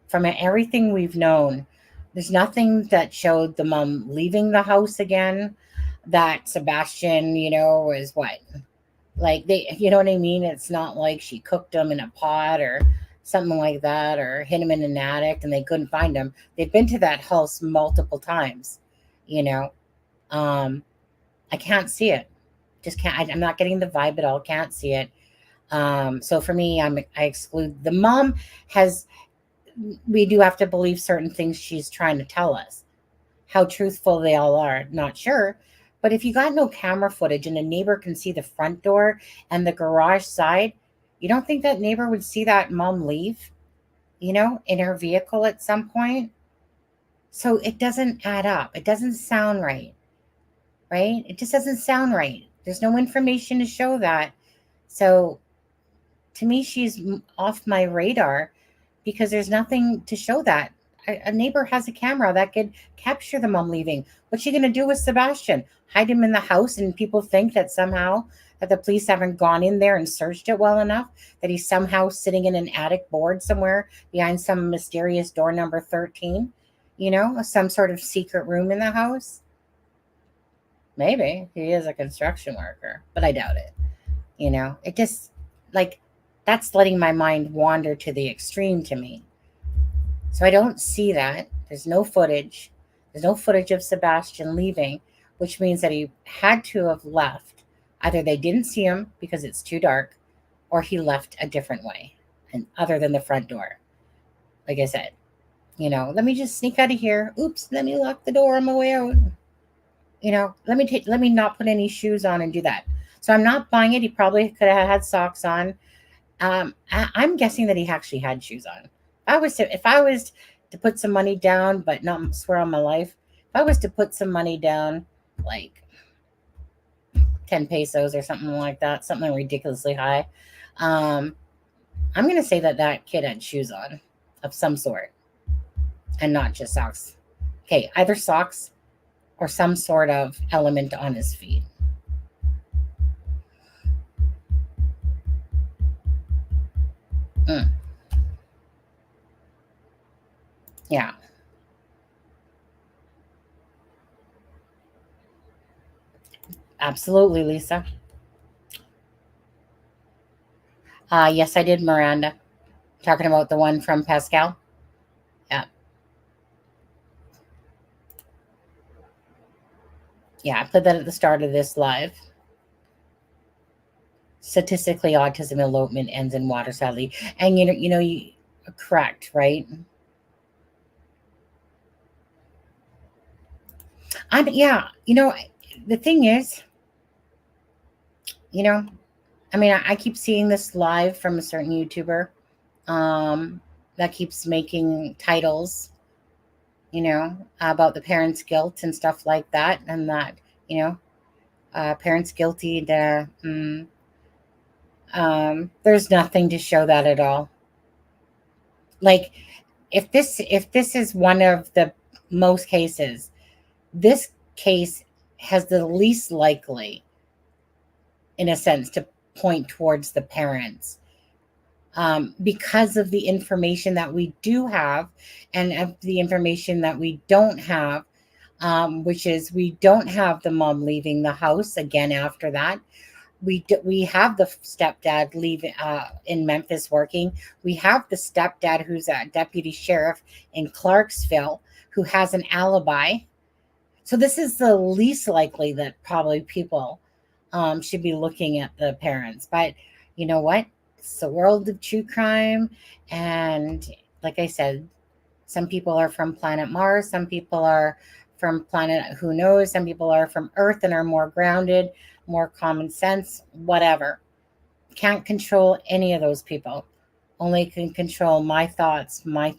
from everything we've known, there's nothing that showed the mom leaving the house again, that Sebastian, is what? Like you know what I mean? It's not like she cooked him in a pot or something like that, or hid him in an attic and they couldn't find him. They've been to that house multiple times, I can't see it. Just can't. I'm not getting the vibe at all. Can't see it. So for me, I exclude the mom. We do have to believe certain things she's trying to tell us. How truthful they all are, not sure. But if you got no camera footage and a neighbor can see the front door and the garage side, you don't think that neighbor would see that mom leave, in her vehicle at some point? So it doesn't add up. It doesn't sound right, right? It just doesn't sound right. There's no information to show that. So to me, she's off my radar because there's nothing to show that. A neighbor has a camera that could capture the mom leaving. What's she going to do with Sebastian? Hide him in the house and people think that somehow that the police haven't gone in there and searched it well enough, that he's somehow sitting in an attic board somewhere behind some mysterious door number 13, some sort of secret room in the house. Maybe he is a construction worker, but I doubt it. It just that's letting my mind wander to the extreme to me. So I don't see that. There's no footage. There's no footage of Sebastian leaving, which means that he had to have left. Either they didn't see him because it's too dark, or he left a different way, and other than the front door. Like I said, let me just sneak out of here. Oops, let me lock the door on my way out. Let me not put any shoes on and do that. So I'm not buying it. He probably could have had socks on. I'm guessing that he actually had shoes on. If I was to put some money down, but not swear on my life, if I was to put some money down, like 10 pesos or something like that, something ridiculously high, I'm going to say that kid had shoes on of some sort and not just socks. Okay, either socks or some sort of element on his feet. Yeah. Absolutely, Lisa. Yes, I did, Miranda. Talking about the one from Pascal. Yeah. Yeah, I put that at the start of this live. Statistically, autism elopement ends in water, sadly. And you correct, right? Yeah, the thing is, I mean, I keep seeing this live from a certain YouTuber that keeps making titles, about the parents' guilt and stuff like that, and that, parents guilty. There's nothing to show that at all. Like, if this is one of the most cases, this case has the least likely, in a sense, to point towards the parents, because of the information that we do have and of the information that we don't have, which is we don't have the mom leaving the house again after that. We have the stepdad leaving in Memphis working. We have the stepdad who's a deputy sheriff in Clarksville who has an alibi. So this is the least likely that probably people should be looking at the parents. But you know what? It's the world of true crime. And like I said, some people are from planet Mars. Some people are from planet who knows. Some people are from Earth and are more grounded, more common sense, whatever. Can't control any of those people. Only can control my thoughts, my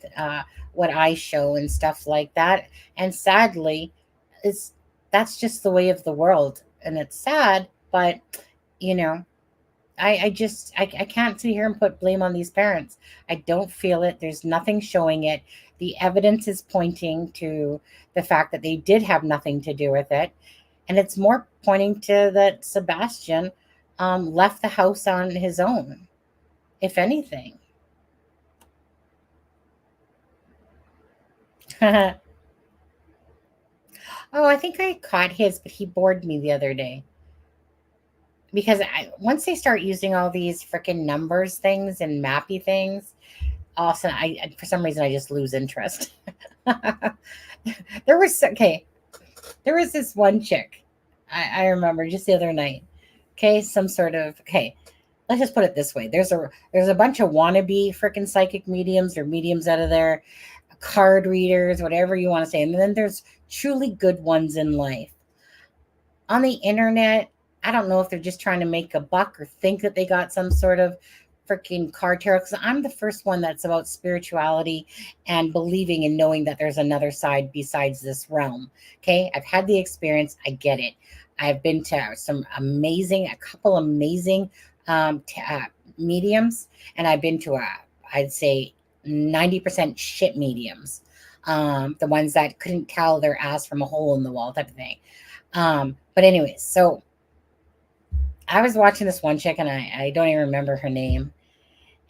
what I show and stuff like that. And sadly, that's just the way of the world. And it's sad, but you know, I can't sit here and put blame on these parents. I don't feel it. There's nothing showing it. The evidence is pointing to the fact that they did have nothing to do with it. And it's more pointing to that Sebastian left the house on his own, if anything. Oh, I think I caught his, but he bored me the other day. Because once they start using all these freaking numbers things and mappy things, also for some reason I just lose interest. There was this one chick I remember just the other night. Okay, let's just put it this way. There's a bunch of wannabe freaking psychic mediums or mediums out of there, card readers, whatever you want to say, and then there's truly good ones in life. On the internet, I don't know if they're just trying to make a buck or think that they got some sort of freaking card tarot, because I'm the first one that's about spirituality and believing and knowing that there's another side besides this realm. Okay, I've had the experience. I get it. I've been to a couple amazing mediums, and I've been to I'd say 90% shit mediums, the ones that couldn't tell their ass from a hole in the wall type of thing. But anyways, so I was watching this one chick, and I don't even remember her name.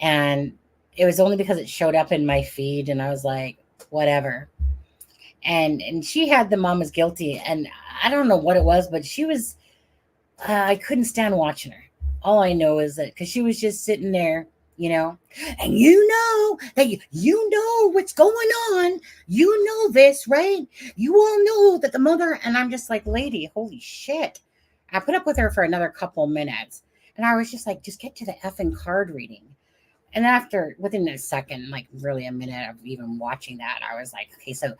And it was only because it showed up in my feed, and I was like, whatever. And she had the mom was guilty, and I don't know what it was, but she was, I couldn't stand watching her. All I know is that because she was just sitting there, and you know that you know what's going on. You know this, right? You all know that the mother, and I'm just like, lady, holy shit. I put up with her for another couple minutes, and I was just like, just get to the effing card reading. And within a second, like really a minute of even watching that, I was like, okay, so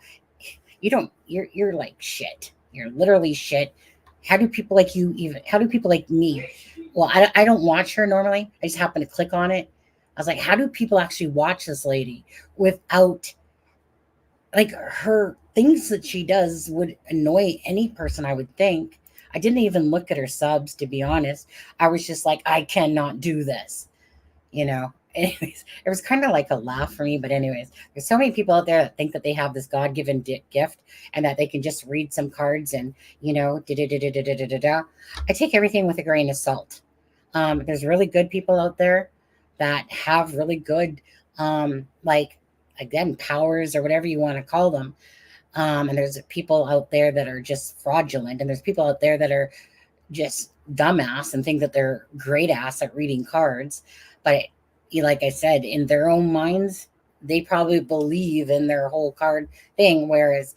you're like shit. You're literally shit. How do people like me? Well, I don't watch her normally. I just happen to click on it. I was like, how do people actually watch this lady without, like, her things that she does would annoy any person, I would think. I didn't even look at her subs, to be honest. I was just like, I cannot do this, Anyways, it was kind of like a laugh for me. But anyways, there's so many people out there that think that they have this God-given gift and that they can just read some cards and, da-da-da-da-da-da-da-da. I take everything with a grain of salt. There's really good people out there that have really good, again, powers or whatever you want to call them. And there's people out there that are just fraudulent, and there's people out there that are just dumbass and think that they're great ass at reading cards. But like I said, in their own minds, they probably believe in their whole card thing. Whereas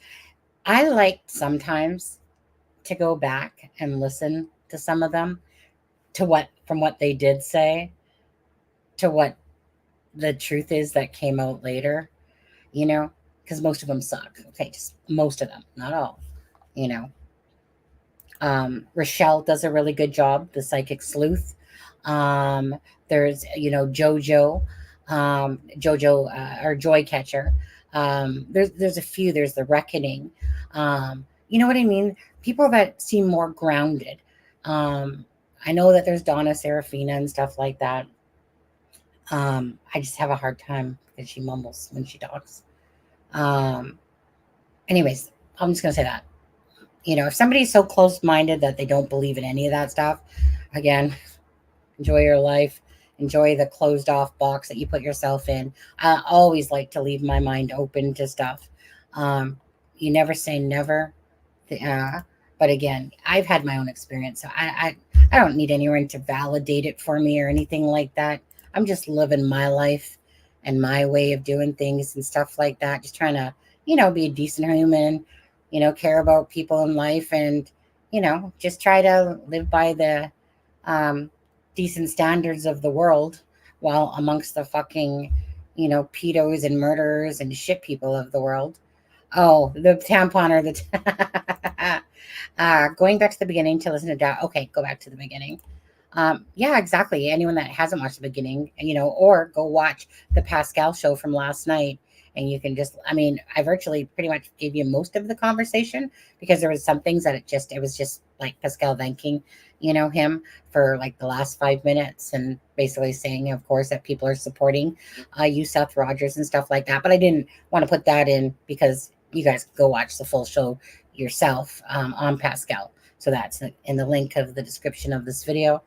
I like sometimes to go back and listen to some of them, from what they did say to what the truth is that came out later, because most of them suck. Okay, just most of them, not all, you know. Rochelle does a really good job, the psychic sleuth. There's, Jojo, or Joy Catcher. There's a few. There's the Reckoning. You know what I mean? People that seem more grounded. I know that there's Donna Serafina and stuff like that. I just have a hard time because she mumbles when she talks. Anyways, I'm just going to say that. If somebody's so close-minded that they don't believe in any of that stuff, again, enjoy your life. Enjoy the closed-off box that you put yourself in. I always like to leave my mind open to stuff. You never say never. But again, I've had my own experience, so I don't need anyone to validate it for me or anything like that. I'm just living my life and my way of doing things and stuff like that. Just trying to, be a decent human, care about people in life, and, just try to live by the decent standards of the world while amongst the fucking, pedos and murderers and shit people of the world. Oh, the tampon or the going back to the beginning to listen to that. Okay, go back to the beginning. Yeah, exactly. Anyone that hasn't watched the beginning, or go watch the Pascal show from last night, and you can just, I virtually pretty much gave you most of the conversation, because there was some things that it was just like Pascal thanking, him for like the last 5 minutes, and basically saying, of course, that people are supporting you, Seth Rogers, and stuff like that. But I didn't want to put that in because you guys go watch the full show yourself on Pascal. So that's in the link of the description of this video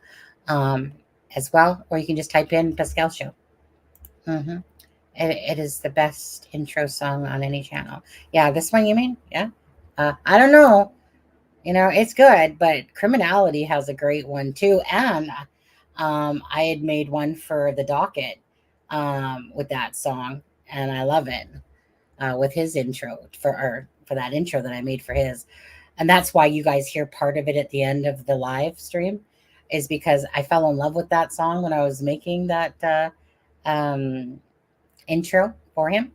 as well. Or you can just type in Pascal show. It is the best intro song on any channel. Yeah, this one you mean? Yeah. I don't know. It's good, but Criminality has a great one too. And I had made one for the docket with that song, and I love it with his intro for that intro that I made for his. And that's why you guys hear part of it at the end of the live stream, is because I fell in love with that song when I was making that intro for him.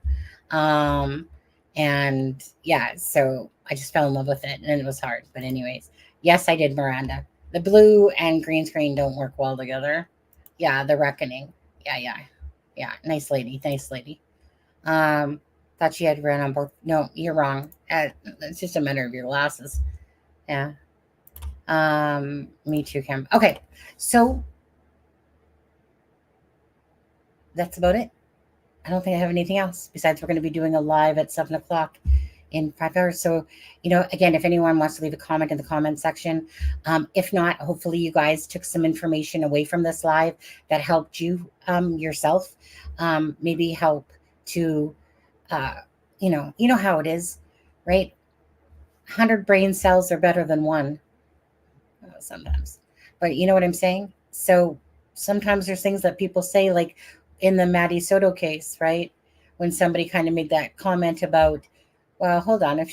And yeah, so I just fell in love with it, and it was hard. But anyways, yes, I did Miranda. The blue and green screen don't work well together. Yeah, The Reckoning. Yeah. Nice lady. Thought she had ran on both. No, you're wrong. It's just a matter of your glasses. Yeah. Me too, Kim. Okay, so that's about it. I don't think I have anything else besides we're going to be doing a live at 7 o'clock in 5 hours. So, again, if anyone wants to leave a comment in the comment section, if not, hopefully you guys took some information away from this live that helped you yourself, maybe help to, you know how it is, right? 100 brain cells are better than one sometimes, but you know what I'm saying? So sometimes there's things that people say, like in the Maddie Soto case, right? When somebody kind of made that comment about, well, hold on, if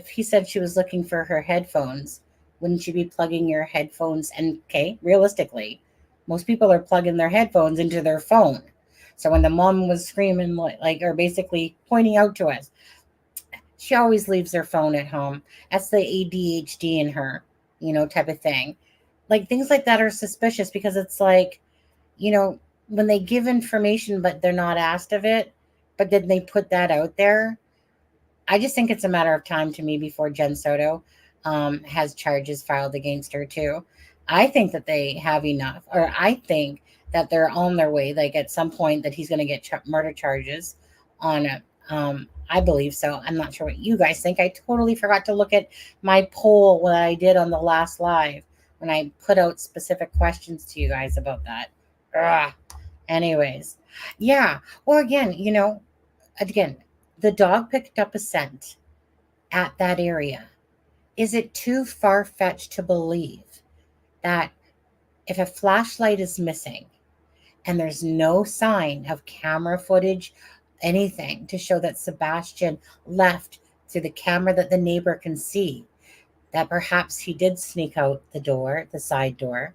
he said she was looking for her headphones, wouldn't you be plugging your headphones? And okay, realistically, most people are plugging their headphones into their phone. So when the mom was screaming, like, or basically pointing out to us, she always leaves her phone at home. That's the ADHD in her, type of thing. Like, things like that are suspicious, because it's like, when they give information, but they're not asked of it, but then they put that out there. I just think it's a matter of time to me before Jen Soto has charges filed against her too. I think that they have enough, or I think that they're on their way. Like, at some point that he's going to get murder charges on it. I believe so. I'm not sure what you guys think. I totally forgot to look at my poll that I did on the last live when I put out specific questions to you guys about that. Anyways, yeah. Well, again, again, the dog picked up a scent at that area. Is it too far-fetched to believe that if a flashlight is missing and there's no sign of camera footage, anything to show that Sebastian left through the camera that the neighbor can see, that perhaps he did sneak out the door, the side door,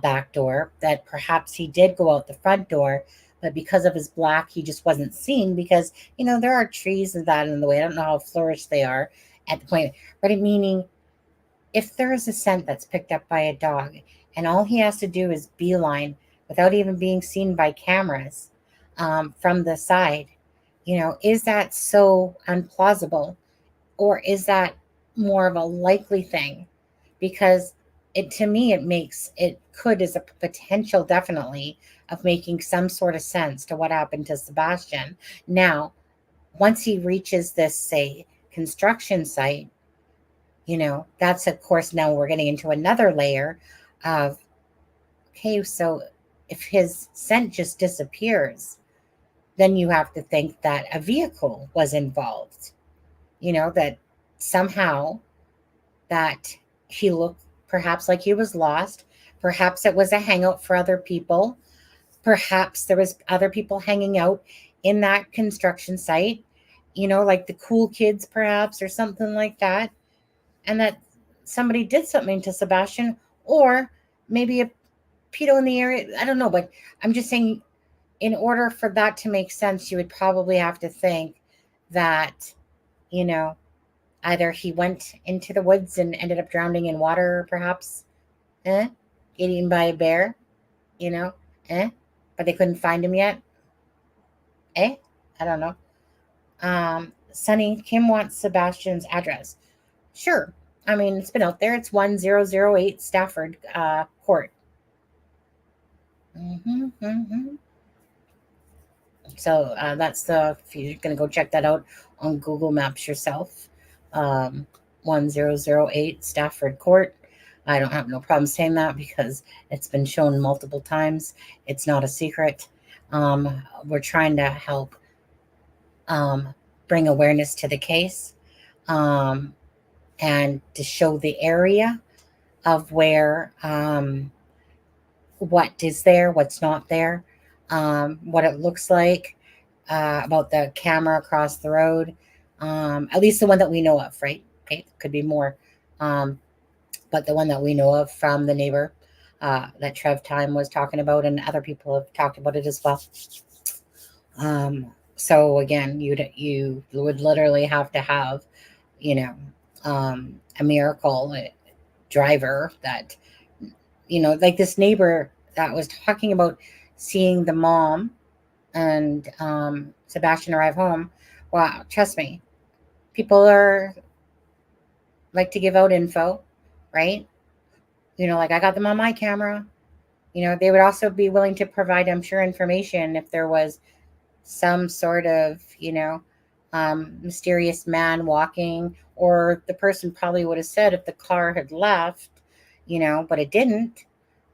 back door, that perhaps he did go out the front door, but because of his black, he just wasn't seen because, there are trees and that in the way. I don't know how flourished they are at the point, but meaning if there is a scent that's picked up by a dog and all he has to do is beeline without even being seen by cameras from the side, is that so unplausible, or is that more of a likely thing? Because to me, it could as a potential definitely of making some sort of sense to what happened to Sebastian. Now, once he reaches this, say, construction site, that's of course, now we're getting into another layer of, okay, so if his scent just disappears, then you have to think that a vehicle was involved, that somehow that he looked perhaps like he was lost. Perhaps it was a hangout for other people. Perhaps there was other people hanging out in that construction site, like the cool kids perhaps, or something like that. And that somebody did something to Sebastian, or maybe a pedo in the area. I don't know, but I'm just saying, in order for that to make sense, you would probably have to think that, either he went into the woods and ended up drowning in water, perhaps, get eaten by a bear, but they couldn't find him yet. I don't know. Sonny, Kim wants Sebastian's address. Sure. I mean, it's been out there. It's 1008 Stafford Court. So that's if you're going to go check that out on Google Maps yourself. 1008 Stafford Court. I don't have no problem saying that because it's been shown multiple times. It's not a secret. We're trying to help bring awareness to the case and to show the area of where what is there, what's not there, what it looks like, about the camera across the road, at least the one that we know of, right? Okay, could be more, but the one that we know of from the neighbor that Trev Time was talking about, and other people have talked about it as well. So again, you would literally have to have, a miracle driver that, like this neighbor that was talking about seeing the mom and Sebastian arrive home. Wow, trust me, people are like to give out info, right? Like I got them on my camera. They would also be willing to provide, I'm sure, information if there was some sort of, mysterious man walking, or the person probably would have said if the car had left, but it didn't.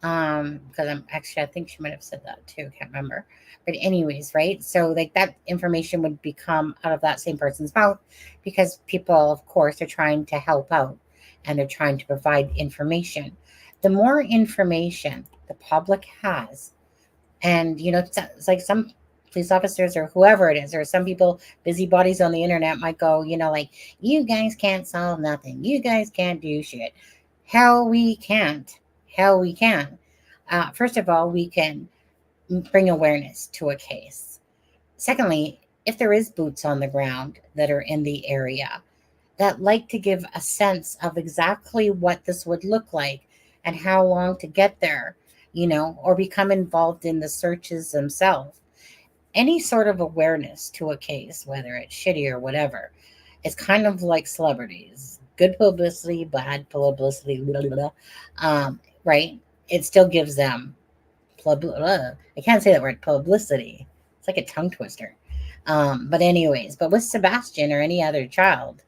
Because I think she might have said that too. Can't remember. But anyways, right? So like that information would become out of that same person's mouth, because people, of course, are trying to help out and they're trying to provide information. The more information the public has, and it's like some police officers or whoever it is, or some people, busybodies on the internet, might go, like, you guys can't solve nothing. You guys can't do shit. Hell, we can't. Hell, we can. First of all, we can bring awareness to a case. Secondly, if there is boots on the ground that are in the area that like to give a sense of exactly what this would look like and how long to get there, or become involved in the searches themselves, any sort of awareness to a case, whether it's shitty or whatever, it's kind of like celebrities. Good publicity, bad publicity, blah, blah, blah. Right? It still gives them, I can't say that word, publicity. It's like a tongue twister. But anyways, but with Sebastian or any other child,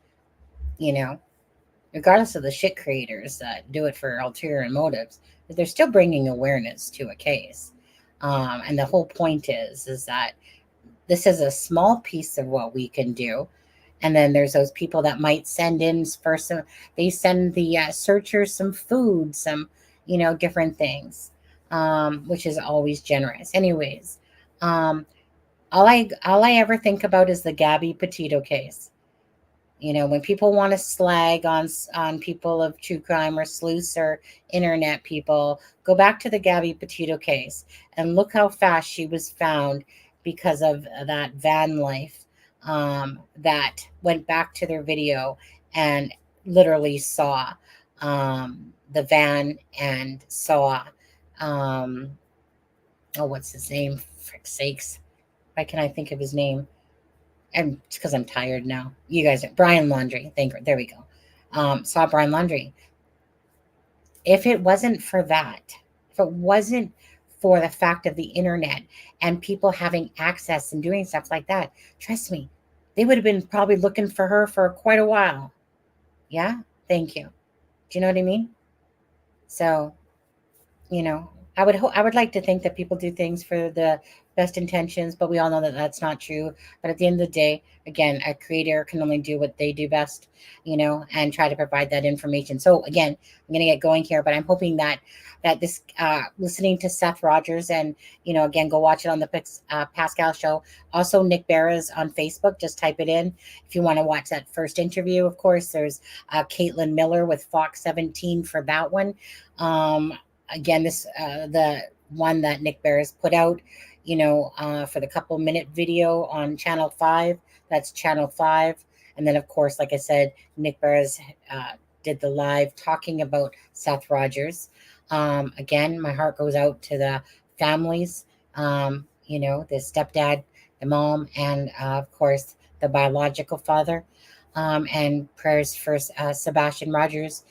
regardless of the shit creators that do it for ulterior motives, they're still bringing awareness to a case. And the whole point is that this is a small piece of what we can do. And then there's those people that might send in for some, they send the searchers some food, some, different things, which is always generous. Anyways, all I ever think about is the Gabby Petito case. When people want to slag on people of true crime or sleuths or internet people, go back to the Gabby Petito case and look how fast she was found because of that van life that went back to their video and literally saw the van and saw, what's his name? Frick's sakes. Why can't I think of his name? And it's because I'm tired now. You guys, Brian Laundrie. There we go. Saw Brian Laundrie. If it wasn't for that, if it wasn't for the fact of the internet and people having access and doing stuff like that, trust me, they would have been probably looking for her for quite a while. Yeah? Thank you. Do you know what I mean? So, I would like to think that people do things for the best intentions, but we all know that that's not true. But at the end of the day, again, a creator can only do what they do best, and try to provide that information. So again, I'm going to get going here, but I'm hoping that this, listening to Seth Rogers and, again, go watch it on the Pascal show. Also, Nick Baris on Facebook, just type it in. If you want to watch that first interview, of course, there's Caitlin Miller with Fox 17 for that one. Again, this, the one that Nick Baris put out, for the couple-minute video on Channel 5. That's Channel 5. And then, of course, like I said, Nick Baris did the live talking about Seth Rogers. Again, my heart goes out to the families, the stepdad, the mom, and, of course, the biological father. And prayers for Sebastian Rogers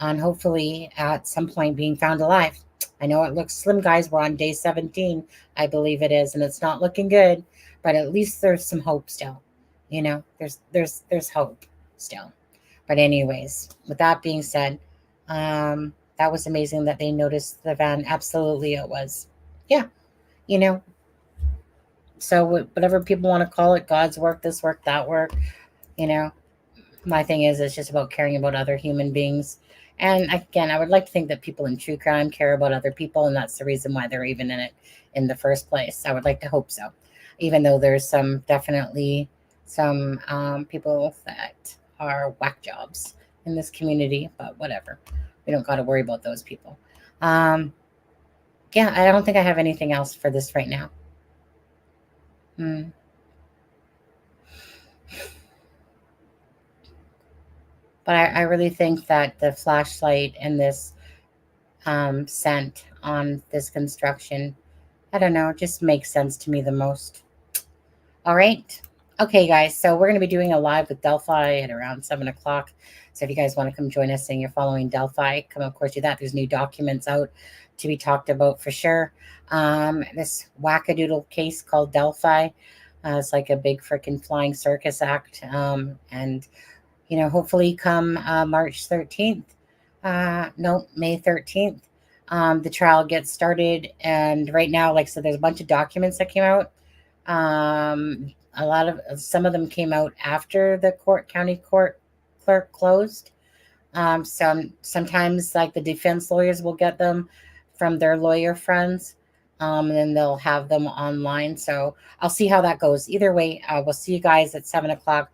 on hopefully at some point being found alive. I know it looks slim, guys. We're on day 17, I believe it is, and it's not looking good, but at least there's some hope still. There's hope still. But anyways, with that being said, that was amazing that they noticed the van. Absolutely, it was. Yeah, So whatever people want to call it, God's work, this work, that work, my thing is, it's just about caring about other human beings. And again, I would like to think that people in true crime care about other people, and that's the reason why they're even in it in the first place. I would like to hope so, even though there's definitely some people that are whack jobs in this community, but whatever. We don't got to worry about those people. Yeah, I don't think I have anything else for this right now. But I really think that the flashlight and this scent on this construction, I don't know, just makes sense to me the most. All right. Okay, guys. So we're going to be doing a live with Delphi at around 7 o'clock. So if you guys want to come join us and you're following Delphi, come, of course, do that. There's new documents out to be talked about for sure. This wackadoodle case called Delphi. It's like a big freaking flying circus act. And hopefully come March 13th, May 13th, the trial gets started. And right now, like I said, there's a bunch of documents that came out. Some of them came out after the county court clerk closed. Sometimes like the defense lawyers will get them from their lawyer friends. And then they'll have them online. So I'll see how that goes. Either way, we'll see you guys at 7 o'clock.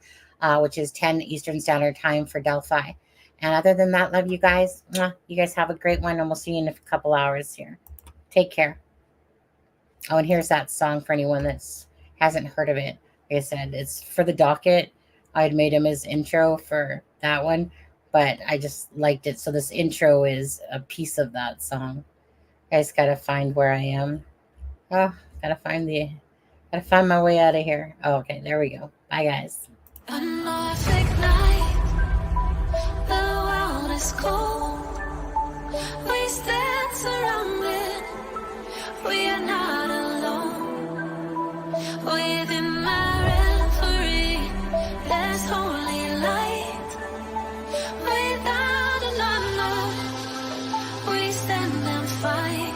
Which is 10 Eastern Standard Time for Delphi. And other than that, love you guys. You guys have a great one, and we'll see you in a couple hours here. Take care. Oh, and here's that song for anyone that hasn't heard of it. Like I said, it's for the docket. I had made him his intro for that one, but I just liked it. So this intro is a piece of that song. I just got to find where I am. Oh, gotta find my way out of here. Oh, okay, there we go. Bye, guys. A Norfolk night, the world is cold. We stand surrounded, we are not alone. Within my reverie, there's holy light. Without an unknown, we stand and fight.